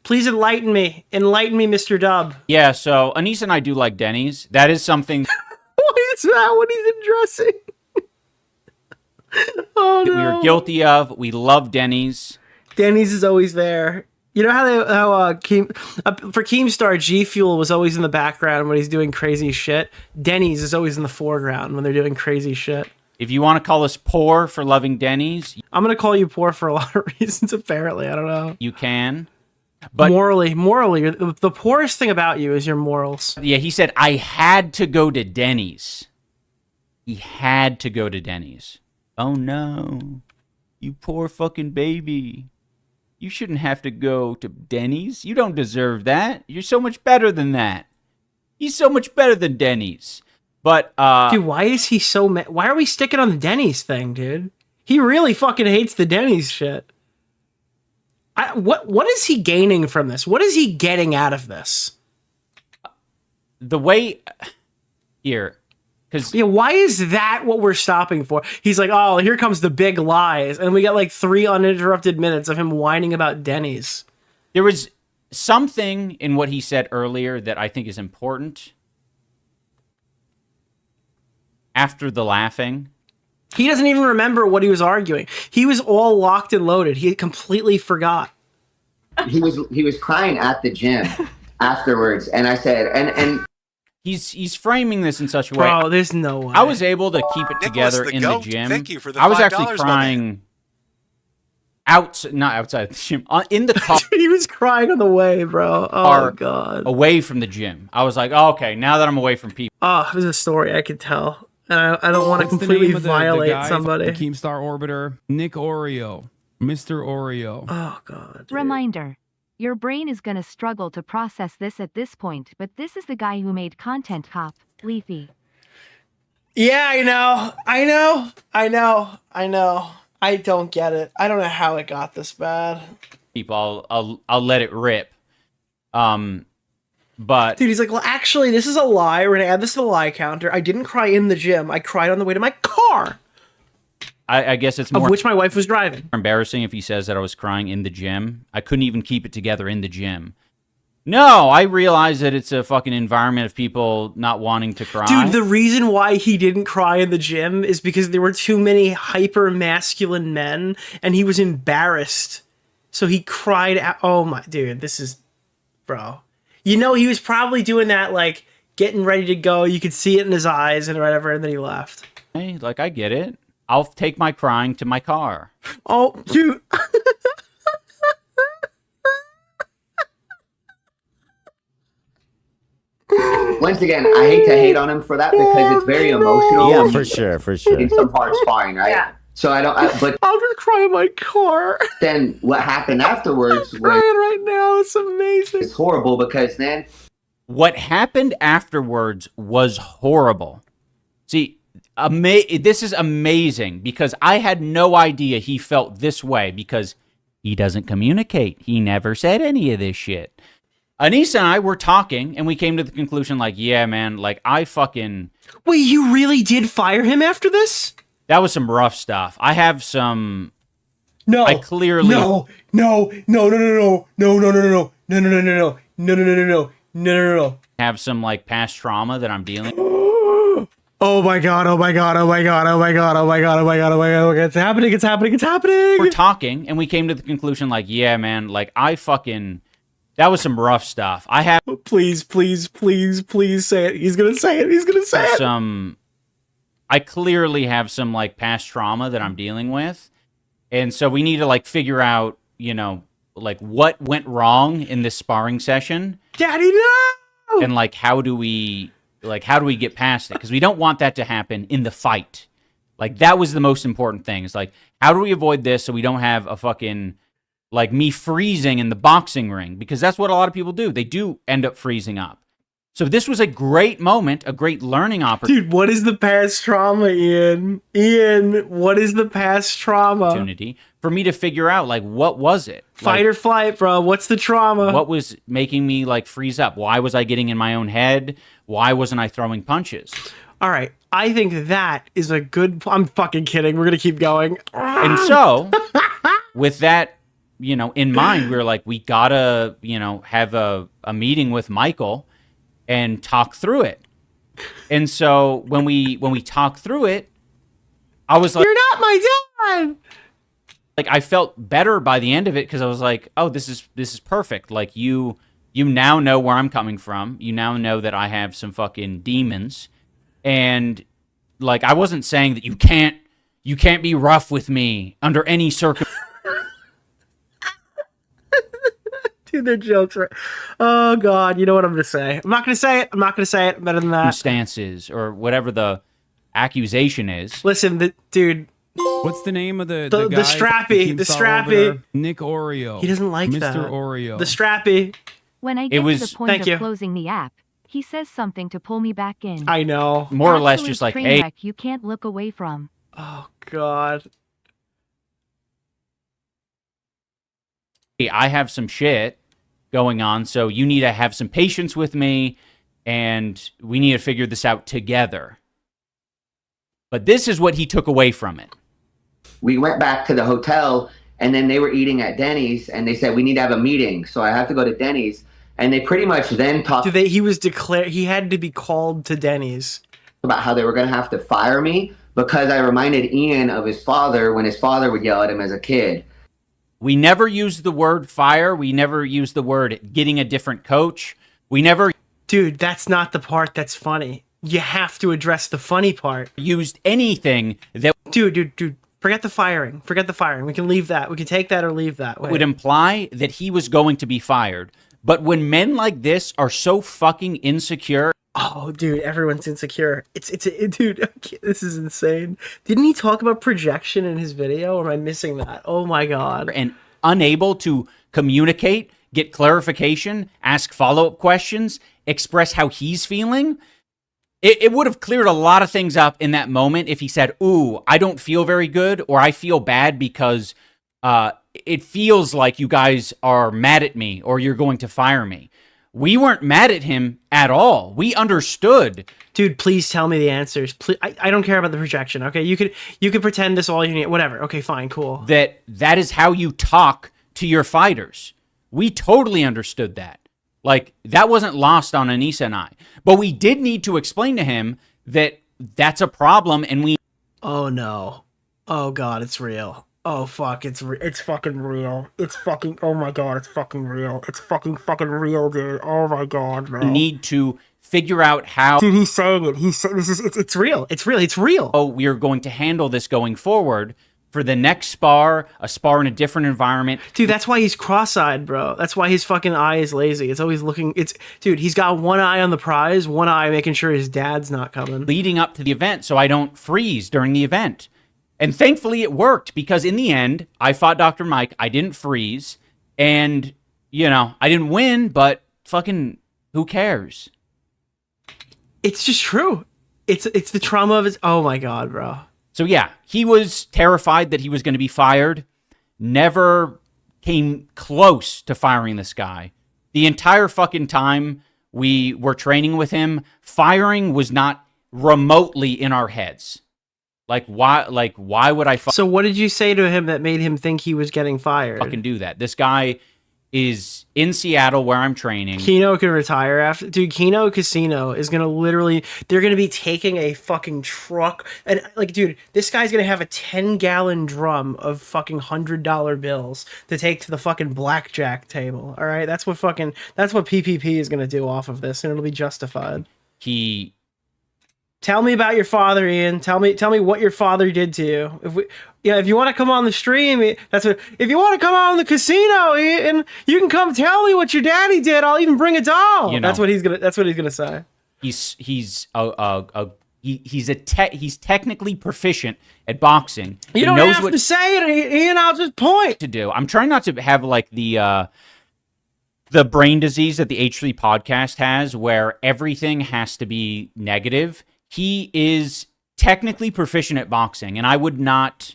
enlighten me. Enlighten me, Mr. Dubb. Yeah, so Anissa and I do like Denny's. That is something Why is that when he's undressing? Oh, no. we are guilty of. We love Denny's. Denny's is always there. You know how for Keemstar, G Fuel was always in the background when he's doing crazy shit. Denny's is always in the foreground when they're doing crazy shit. If you want to call us poor for loving Denny's, I'm gonna call you poor for a lot of reasons. Apparently, I don't know. you can. But morally, the poorest thing about you is your morals. yeah, he said I had to go to Denny's. He had to go to Denny's. Oh no, you poor fucking baby. You shouldn't have to go to Denny's. You don't deserve that. You're so much better than that. He's so much better than Denny's. But dude, why is he so mad? Why are we sticking on the Denny's thing, dude? He really fucking hates the Denny's shit. What is he gaining from this? What is he getting out of this? The way here, because yeah, why is that what we're stopping for? He's like, oh, here comes the big lies, and we got like 3 uninterrupted minutes of him whining about Denny's. There was something in what he said earlier that I think is important. After the laughing, he doesn't even remember what he was arguing. He was all locked and loaded. He completely forgot. He was crying at the gym afterwards, and I said, and he's framing this in such a way. Bro, there's no way. I was able to keep it together in the gym. Thank you for the I was $5, actually my crying not outside the gym, in the car. He was crying on the way, bro. Oh god. Away from the gym. I was like, oh, okay, now that I'm away from people. Oh, there's a story I could tell. I don't want to completely violate somebody. Keemstar Orbiter, Nick Oreo, Mr. Oreo. Oh god. Dude. Reminder. Your brain is gonna struggle to process this at this point, but this is the guy who made Content Cop, Leafy. Yeah, I know. I don't get it. I don't know how it got this bad. People, I'll let it rip. But dude, he's like, well, actually, this is a lie. We're gonna add this to the lie counter. I didn't cry in the gym. I cried on the way to my car. I guess it's more of which my wife was driving. Embarrassing if he says that I was crying in the gym. I couldn't even keep it together in the gym. No, I realize that it's a fucking environment of people not wanting to cry. Dude, the reason why he didn't cry in the gym is because there were too many hyper masculine men, and he was embarrassed. So he cried out. Oh my, dude, this is, bro. You know, he was probably doing that, like, getting ready to go. You could see it in his eyes and whatever, and then he left. Hey, like, I get it. I'll take my crying to my car. Oh, dude. once again, I hate to hate on him for that because it's very emotional. Yeah, for sure. In some hard sparring, right? Yeah. So but I'll just cry in my car. Then what happened afterwards was crying right now. It's amazing. It's horrible because then what happened afterwards was horrible. See, this is amazing because I had no idea he felt this way because he doesn't communicate. He never said any of this shit. Anissa and I were talking, and we came to the conclusion, like, yeah, man, like, I fucking... Wait, you really did fire him after this? That was some rough stuff. I have some... No. I clearly... No. Have some, like, past trauma that I'm dealing with. Oh my god, it's happening. We're talking, and we came to the conclusion, like, yeah, man, like, I fucking... That was some rough stuff. I have... Please say it. He's gonna say it. I clearly have some, like, past trauma that I'm dealing with. And so we need to, like, figure out, you know, like, what went wrong in this sparring session. Daddy, no! And, like, how do we get past it? Because we don't want that to happen in the fight. Like, that was the most important thing. It's like, how do we avoid this so we don't have a fucking... like me freezing in the boxing ring, because that's what a lot of people do. They do end up freezing up. So this was a great moment, a great learning opportunity. Dude, what is the past trauma, Ian? What is the past trauma? For me to figure out, like, what was it? Fight or flight, bro. What's the trauma? What was making me, like, freeze up? Why was I getting in my own head? Why wasn't I throwing punches? All right. I think that is a good... I'm fucking kidding. We're going to keep going. And so, with that, you know, in mind, we were like, we gotta, you know, have a meeting with Michael and talk through it. And so when we talked through it, I was like, "You're not my dad." Like, I felt better by the end of it because I was like, "Oh, this is perfect." Like, you now know where I'm coming from. You now know that I have some fucking demons, and like, I wasn't saying that you can't be rough with me under any circumstance. Dude, they're jokes, right? Oh, God. You know what I'm going to say. I'm not going to say it. I'm better than that. Stances or whatever the accusation is. Listen, dude. What's the name of the guy? The Strappy. Nick Oreo. He doesn't like Mr. that. Oreo. The Strappy. When I get to the point of closing the app, He says something to pull me back in. I know. More or less Absolute just like, train hey, wreck you can't look away from. Oh God. I have some shit going on, so you need to have some patience with me, and we need to figure this out together. But this is what he took away from it. We went back to the hotel, and then they were eating at Denny's, and they said, we need to have a meeting. So I have to go to Denny's. And they pretty much then talked he had to be called to Denny's about how they were going to have to fire me because I reminded Ian of his father when his father would yell at him as a kid. We never used the word fire. We never used the word getting a different coach. We never... Dude, that's not the part that's funny. You have to address the funny part. Used anything that... Dude. Forget the firing. Forget the firing. We can leave that. We can take that or leave that. Would imply that he was going to be fired. But when men like this are so fucking insecure... Oh, dude, everyone's insecure. Dude, this is insane. Didn't he talk about projection in his video? Or am I missing that? Oh my God. And unable to communicate, get clarification, ask follow-up questions, express how he's feeling... It would have cleared a lot of things up in that moment if he said, ooh, I don't feel very good, or I feel bad because it feels like you guys are mad at me or you're going to fire me. We weren't mad at him at all. We understood. Dude, please tell me the answers. Please, I don't care about the projection, okay? You could pretend this all you need. Whatever. Okay, fine, cool. That is how you talk to your fighters. We totally understood that. Like, that wasn't lost on Anissa and I. But we did need to explain to him that that's a problem, and we... Oh, no. Oh, God, it's real. Oh, fuck, it's fucking real. It's fucking... Oh, my God, it's fucking real. It's fucking real, dude. Oh, my God, bro. Need to figure out how... Dude, he's saying it. It's real. It's real. It's real. Oh, we are going to handle this going forward... For the next spar, a spar in a different environment. Dude, that's why he's cross-eyed, bro. That's why his fucking eye is lazy. It's always looking... Dude, he's got one eye on the prize, one eye making sure his dad's not coming. Leading up to the event so I don't freeze during the event. And thankfully it worked because in the end, I fought Dr. Mike. I didn't freeze. And, you know, I didn't win, but fucking who cares? It's just true. It's the trauma of his... Oh my God, bro. So yeah, he was terrified that he was going to be fired. Never came close to firing this guy. The entire fucking time we were training with him, firing was not remotely in our heads. Like why would I So what did you say to him that made him think he was getting fired? Fucking do that. This guy is in Seattle where I'm training. Keno can retire after. Dude, Keno Casino is going to literally... They're going to be taking a fucking truck. And, like, dude, this guy's going to have a 10-gallon drum of fucking $100 bills to take to the fucking blackjack table. All right? That's what PPP is going to do off of this, and it'll be justified. Tell me about your father, Ian. Tell me what your father did to you. If you want to come on the stream, if you want to come on the casino, Ian, you can come tell me what your daddy did. I'll even bring a doll. You know, that's what he's gonna say. He's technically proficient at boxing. You don't have to say it, Ian. I'll just point. To do. I'm trying not to have like the brain disease that the H3 podcast has, where everything has to be negative. He is technically proficient at boxing, and I would not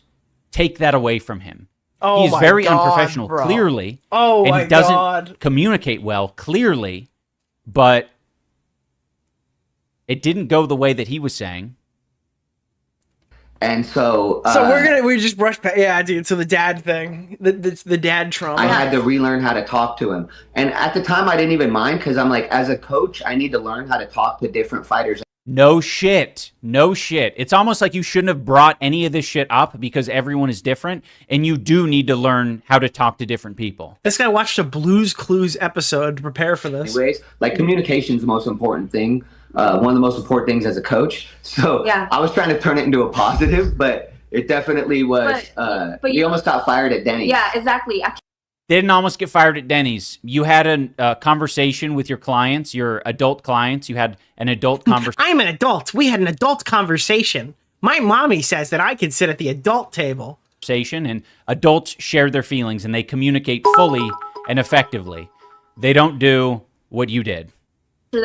take that away from him. Oh, he's very God, unprofessional, bro. clearly. Oh, and my he doesn't God. communicate well, clearly, but it didn't go the way that he was saying. And so... we just brushed past... Yeah, dude, so the dad thing. The dad trauma. I had to relearn how to talk to him. And at the time, I didn't even mind because I'm like, as a coach, I need to learn how to talk to different fighters. No shit. It's almost like you shouldn't have brought any of this shit up because everyone is different, and you do need to learn how to talk to different people. This guy watched a Blue's Clues episode to prepare for this. Anyways, like, communication is the most important thing. One of the most important things as a coach. So yeah. I was trying to turn it into a positive, but it definitely was. But you almost got fired at Denny's. Yeah, exactly. Didn't almost get fired at Denny's. You had a conversation with your clients, your adult clients. You had an adult conversation. I'm an adult. We had an adult conversation. My mommy says that I can sit at the adult table. And adults share their feelings, and they communicate fully and effectively. They don't do what you did.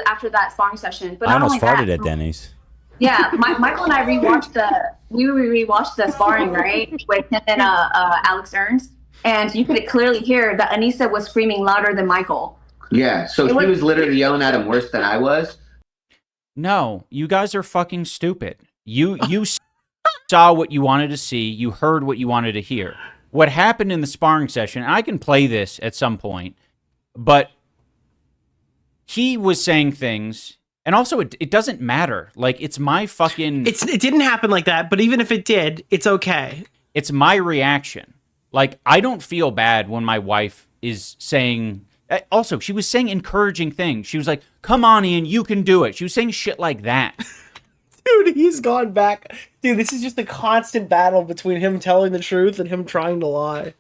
after that sparring session. But I not almost only farted that, at Denny's. Yeah, Michael and I rewatched the sparring, right, with him and Alex Ernst, and you could clearly hear that Anissa was screaming louder than Michael. Yeah, so he was literally yelling at him worse than I was. No, you guys are fucking stupid. You saw what you wanted to see. You heard what you wanted to hear. What happened in the sparring session, and I can play this at some point, but he was saying things, and also it doesn't matter. Like, it's my fucking... It didn't happen like that, but even if it did, it's okay. It's my reaction. Like, I don't feel bad when my wife is saying... Also, she was saying encouraging things. She was like, come on, Ian, you can do it. She was saying shit like that. Dude, he's gone back. Dude, this is just a constant battle between him telling the truth and him trying to lie.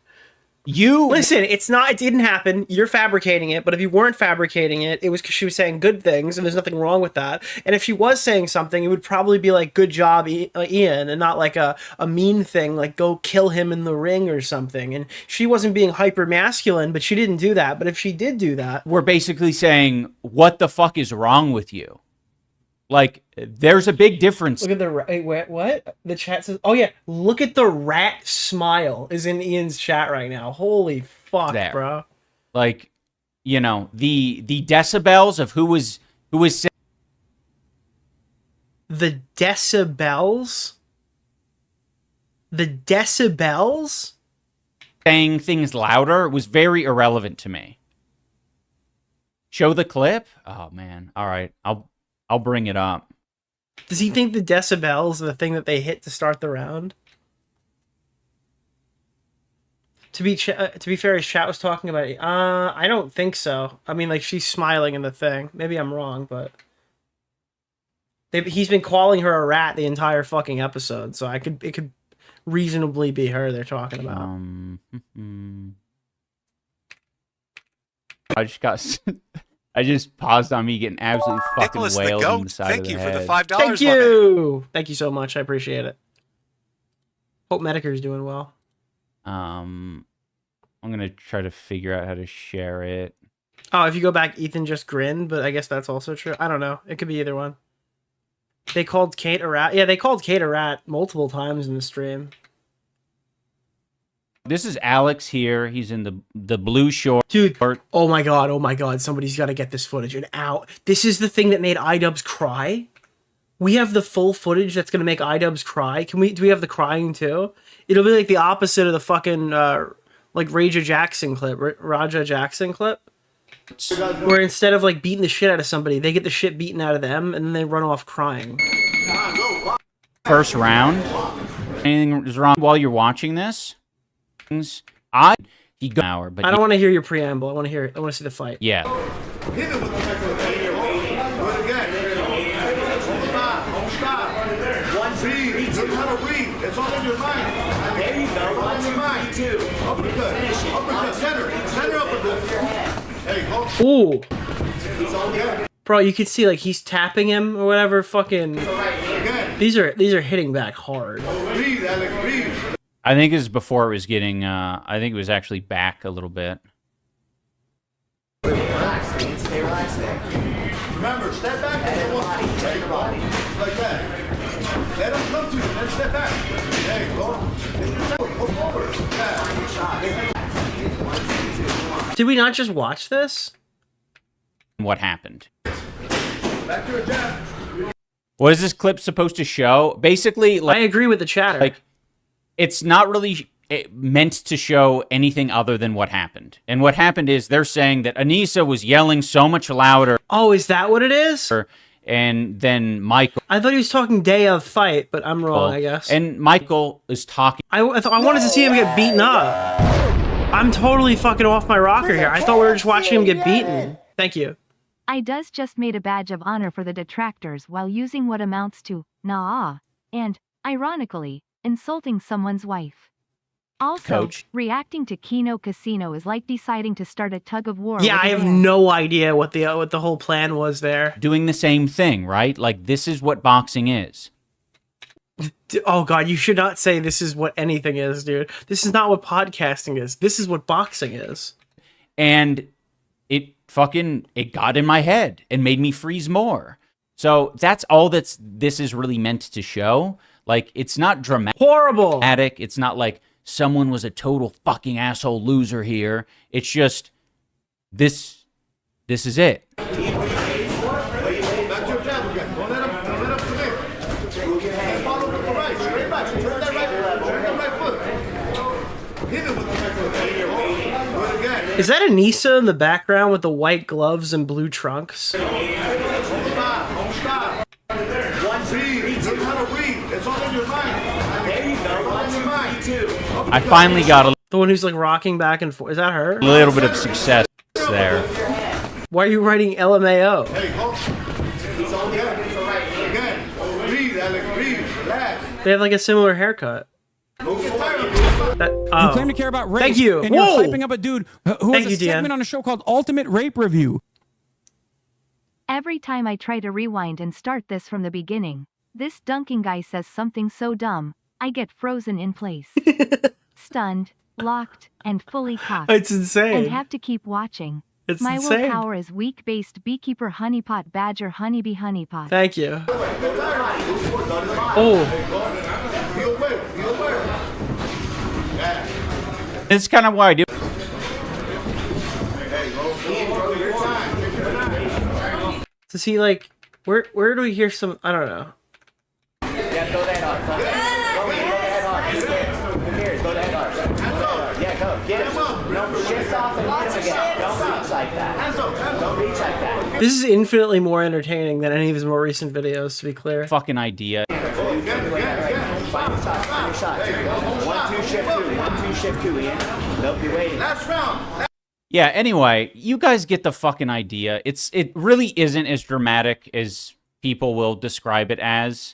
Listen, it didn't happen. You're fabricating it, but if you weren't fabricating it, it was because she was saying good things, and there's nothing wrong with that. And if she was saying something, it would probably be like, good job, Ian, and not like a mean thing, like go kill him in the ring or something. And she wasn't being hyper masculine, but she didn't do that. But if she did do that... We're basically saying, what the fuck is wrong with you? Like, there's a big difference. Look at the... Wait, what? The chat says... Oh, yeah. Look at the rat smile is in Ian's chat right now. Holy fuck, bro. Like, you know, the decibels of who was saying... The decibels? The decibels? Saying things louder was very irrelevant to me. Show the clip? Oh, man. All right. I'll bring it up. Does he think the decibels are the thing that they hit to start the round? To be fair, his chat was talking about it. I don't think so. I mean, like, she's smiling in the thing. Maybe I'm wrong, but... He's been calling her a rat the entire fucking episode, so it could reasonably be her they're talking about. I just paused on me getting absolutely fucking Nicholas wailed the in the side Thank of the you head. for the $5. Thank you! Thank you so much. I appreciate it. Hope Medicare's doing well. I'm gonna try to figure out how to share it. Oh, if you go back, Ethan just grinned, but I guess that's also true. I don't know. It could be either one. They called Kate a rat. Yeah, they called Kate a rat multiple times in the stream. This is Alex here. He's in the blue short. Dude, oh my god, somebody's got to get this footage. And this is the thing that made iDubbbz cry? We have the full footage that's going to make iDubbbz cry? Do we have the crying too? It'll be like the opposite of the fucking, like, Raja Jackson clip. Where instead of, like, beating the shit out of somebody, they get the shit beaten out of them, and then they run off crying. First round. Anything is wrong while you're watching this? I don't want to hear your preamble. I want to hear it. I want to see the fight. Yeah. It's all in your mind. There you go. All in your mind. Uppercut. Uppercut. Center up a bit. Hey, hold. Ooh. Bro, you can see, like, he's tapping him or whatever. Fucking. These are hitting back hard. I think it was before it was getting, I think it was actually back a little bit. Relax, stay relaxed there. Remember, step back and take your body. Like that. Let him come to you, then step back. Hey, go forward. Did we not just watch this? What happened? Back to a jab. What is this clip supposed to show? Basically, like, I agree with the chatter. Like, it's not really meant to show anything other than what happened. And what happened is they're saying that Anissa was yelling so much louder. Oh, is that what it is? And then Michael... I thought he was talking day of fight, but I'm wrong, I guess. And Michael is talking... I wanted to see him get beaten up. I'm totally fucking off my rocker here. I thought we were just watching him get beaten. Thank you. iDubbbz just made a badge of honor for the detractors while using what amounts to nah and, ironically, insulting someone's wife. Also, Coach. Reacting to Kino Casino is like deciding to start a tug of war. Yeah, I have no idea what the whole plan was there. Doing the same thing, right? Like, this is what boxing is. Oh god, you should not say this is what anything is, dude. This is not what podcasting is. This is what boxing is. And it fucking, it got in my head and made me freeze more. So that's all this is really meant to show. Like, it's not dramatic. Horrible. It's not like someone was a total fucking asshole loser here. It's just, this is it. Back to your jab again. Don't let him come in. And follow with the right. Straight back. Turn that right foot. Hit it with the right foot. There you go. Do it again. Is that Anissa in the background with the white gloves and blue trunks? Don't stop. Read. Learn how to read. It's all in your mind. There you go. All in your mind. I finally got the one who's like rocking back and forth. Is that her? a little bit of success there. Why are you writing LMAO? Hey, hold. Again. Read, Alex. Read. Relax. They have like a similar haircut. Don't get tired of it. You claim to care about rape. Thank you. And Whoa. you're hyping up a dude who has a segment on a show called Ultimate Rape Review. Every time I try to rewind and start this from the beginning, this dunking guy says something so dumb, I get frozen in place. Stunned, locked, and fully cocked. It's insane. And have to keep watching. It's My insane. willpower is weak-based beekeeper honeypot badger honeybee honeypot. Thank you. Oh. It's kind of why I do. Does he like, where do we hear some, I don't know. Yeah, go that hard. Go that hard. Here, go that hard. Yeah, go. Get him. No, shift off and hit him again. Don't reach like that. Don't reach like that. This is infinitely more entertaining than any of his more recent videos, to be clear. Fucking idea. Find your shot. 1-2 shift 2. 1-2 shift 2, Ian. Nope, you're waiting. Last round. Yeah, anyway, you guys get the fucking idea. It really isn't as dramatic as people will describe it as.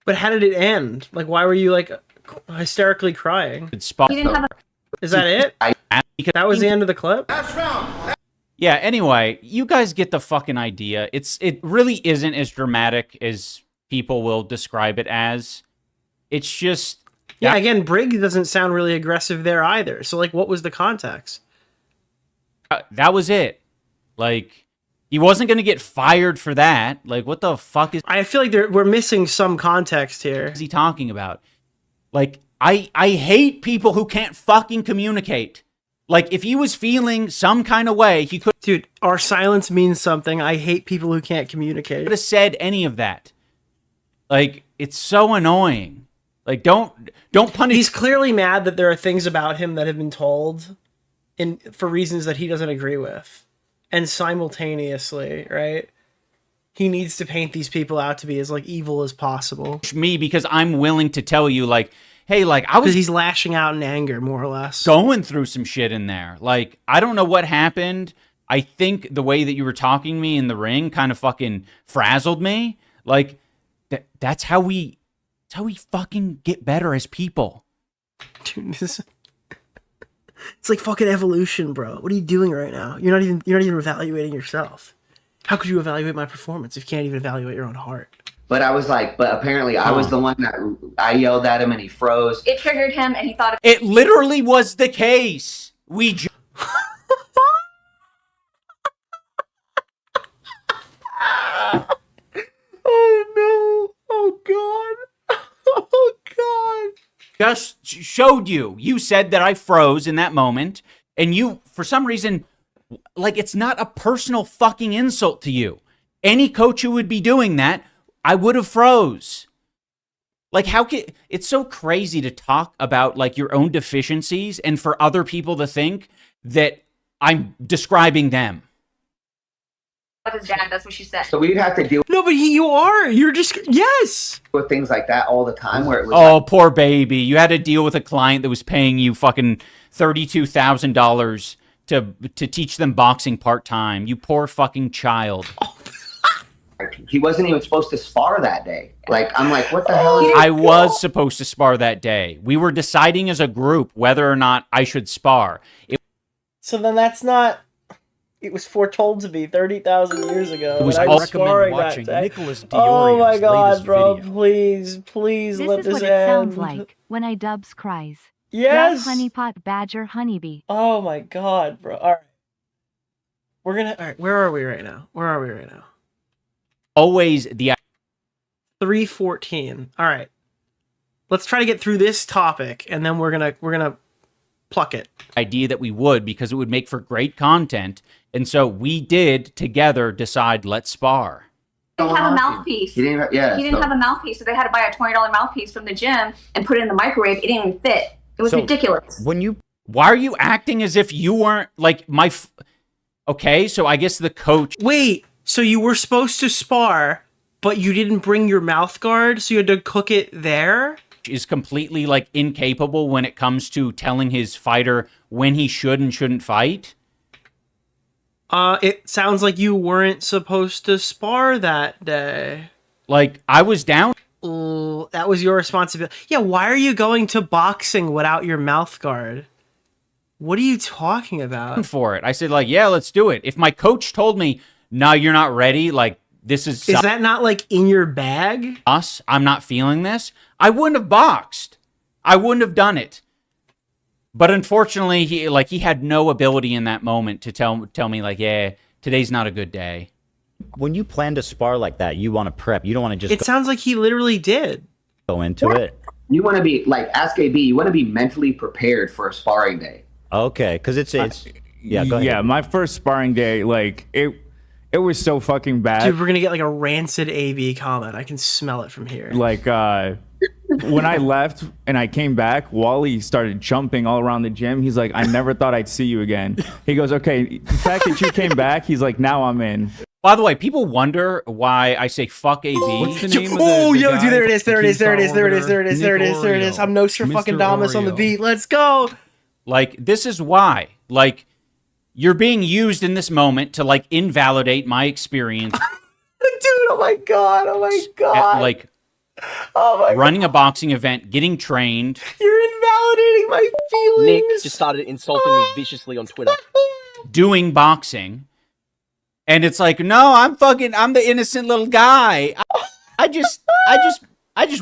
But how did it end? Like, why were you like hysterically crying? Is that it? That was the end of the clip? Last round. Yeah, anyway, you guys get the fucking idea. It really isn't as dramatic as people will describe it as. It's just... Yeah, again, Briggs doesn't sound really aggressive there either. So, like, what was the context? That was it. Like, he wasn't going to get fired for that. Like, what the fuck is... I feel like we're missing some context here. What is he talking about? Like, I hate people who can't fucking communicate. Like, if he was feeling some kind of way, he could... Dude, our silence means something. I hate people who can't communicate. Could have said any of that. Like, it's so annoying. Like, don't punish... He's clearly mad that there are things about him that have been told for reasons that he doesn't agree with. And simultaneously, right? He needs to paint these people out to be as, like, evil as possible. Me, because I'm willing to tell you, like, hey, like, I was... Because he's lashing out in anger, more or less. Going through some shit in there. Like, I don't know what happened. I think the way that you were talking to me in the ring kind of fucking frazzled me. Like, that's how we fucking get better as people. Dude, it's like fucking evolution, bro. What are you doing right now? You're not even evaluating yourself. How could you evaluate my performance if you can't even evaluate your own heart? But I was like, but apparently I was the one that I yelled at him and he froze. It triggered him and he thought it literally was the case. Oh no! Oh god! Oh god! Just showed you. You said that I froze in that moment, and you, for some reason, like, it's not a personal fucking insult to you. Any coach who would be doing that, I would have froze. Like, how can... It's so crazy to talk about, like, your own deficiencies and for other people to think that I'm describing them. his dad. That's what she said. So we'd have to deal No, but you're just... Yes! with things like that all the time where it was Oh, poor baby. You had to deal with a client that was paying you fucking $32,000 to teach them boxing part-time. You poor fucking child. he wasn't even supposed to spar that day. Like, I'm like, what the hell is I was supposed to spar that day. We were deciding as a group whether or not I should spar. So then that's not... It was foretold to be 30,000 years ago. It was I all recommend sparring watching that day. Nicholas DeOrio's Oh my god, latest bro! video. Please, This This let is this what end. it sounds like when iDubbbz cries. Yes. Honeypot badger honeybee. Oh my god, bro! All right. We're gonna. All right, where are we right now? Always the 3:14. All right. Let's try to get through this topic, and then we're gonna pluck it. idea that we would, because it would make for great content. And so we did together decide, let's spar. He didn't have a mouthpiece. He didn't have a mouthpiece, so they had to buy a $20 mouthpiece from the gym and put it in the microwave. It didn't even fit. It was ridiculous. Why are you acting as if you weren't like okay, so I guess the coach. Wait, so you were supposed to spar, but you didn't bring your mouth guard, so you had to cook it there? Is completely like incapable when it comes to telling his fighter when he should and shouldn't fight. It sounds like you weren't supposed to spar that day. Like, I was down. That was your responsibility. Yeah, why are you going to boxing without your mouth guard? What are you talking about? For it. I said, like, yeah, let's do it. If my coach told me, no, you're not ready, like, this is that not like in your bag? I'm not feeling this. I wouldn't have boxed. I wouldn't have done it. But unfortunately, he had no ability in that moment to tell me, like, yeah, today's not a good day. When you plan to spar like that, you want to prep. You don't want to just. It sounds like he literally did go into it. You want to be like, ask AB. You want to be mentally prepared for a sparring day. Okay, because it's yeah. Go ahead. Yeah, my first sparring day, like it was so fucking bad. Dude, we're gonna get like a rancid AB comment. I can smell it from here. Like when I left and I came back, Wally started jumping all around the gym. He's like, I never thought I'd see you again. He goes, okay, the fact that you came back, he's like, now I'm in. By the way, people wonder why I say fuck AB. What's the name of dude, there it is. DeOrio. I'm Nostra fucking Damas on the beat. Let's go. Like, this is why. Like, you're being used in this moment to, like, invalidate my experience. Dude, oh my god. Like, oh my running a boxing event, getting trained. You're invalidating my feelings. Nick just started insulting me viciously on Twitter. Doing boxing. And it's like, no, I'm the innocent little guy. I just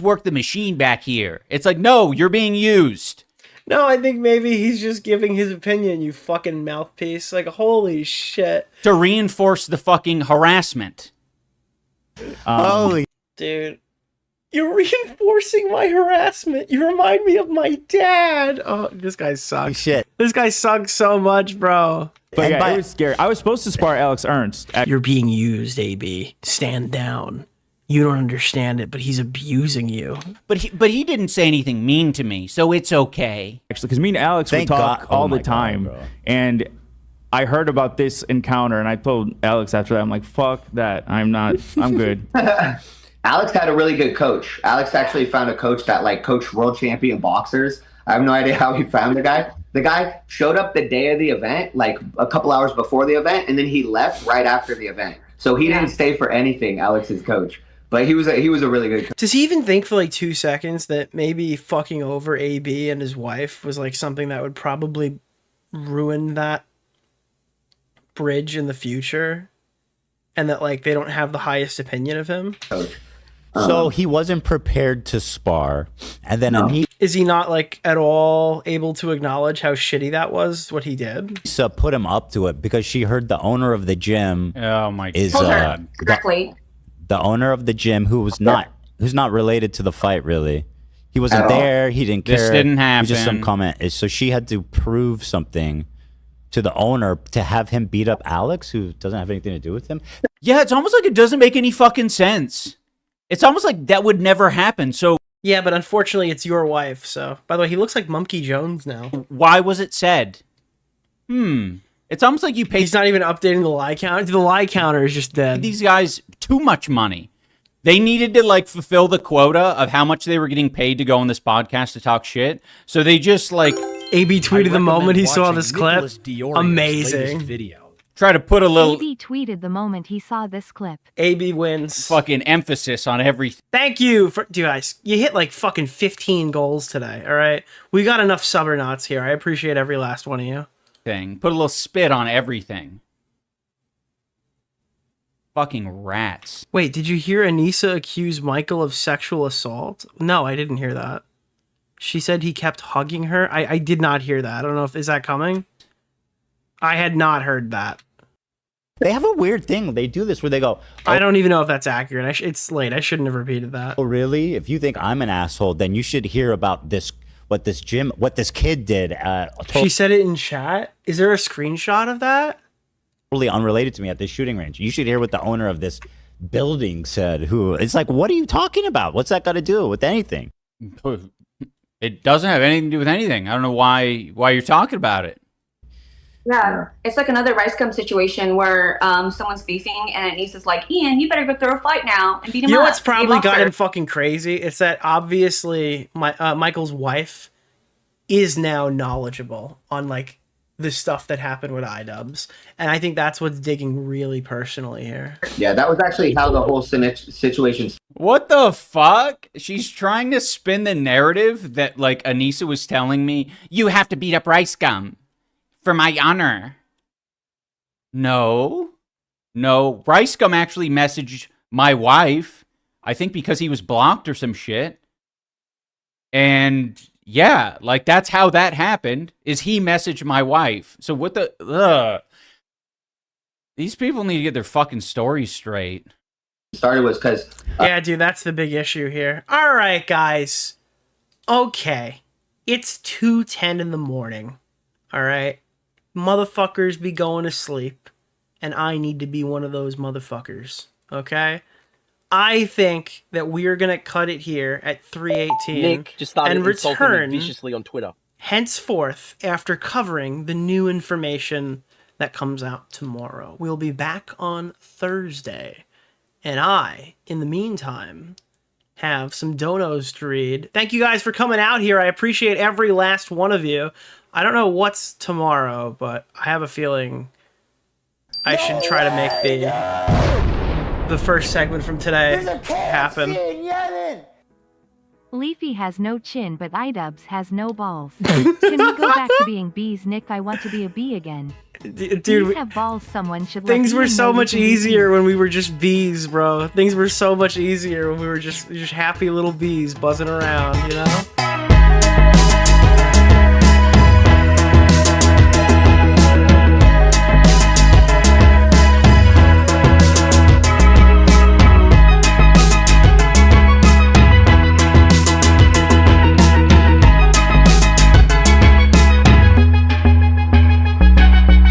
work the machine back here. It's like, no, you're being used. No, I think maybe he's just giving his opinion, you fucking mouthpiece. Like, holy shit. To reinforce the fucking harassment. Holy. Dude. You're reinforcing my harassment. You remind me of my dad. Oh, this guy sucks. Shit. This guy sucks so much, bro. But yeah, it was scary. I was supposed to spar Alex Ernst. You're being used, AB. Stand down. You don't understand it, but he's abusing you. But he didn't say anything mean to me, so it's okay. Actually, because me and Alex would talk all the time. And I heard about this encounter, and I told Alex after that, I'm like, fuck that. I'm good. Alex had a really good coach. Alex actually found a coach that like coached world champion boxers. I have no idea how he found the guy. The guy showed up the day of the event, like a couple hours before the event, and then he left right after the event. So he didn't stay for anything, Alex's coach. But he was a really good coach. Does he even think for like 2 seconds that maybe fucking over AB and his wife was like something that would probably ruin that bridge in the future? And that like they don't have the highest opinion of him? So he wasn't prepared to spar, and then is he not like at all able to acknowledge how shitty that was? What he did? Anissa put him up to it because she heard the owner of the gym. Oh my is God! Correctly. The owner of the gym who's not related to the fight really. He wasn't there. He didn't care. This didn't happen. It was just some comment. So she had to prove something to the owner to have him beat up Alex, who doesn't have anything to do with him. Yeah, it's almost like it doesn't make any fucking sense. It's almost like that would never happen. So yeah, but unfortunately, it's your wife. So by the way, he looks like Mumkey Jones now. Why was it said? It's almost like you paid. He's not even updating the lie counter. The lie counter is just dead. These guys too much money. They needed to like fulfill the quota of how much they were getting paid to go on this podcast to talk shit. So they just like AB tweeted the moment he saw this clip. Amazing video. Try to put a little AB tweeted the moment he saw this clip. AB wins. Fucking emphasis on everything. Thank you for dude guys. You hit like fucking 15 goals today. All right, we got enough subbernauts here. I appreciate every last one of you. Put a little spit on everything. Fucking rats. Wait, did you hear Anissa accuse Michael of sexual assault? No, I didn't hear that. She said he kept hugging her. I did not hear that. I don't know if is that coming. I had not heard that. They have a weird thing. They do this where they go, I don't even know if that's accurate. It's late. I shouldn't have repeated that. "Oh, really? If you think I'm an asshole, then you should hear about what this kid did." She said it in chat. Is there a screenshot of that? Totally unrelated to me at this shooting range. You should hear what the owner of this building said. It's like, what are you talking about? What's that got to do with anything? It doesn't have anything to do with anything. I don't know why you're talking about it. Yeah, it's like another Ricegum situation where someone's beefing and Anissa's like, Ian, you better go throw a fight now and beat him up. You know what's probably got gotten fucking crazy? It's that obviously Michael's wife is now knowledgeable on like the stuff that happened with iDubbbz, and I think that's what's digging really personally here. Yeah, that was actually how the whole situation. What the fuck? She's trying to spin the narrative that like Anissa was telling me, you have to beat up Ricegum for my honor. No. Ricegum actually messaged my wife, I think because he was blocked or some shit. And yeah, like that's how that happened, is he messaged my wife. So what the... These people need to get their fucking stories straight. Started was because... yeah, dude, that's the big issue here. All right, guys. Okay. It's 2:10 in the morning. All right? Motherfuckers be going to sleep, and I need to be one of those motherfuckers. Okay? I think that we are gonna cut it here at 3:18 Nick just started and insulting return me viciously on Twitter. henceforth after covering the new information that comes out tomorrow. We'll be back on Thursday, and I, in the meantime, have some donos to read. Thank you guys for coming out here. I appreciate every last one of you. I don't know what's tomorrow, but I have a feeling I should try to make the first segment from today happen. Leafy has no chin, but iDubbbz has no balls. Can we go back to being bees, Nick? I want to be a bee again. Dude, bees have balls. Someone should. Things were so much easier when we were just bees, bro. Things were so much easier when we were just happy little bees buzzing around, you know?